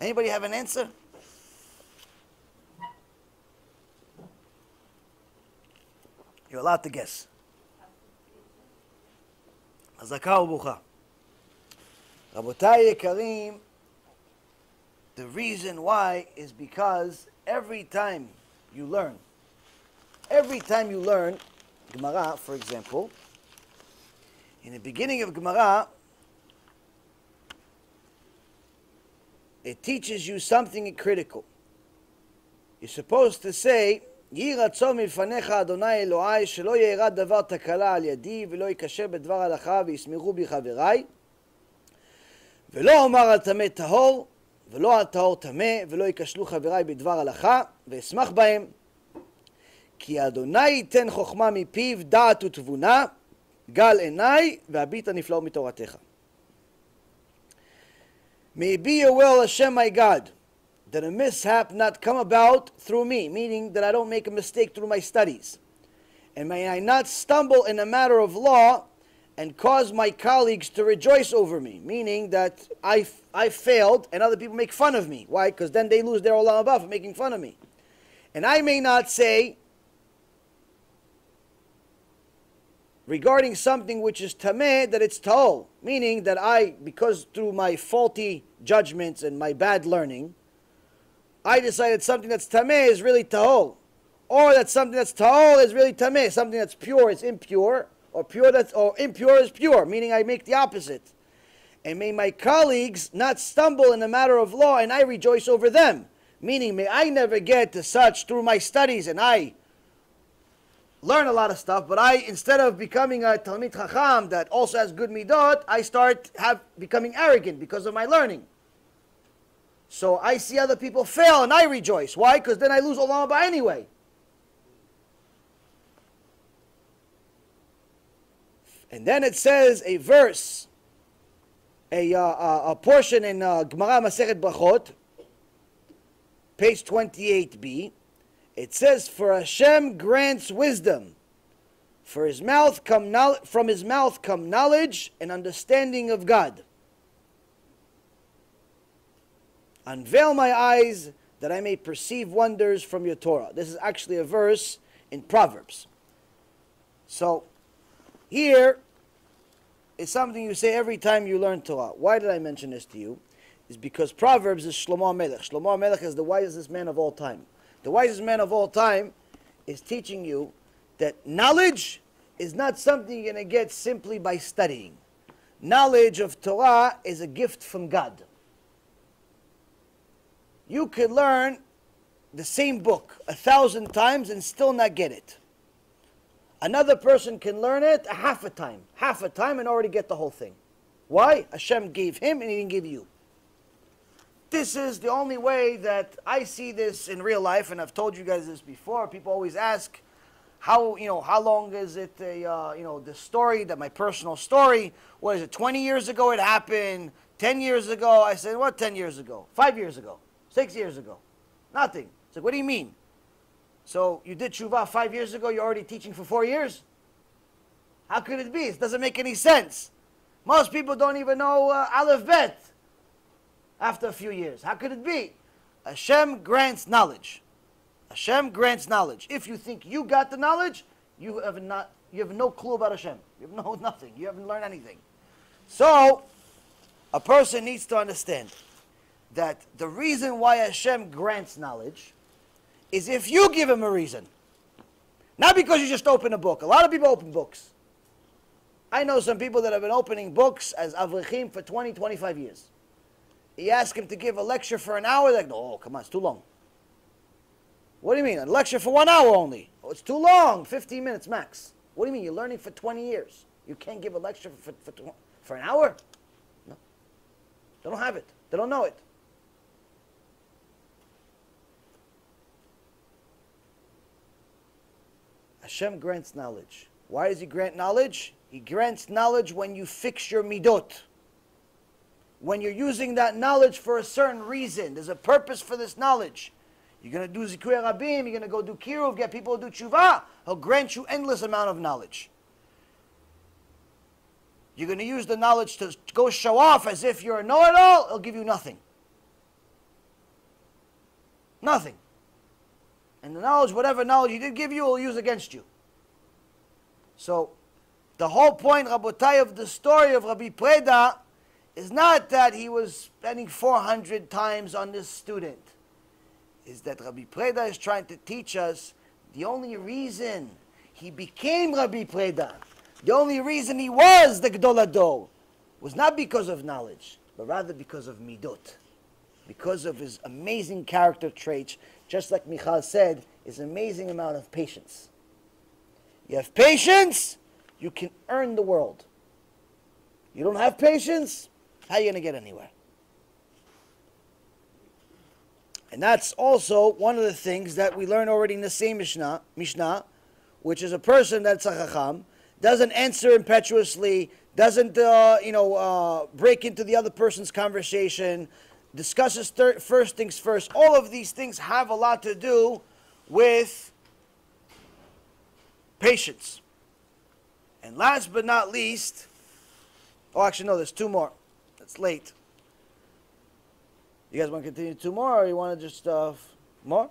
Anybody have an answer? You're allowed to guess. Hazakah u'bucha. Rabotai Yekarim, the reason why is because every time you learn, Gemara, for example, in the beginning of Gemara, it teaches you something critical. You're supposed to say, יהי רצון מלפניך אדוני אלוהי שלא יארע דבר תקלה על ידי ולא יקשר בדבר הלכה וישמחו בי חבריי. ולא אומר על טמא טהור, ולא על טהור טמא, ולא ייכשלו חבריי בדבר הלכה, ואשמח בהם. כי אדוני ייתן חוכמה מפיו, דעת ותבונה, גל עיניי, והביט הנפלא מתורתך. May it be your will, Hashem my God, that a mishap not come about through me, meaning that I don't make a mistake through my studies. And may I not stumble in a matter of law and cause my colleagues to rejoice over me, meaning that I failed and other people make fun of me. Why? Because then they lose their olam haba for making fun of me. And I may not say, regarding something which is tameh, that it's tahol, meaning that because through my faulty judgments and my bad learning, I decided something that's tameh is really tahol, or that something that's tahol is really tameh, something that's pure is impure, or impure is pure, meaning I make the opposite. And may my colleagues not stumble in the matter of law, and I rejoice over them, meaning may I never get to such through my studies, and I learn a lot of stuff, but instead of becoming a Talmid Chacham that also has good midot, I start becoming arrogant because of my learning. So I see other people fail and I rejoice. Why? Because then I lose olam haba anyway. And then it says a verse, a portion in Gemara Masechet Brachot, page 28b. It says, "For Hashem grants wisdom. From his mouth come knowledge and understanding of God. Unveil my eyes that I may perceive wonders from your Torah." This is actually a verse in Proverbs. So, here is something you say every time you learn Torah. Why did I mention this to you? It's because Proverbs is Shlomo HaMelech. Shlomo HaMelech is the wisest man of all time. The wisest man of all time is teaching you that knowledge is not something you're going to get simply by studying. Knowledge of Torah is a gift from God. You could learn the same book 1,000 times and still not get it. Another person can learn it half a time and already get the whole thing. Why? Hashem gave him and he didn't give you. This is the only way that I see this in real life, and I've told you guys this before. People always ask, how long is it, the story, that my personal story, what is it, 20 years ago it happened, 10 years ago? I said, what 10 years ago? 5 years ago? 6 years ago? Nothing. It's like, what do you mean? So you did tshuva 5 years ago, you're already teaching for 4 years? How could it be? It doesn't make any sense. Most people don't even know Aleph Bet after a few years. How could it be? Hashem grants knowledge. Hashem grants knowledge. If you think you got the knowledge, you have no clue about Hashem. You have nothing. You haven't learned anything. So, a person needs to understand that the reason why Hashem grants knowledge is if you give him a reason. Not because you just open a book. A lot of people open books. I know some people that have been opening books as avrechim for 20, 25 years. You ask him to give a lecture for an hour, they're like, oh, come on, it's too long. What do you mean? A lecture for 1 hour only? Oh, it's too long, 15 minutes max. What do you mean? You're learning for 20 years. You can't give a lecture for an hour? No. They don't have it. They don't know it. Hashem grants knowledge. Why does he grant knowledge? He grants knowledge when you fix your midot. When you're using that knowledge for a certain reason. There's a purpose for this knowledge. You're going to do Zikuy Rabim, you're going to go do KIRUV, get people to do tshuva. He'll grant you endless amount of knowledge. You're going to use the knowledge to go show off as if you're a know-it-all. He'll give you nothing. Nothing. And the knowledge, whatever knowledge he did give you, he'll use against you. So, the whole point, Rabotai, of the story of Rabbi Pereida is not that he was spending 400 times on this student. Is that Rabbi Pereida is trying to teach us the only reason he became Rabbi Pereida, the only reason he was the Gdol Hador, was not because of knowledge, but rather because of midot, because of his amazing character traits, just like Michal said, his amazing amount of patience. You have patience, you can earn the world. You don't have patience, how are you going to get anywhere? And that's also one of the things that we learn already in the same Mishnah, which is a person that's a chacham, doesn't answer impetuously, doesn't break into the other person's conversation, discusses first things first. All of these things have a lot to do with patience. And last but not least, actually no, there's two more. It's late. You guys want to continue two more, or you want to just more?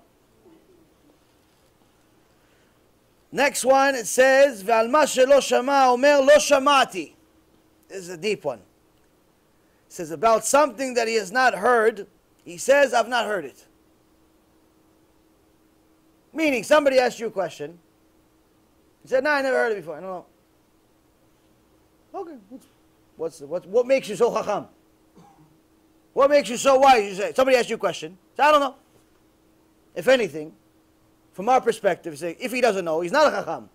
Next one, it says, "Ve'al ma shelo shama omer lo shamati." This is a deep one. It says about something that he has not heard. He says, "I've not heard it." Meaning, somebody asked you a question. He said, "No, I never heard it before. I don't know." Okay, what makes you so chacham? What makes you so wise? You say, somebody asked you a question. Say, I don't know. If anything, from our perspective, say, if he doesn't know, he's not a chacham.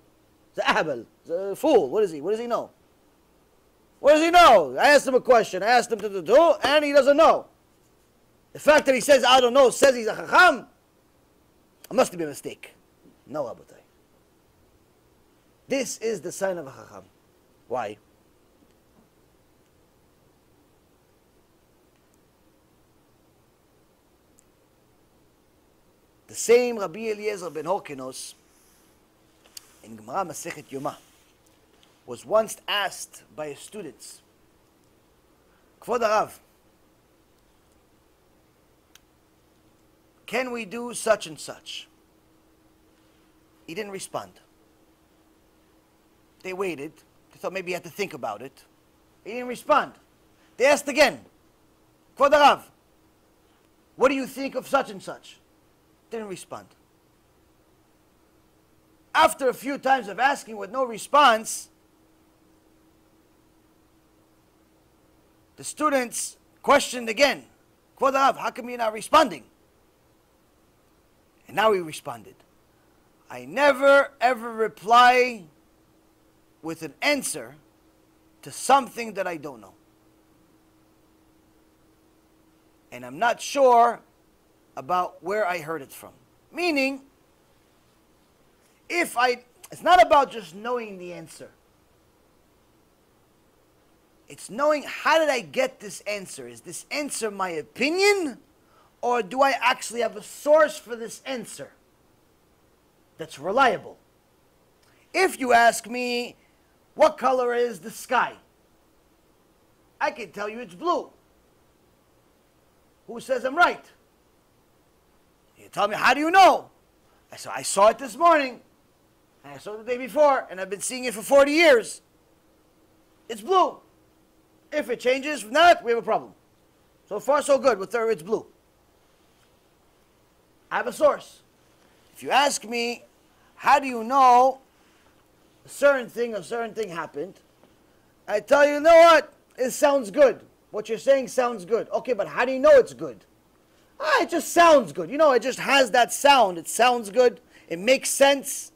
He's an ahbal. He's a fool. What is he? What does he know? What does he know? I asked him a question. I asked him to do, and he doesn't know. The fact that he says, I don't know, says he's a chacham, it must be a mistake. No, Abutai. This is the sign of a chacham. Why? The same Rabbi Eliezer ben Hurkenos in Gemara Masechet Yoma was once asked by his students, Kvod Harav, can we do such and such? He didn't respond. They waited. They thought maybe he had to think about it. He didn't respond. They asked again, Kvod Harav, what do you think of such and such? Didn't respond. After a few times of asking with no response, the students questioned again, Kvod Harav, how come you're not responding? And now he responded, I never ever reply with an answer to something that I don't know. And I'm not sure about where I heard it from. Meaning, it's not about just knowing the answer. It's knowing, how did I get this answer? Is this answer my opinion? Or do I actually have a source for this answer that's reliable? If you ask me, what color is the sky? I can tell you it's blue. Who says I'm right? You tell me, how do you know? I saw it this morning, and I saw it the day before, and I've been seeing it for 40 years. It's blue. If it changes from that, we have a problem. So far, so good. With her, it's blue. I have a source. If you ask me, how do you know a certain thing happened? I tell you, you know what? It sounds good. What you're saying sounds good. Okay, but how do you know it's good? It just sounds good. You know, it just has that sound. It sounds good. It makes sense.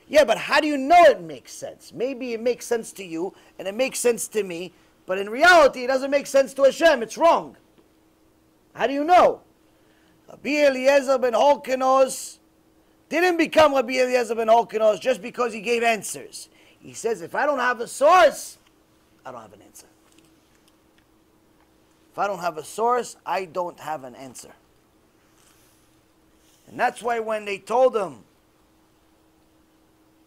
Yeah, but how do you know it makes sense? Maybe it makes sense to you, and it makes sense to me, but in reality, it doesn't make sense to Hashem. It's wrong. How do you know? Rabbi Eliezer ben Hurkenos didn't become Rabbi Eliezer ben Hurkenos just because he gave answers. He says, if I don't have a source, I don't have an answer. If I don't have a source, I don't have an answer. And that's why when they told him,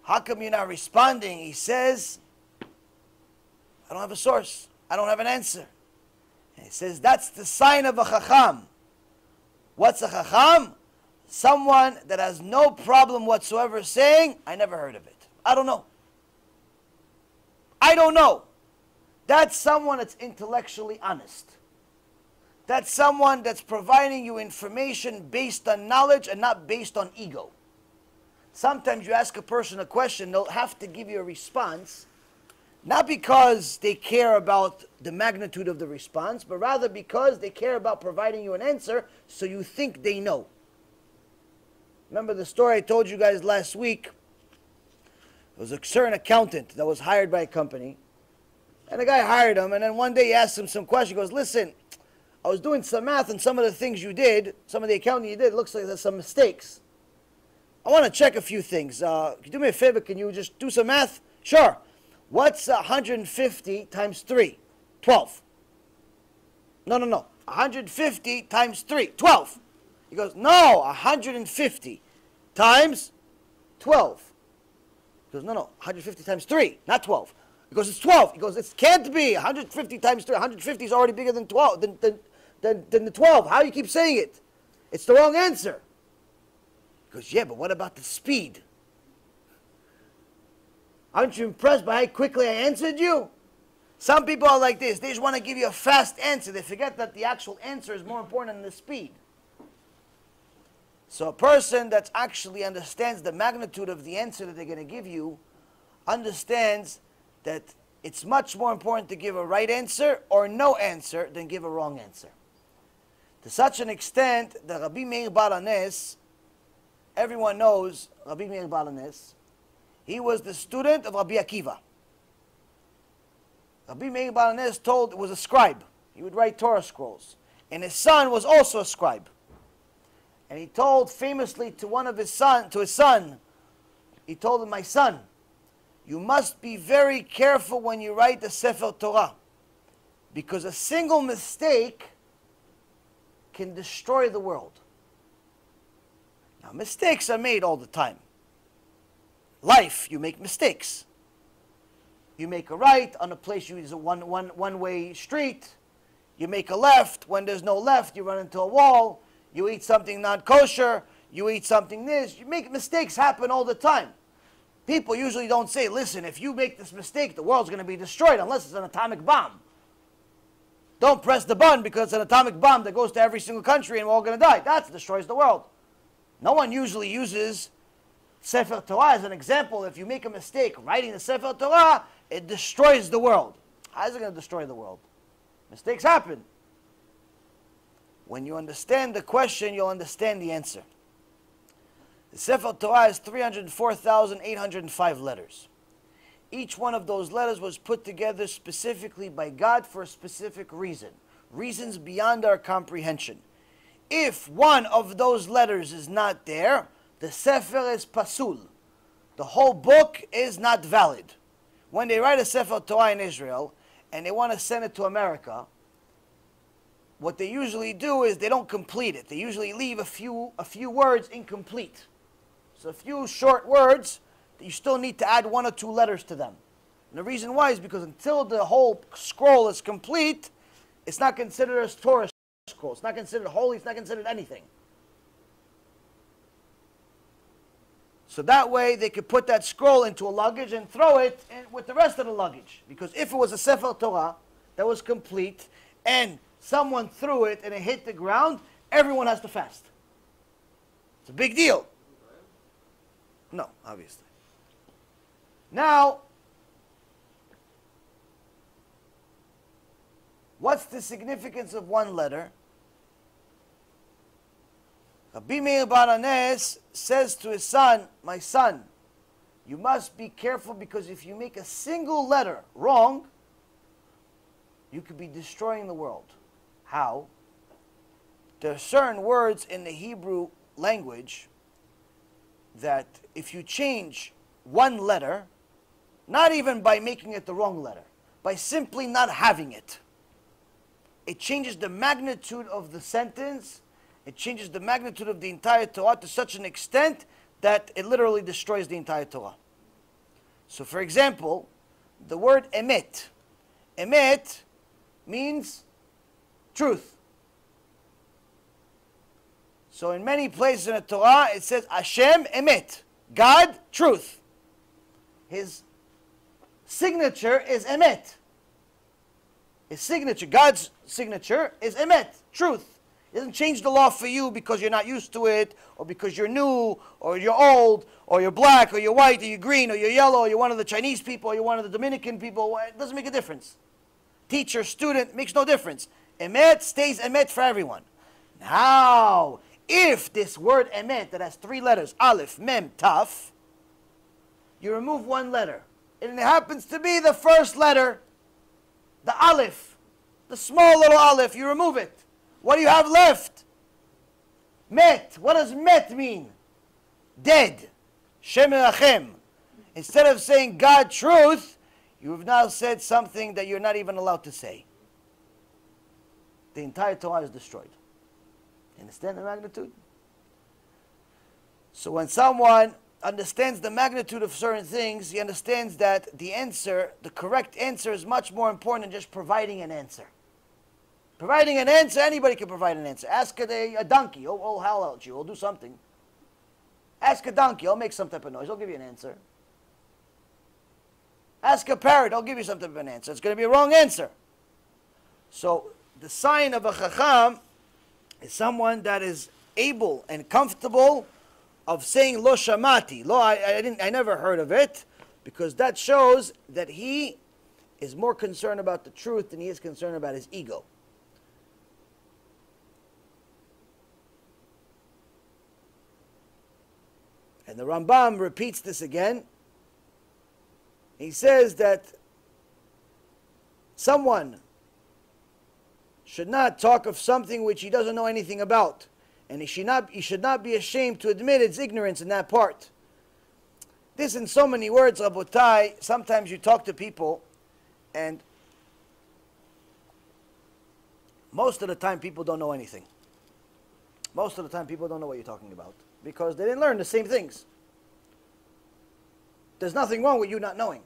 how come you're not responding? He says, I don't have a source. I don't have an answer. And he says, that's the sign of a chacham. What's a chacham? Someone that has no problem whatsoever saying, I never heard of it. I don't know. I don't know. That's someone that's intellectually honest. That's someone that's providing you information based on knowledge and not based on ego. Sometimes you ask a person a question, they'll have to give you a response, not because they care about the magnitude of the response, but rather because they care about providing you an answer so you think they know. Remember the story I told you guys last week? There was a certain accountant that was hired by a company, And the guy hired him, and then one day he asked him some question. He goes, listen, I was doing some math, and some of the things you did, some of the accounting you did, it looks like there's some mistakes. I want to check a few things. Can you do me a favor? Can you just do some math? Sure. What's 150 times 3? 12. No. 150 times 3. 12. He goes, no, 150 times 12. He goes, no, 150 times 3, not 12. He goes, it's 12. He goes, it can't be. 150 times 3. 150 is already bigger than 12, than the 12. How do you keep saying it? It's the wrong answer. He goes, yeah, but what about the speed? Aren't you impressed by how quickly I answered you? Some people are like this. They just want to give you a fast answer. They forget that the actual answer is more important than the speed. So a person that actually understands the magnitude of the answer that they're going to give you understands that it's much more important to give a right answer or no answer than give a wrong answer. To such an extent that Rabbi Meir Baal HaNes, everyone knows Rabbi Meir Baal HaNes, he was the student of Rabbi Akiva. Rabbi Meir Baal HaNes was a scribe. He would write Torah scrolls. And his son was also a scribe. And he told famously to his son, he told him, my son, you must be very careful when you write the Sefer Torah. Because a single mistake can destroy the world. Now, mistakes are made all the time. Life, you make mistakes. You make a right on a place you use a one-way street. You make a left. When there's no left, you run into a wall. You eat something not kosher. You eat something this. You make mistakes happen all the time. People usually don't say, listen, if you make this mistake, the world's going to be destroyed unless it's an atomic bomb. Don't press the button because it's an atomic bomb that goes to every single country and we're all going to die. That destroys the world. No one usually uses Sefer Torah as an example. If you make a mistake writing the Sefer Torah, it destroys the world. How is it going to destroy the world? Mistakes happen. When you understand the question, you'll understand the answer. The Sefer Torah has 304,805 letters. Each one of those letters was put together specifically by God for a specific reason. Reasons beyond our comprehension. If one of those letters is not there, the Sefer is pasul. The whole book is not valid. When they write a Sefer Torah in Israel and they want to send it to America, what they usually do is they don't complete it. They usually leave a few words incomplete. So a few short words, you still need to add 1 or 2 letters to them. And the reason why is because until the whole scroll is complete, it's not considered a Torah scroll. It's not considered holy. It's not considered anything. So that way they could put that scroll into a luggage and throw it with the rest of the luggage. Because if it was a Sefer Torah that was complete and someone threw it and it hit the ground, everyone has to fast. It's a big deal. No, obviously. Now, what's the significance of one letter? Rabbi Meir Baal HaNes says to his son, my son, you must be careful because if you make a single letter wrong, you could be destroying the world. How? There are certain words in the Hebrew language that if you change one letter, not even by making it the wrong letter, by simply not having it, it changes the magnitude of the sentence, it changes the magnitude of the entire Torah to such an extent that it literally destroys the entire Torah. So for example, the word emet. Emet means truth. So in many places in the Torah, it says Hashem emet. God, truth. His signature is emet. His signature, God's signature is emet, truth. It doesn't change the law for you because you're not used to it, or because you're new, or you're old, or you're black, or you're white, or you're green, or you're yellow, or you're one of the Chinese people, or you're one of the Dominican people. It doesn't make a difference. Teacher, student, makes no difference. Emet stays emet for everyone. Now, if this word emet that has 3 letters, aleph, mem, taf, you remove one letter, and it happens to be the first letter, the aleph, the small little aleph, you remove it. What do you have left? Met. What does met mean? Dead. Shem Elachem. Instead of saying God truth, you have now said something that you're not even allowed to say. The entire Torah is destroyed. You understand the magnitude? So when someone understands the magnitude of certain things, he understands that the answer, the correct answer, is much more important than just providing an answer. Providing an answer, anybody can provide an answer. Ask a donkey, oh hell out you, he'll do something. Ask a donkey, he'll make some type of noise, he'll give you an answer. Ask a parrot, I'll give you some type of an answer. It's going to be a wrong answer. So the sign of a chacham is someone that is able and comfortable of saying lo shamati. Lo, I never heard of it, because that shows that he is more concerned about the truth than he is concerned about his ego. And the Rambam repeats this again. He says that someone should not talk of something which he doesn't know anything about. And he should not be ashamed to admit his ignorance in that part. This in so many words, Rabotai, sometimes you talk to people and most of the time people don't know anything. Most of the time people don't know what you're talking about because they didn't learn the same things. There's nothing wrong with you not knowing.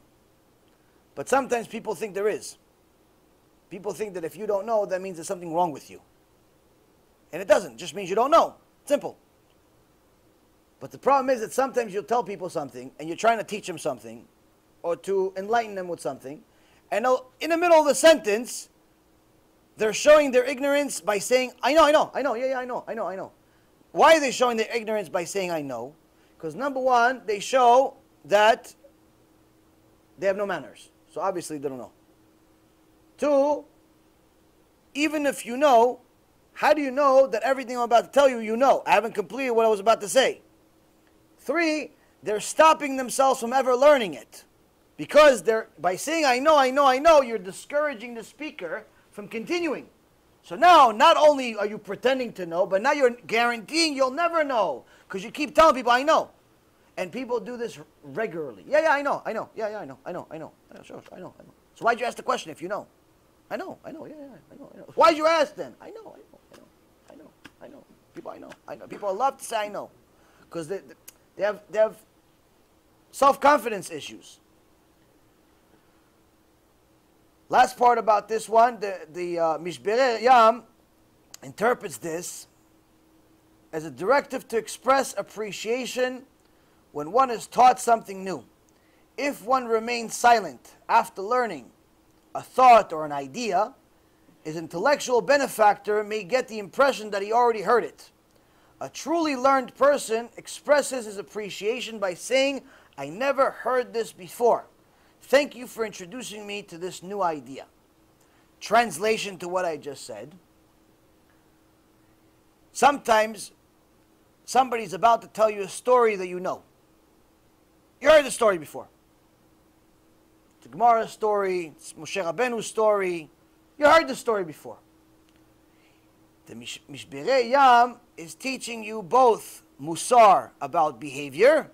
But sometimes people think there is. People think that if you don't know, that means there's something wrong with you. And it doesn't. It just means you don't know. Simple. But the problem is that sometimes you'll tell people something and you're trying to teach them something or to enlighten them with something, and in the middle of the sentence, they're showing their ignorance by saying, I know, yeah, I know. Why are they showing their ignorance by saying I know? Because number one, they show that they have no manners. So obviously they don't know. Two, even if you know, how do you know that everything I'm about to tell you, you know? I haven't completed what I was about to say. Three, they're stopping themselves from ever learning it. Because by saying I know, you're discouraging the speaker from continuing. So now, not only are you pretending to know, but now you're guaranteeing you'll never know. Because you keep telling people, I know. And people do this regularly. Yeah, I know. Yeah, I know. Sure, I know. So why'd you ask the question if you know? I know. Why'd you ask then? I know. People I know. People love to say I know. Because they have self-confidence issues. Last part about this one, the Mishberei Yam interprets this as a directive to express appreciation when one is taught something new. If one remains silent after learning a thought or an idea, his intellectual benefactor may get the impression that he already heard it. A truly learned person expresses his appreciation by saying, I never heard this before. Thank you for introducing me to this new idea. Translation to what I just said. Sometimes somebody's about to tell you a story that you know. You heard the story before. It's a Gemara story, it's Moshe Rabbeinu's story. You heard the story before. The Mishberei Yam is teaching you both mussar about behavior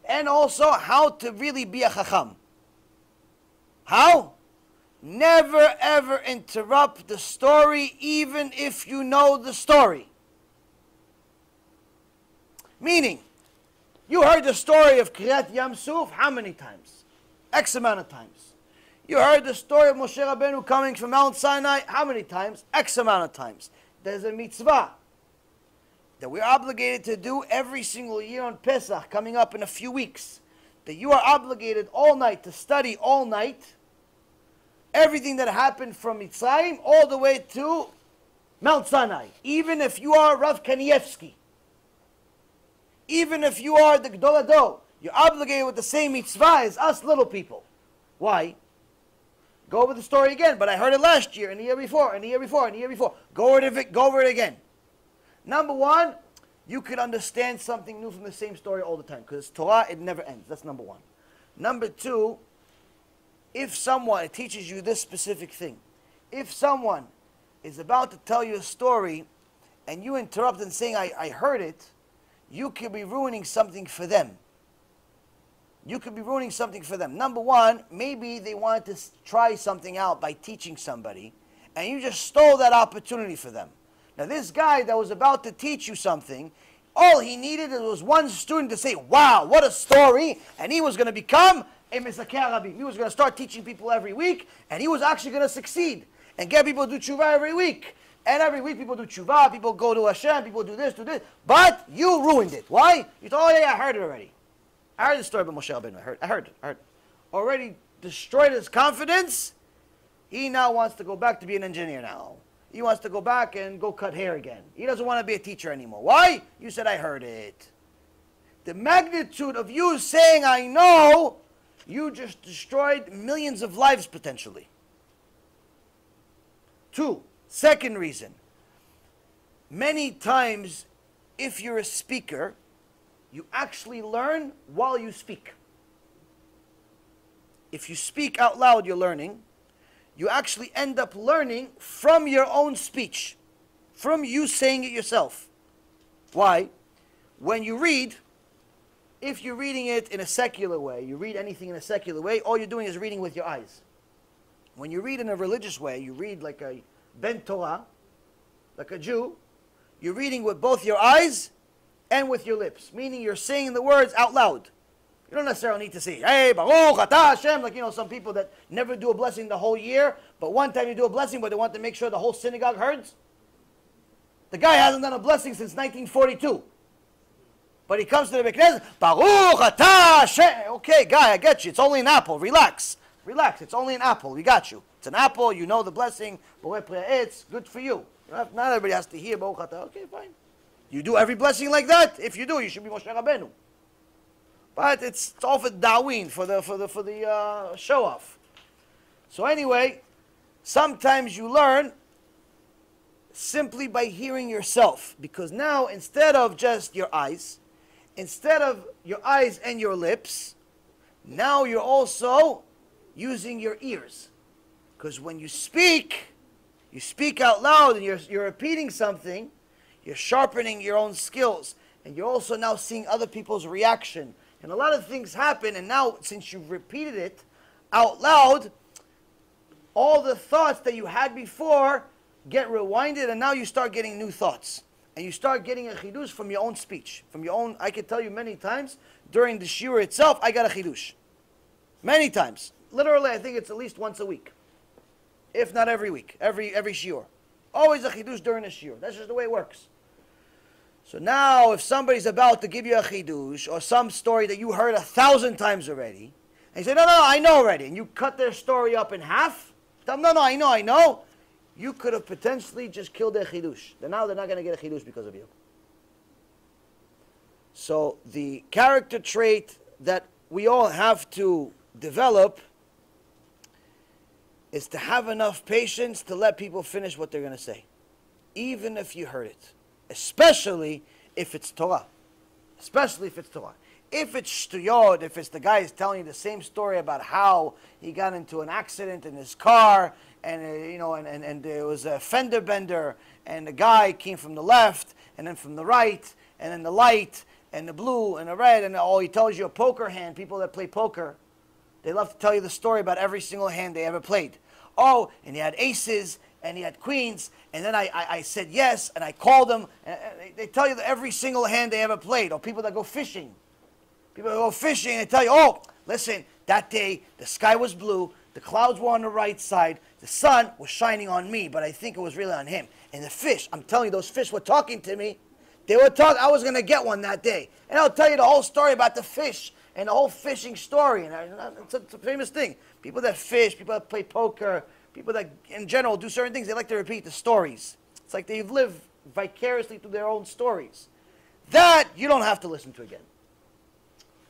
and also how to really be a chacham. How? Never ever interrupt the story even if you know the story. Meaning, you heard the story of Kriyat Yam Suf how many times? X amount of times. You heard the story of Moshe Rabbeinu coming from Mount Sinai how many times? X amount of times. There's a mitzvah that we're obligated to do every single year on Pesach, coming up in a few weeks. That you are obligated all night to study all night everything that happened from Mitzrayim all the way to Mount Sinai. Even if you are Rav Kanievsky. Even if you are the Gdol Ador, you're obligated with the same mitzvah as us little people. Why? Go over the story again, but I heard it last year, and the year before, and the year before, and the year before. Go over it again. Number one, you could understand something new from the same story all the time, because Torah, it never ends. That's number one. Number two, if someone teaches you this specific thing, if someone is about to tell you a story and you interrupt and saying, I heard it, you could be ruining something for them. You could be ruining something for them. Number one, maybe they wanted to try something out by teaching somebody, and you just stole that opportunity for them. Now, this guy that was about to teach you something, all he needed was one student to say, wow, what a story, and he was going to become a MUSSAR Pirkei Avot. He was going to start teaching people every week, and he was actually going to succeed and get people to do tshuva every week. And every week people do tshuva, people go to Hashem, people do this, do this. But you ruined it. Why? You thought, oh yeah, I heard it already. I heard the story about Moshe Rabbeinu. I heard it. Already destroyed his confidence. He now wants to go back to be an engineer now. He wants to go back and go cut hair again. He doesn't want to be a teacher anymore. Why? You said, I heard it. The magnitude of you saying, I know, you just destroyed millions of lives potentially. Second reason. Many times, if you're a speaker, you actually learn while you speak. If you speak out loud, you're learning. You actually end up learning from your own speech, from you saying it yourself. Why? When you read, if you're reading it in a secular way, you read anything in a secular way, all you're doing is reading with your eyes. When you read in a religious way, you read like a Ben Torah, like a Jew, you're reading with both your eyes and with your lips, meaning you're saying the words out loud. You don't necessarily need to say, hey, Baruch Atah Hashem, like, some people that never do a blessing the whole year, but one time you do a blessing, but they want to make sure the whole synagogue hears. The guy hasn't done a blessing since 1942. But he comes to the Hurkenos, Baruch Atah Hashem. Okay, guy, I get you. It's only an apple. Relax. Relax. It's only an apple. We got you. It's an apple. You know the blessing. It's good for you. Not everybody has to hear Baruch Atah. Okay, fine. You do every blessing like that? If you do, you should be Moshe Rabbeinu. But it's all for Darwin, for the show-off. So anyway, sometimes you learn simply by hearing yourself. Because now, instead of just your eyes, instead of your eyes and your lips, now you're also using your ears. Because when you speak out loud and you're repeating something, you're sharpening your own skills. And you're also now seeing other people's reaction. And a lot of things happen, and now, since you've repeated it out loud, all the thoughts that you had before get rewinded, and now you start getting new thoughts. And you start getting a chidush from your own speech. From your own, I can tell you many times, during the shiur itself, I got a chidush. Many times. Literally, I think it's at least once a week. If not every week. Every shiur. Always a chidush during a shiur. That's just the way it works. So now, if somebody's about to give you a chidush, or some story that you heard 1,000 times already, and you say, no, I know already, and you cut their story up in half, tell them, no, I know, you could have potentially just killed their chidush. Then now they're not going to get a chidush because of you. So the character trait that we all have to develop is to have enough patience to let people finish what they're going to say, even if you heard it. Especially if it's Torah. Especially if it's Torah. If it's shtuyot, if it's the guy is telling you the same story about how he got into an accident in his car, and and there was a fender bender, and the guy came from the left, and then from the right, and then the light, and the blue, and the red, and he tells you a poker hand. People that play poker, they love to tell you the story about every single hand they ever played. Oh, and he had aces, and he had queens, and then I said yes, and I called them. And they tell you that every single hand they ever played. Or people that go fishing. People that go fishing, and they tell you, oh, listen, that day the sky was blue, the clouds were on the right side, the sun was shining on me, but I think it was really on him. And the fish, I'm telling you, those fish were talking to me. They were talking, I was going to get one that day. And I'll tell you the whole story about the fish, and the whole fishing story. And it's a famous thing. People that fish, people that play poker, people that, in general, do certain things, they like to repeat the stories. It's like they've lived vicariously through their own stories. That you don't have to listen to again.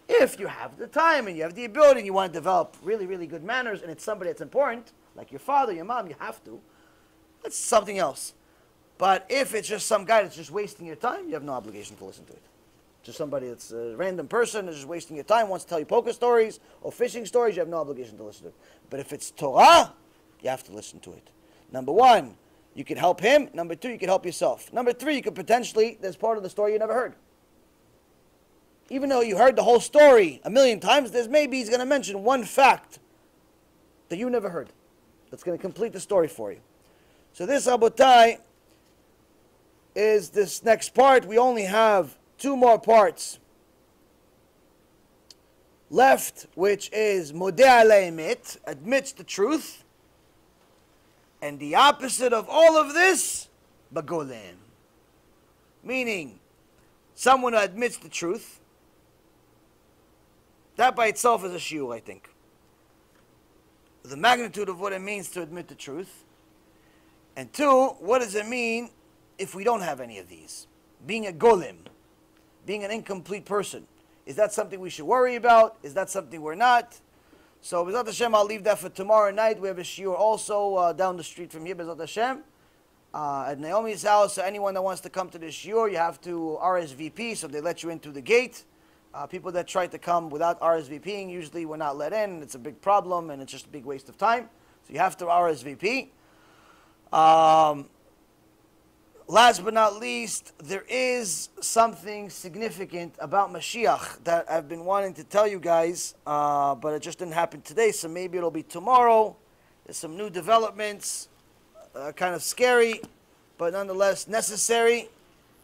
If you have the time and you have the ability and you want to develop really, really good manners, and it's somebody that's important, like your father, your mom, you have to. That's something else. But if it's just some guy that's just wasting your time, you have no obligation to listen to it. Just somebody that's a random person is just wasting your time, wants to tell you poker stories or fishing stories, you have no obligation to listen to it. But if it's Torah, you have to listen to it. Number one, you can help him. Number two, you can help yourself. Number three, you could potentially, there's part of the story you never heard. Even though you heard the whole story a million times, there's maybe he's going to mention one fact that you never heard. That's going to complete the story for you. So this, Rabotai, is this next part. We only have 2 more parts left, which is Modeh al Emet, admits the truth. And the opposite of all of this, Bagolem. Meaning, someone who admits the truth, that by itself is a shiur, I think. The magnitude of what it means to admit the truth. And 2, what does it mean if we don't have any of these? Being a golem, being an incomplete person. Is that something we should worry about? Is that something we're not? So, B'ezrat Hashem, I'll leave that for tomorrow night. We have a shiur also down the street from here, B'ezrat Hashem, at Naomi's house. So anyone that wants to come to the shiur, you have to RSVP, so they let you in through the gate. People that try to come without RSVPing, usually we're not let in. It's a big problem, and it's just a big waste of time. So you have to RSVP. Last but not least, there is something significant about Mashiach that I've been wanting to tell you guys, but it just didn't happen today, so maybe it'll be tomorrow. There's some new developments, kind of scary, but nonetheless necessary.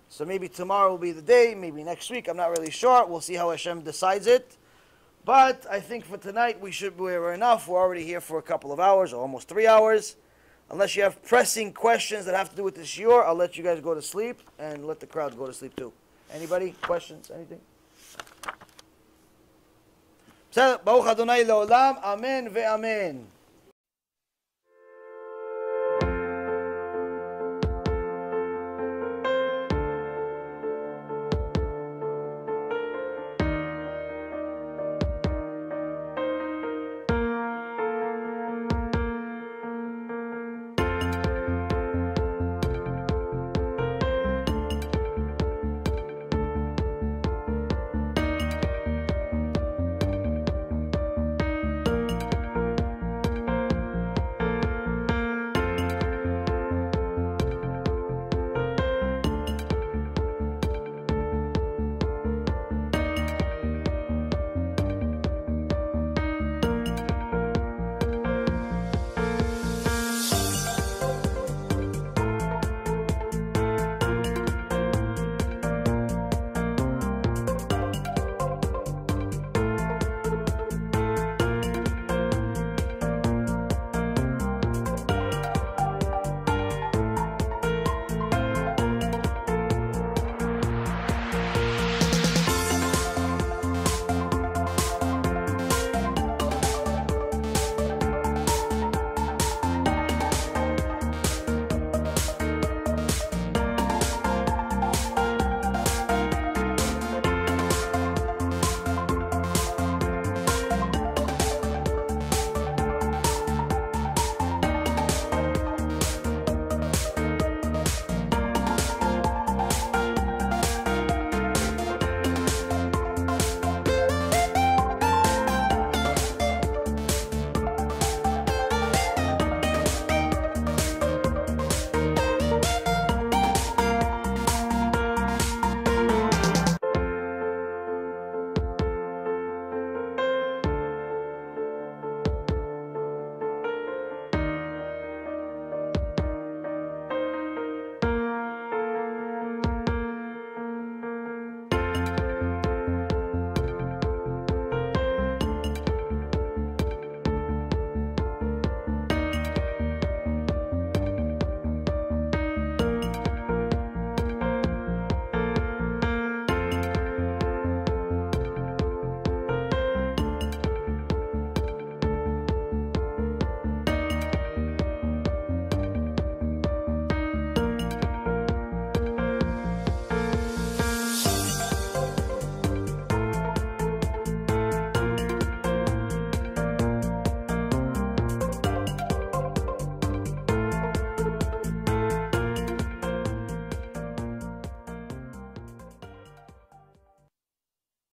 So maybe tomorrow will be the day, maybe next week, I'm not really sure. We'll see how Hashem decides it. But I think for tonight we're enough. We're already here for a couple of hours, or almost 3 hours. Unless you have pressing questions that have to do with the shiur, I'll let you guys go to sleep and let the crowd go to sleep too. Anybody? Questions? Anything? Baruch Adonai Le'olam. Amen ve'amen.